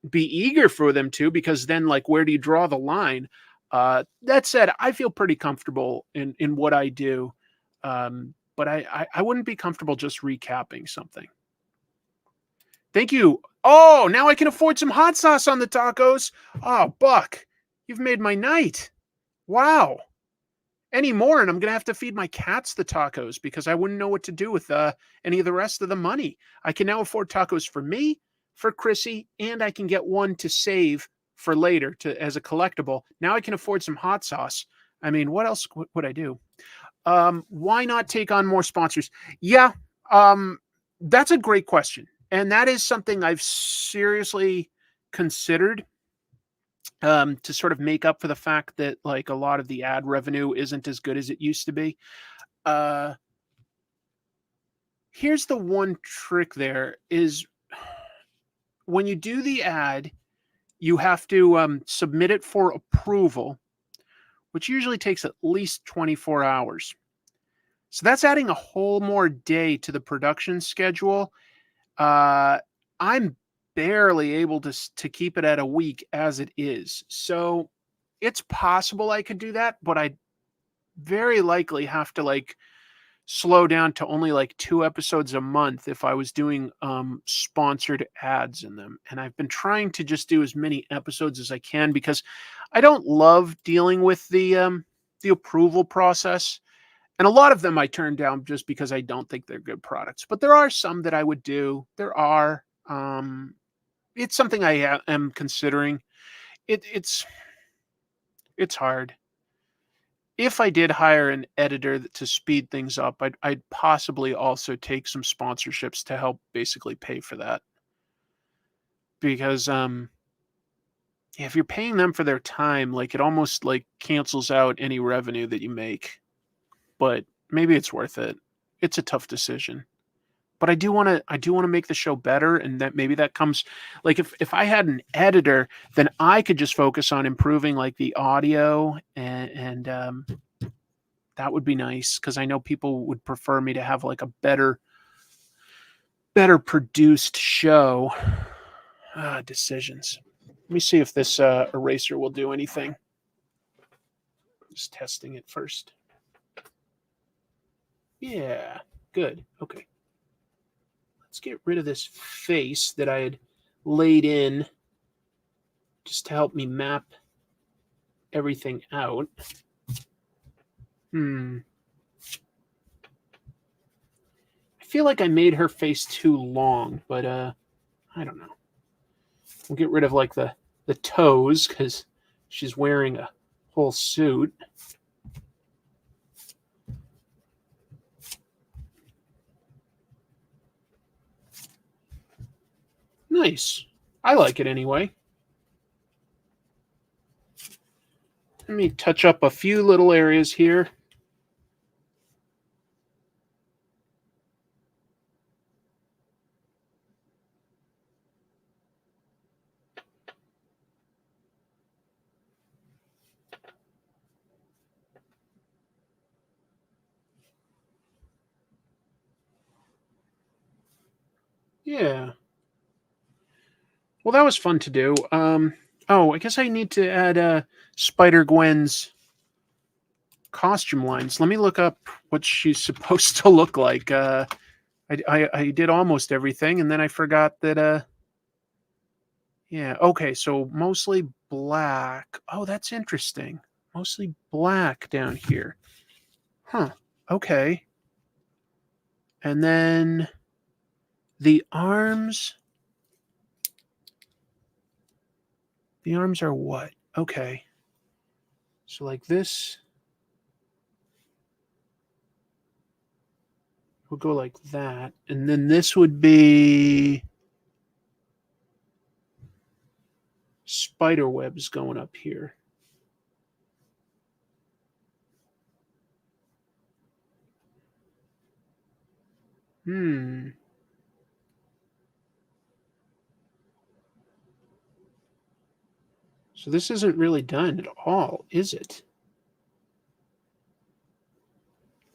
be eager for them to, because then like where do you draw the line? That said, I feel pretty comfortable in what I do, but I wouldn't be comfortable just recapping something. Thank you. Oh, now I can afford some hot sauce on the tacos. Oh, Buck, you've made my night. Wow. Any more, and I'm gonna have to feed my cats the tacos because I wouldn't know what to do with any of the rest of the money. I can now afford tacos for me, for Chrissy, and I can get one to save for later to as a collectible. Now I can afford some hot sauce. I mean, what else would I do? Why not take on more sponsors? Yeah, that's a great question, and that is something I've seriously considered, to sort of make up for the fact that like a lot of the ad revenue isn't as good as it used to be. Uh, Here's the one trick there is when you do the ad, you have to submit it for approval, which usually takes at least 24 hours. So that's adding a whole more day to the production schedule. I'm barely able to keep it at a week as it is. So it's possible I could do that, but I very likely have to like slow down to only like 2 episodes a month if I was doing sponsored ads in them. And I've been trying to just do as many episodes as I can because I don't love dealing with the approval process. And a lot of them I turn down just because I don't think they're good products. But there are some that I would do. There are. It's something I am considering. It's hard. If I did hire an editor to speed things up, I'd possibly also take some sponsorships to help basically pay for that. Because yeah, if you're paying them for their time, like it almost like cancels out any revenue that you make. But maybe it's worth it. It's a tough decision. But I do want to make the show better, and that maybe that comes like if I had an editor, then I could just focus on improving like the audio and that would be nice because I know people would prefer me to have like a better produced show. Decisions. Let me see if this eraser will do anything. Just testing it first. Yeah, good. Okay. Let's get rid of this face that I had laid in just to help me map everything out. I feel like I made her face too long, but I don't know. We'll get rid of like the toes because she's wearing a whole suit. Nice. I like it anyway. Let me touch up a few little areas here. Yeah. Well, that was fun to do. Oh, I guess I need to add Spider-Gwen's costume lines. Let me look up what she's supposed to look like. I did almost everything, and then I forgot that. Yeah. Okay. So mostly black. Oh, that's interesting. Mostly black down here. Huh. Okay. And then the arms. The arms are what? Okay. So like this. We'll go like that. And then this would be spider webs going up here. So this isn't really done at all, is it?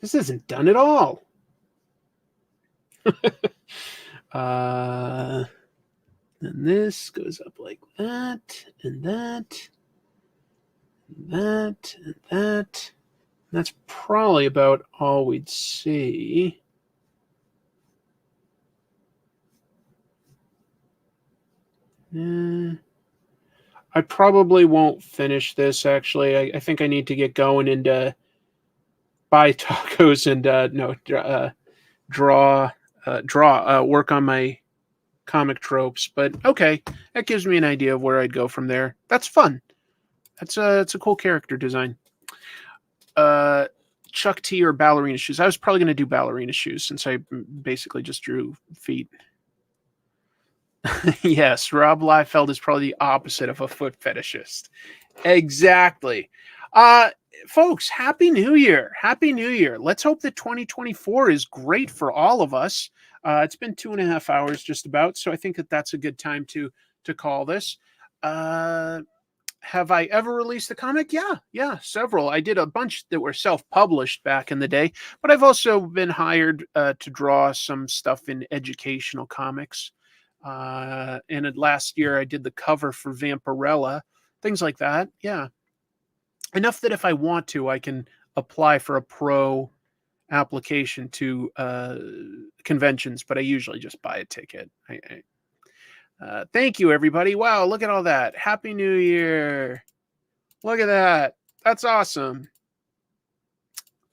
This isn't done at all. Then this goes up like that, and that, and that, and that. And that's probably about all we'd see. I probably won't finish this, actually. I think I need to get going and buy tacos and work on my comic tropes. But okay, that gives me an idea of where I'd go from there. That's fun. It's a cool character design. Chuck T or ballerina shoes. I was probably going to do ballerina shoes since I basically just drew feet. Yes, Rob Liefeld is probably the opposite of a foot fetishist. Exactly. Folks, Happy New Year. Happy New Year. Let's hope that 2024 is great for all of us. It's been 2.5 hours just about, so I think that that's a good time to call this. Have I ever released a comic? Yeah, several. I did a bunch that were self-published back in the day, but I've also been hired to draw some stuff in educational comics. And last year I did the cover for Vampirella, things like that. Yeah. Enough that if I want to, I can apply for a pro application to conventions, but I usually just buy a ticket. Thank you, everybody. Wow, look at all that. Happy New Year. Look at that. That's awesome.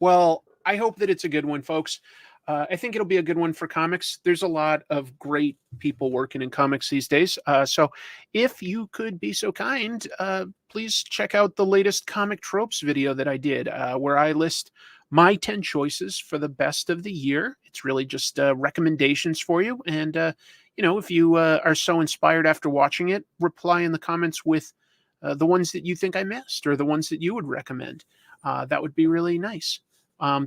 Well, I hope that it's a good one, folks. I think it'll be a good one for comics. There's a lot of great people working in comics these days. So if you could be so kind, please check out the latest comic tropes video that I did, where I list my 10 choices for the best of the year. It's really just recommendations for you. And, if you are so inspired after watching it, reply in the comments with the ones that you think I missed or the ones that you would recommend. That would be really nice.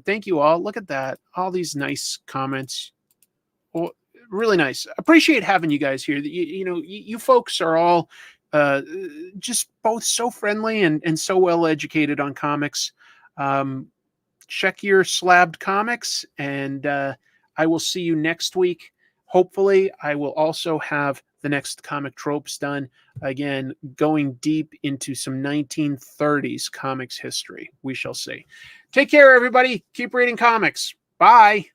Thank you all. Look at that. All these nice comments. Oh, really nice. Appreciate having you guys here. You folks are all just both so friendly and so well educated on comics. Check your slabbed comics, and I will see you next week. Hopefully, I will also have the next comic tropes done. Again, going deep into some 1930s comics history. We shall see. Take care, everybody. Keep reading comics. Bye.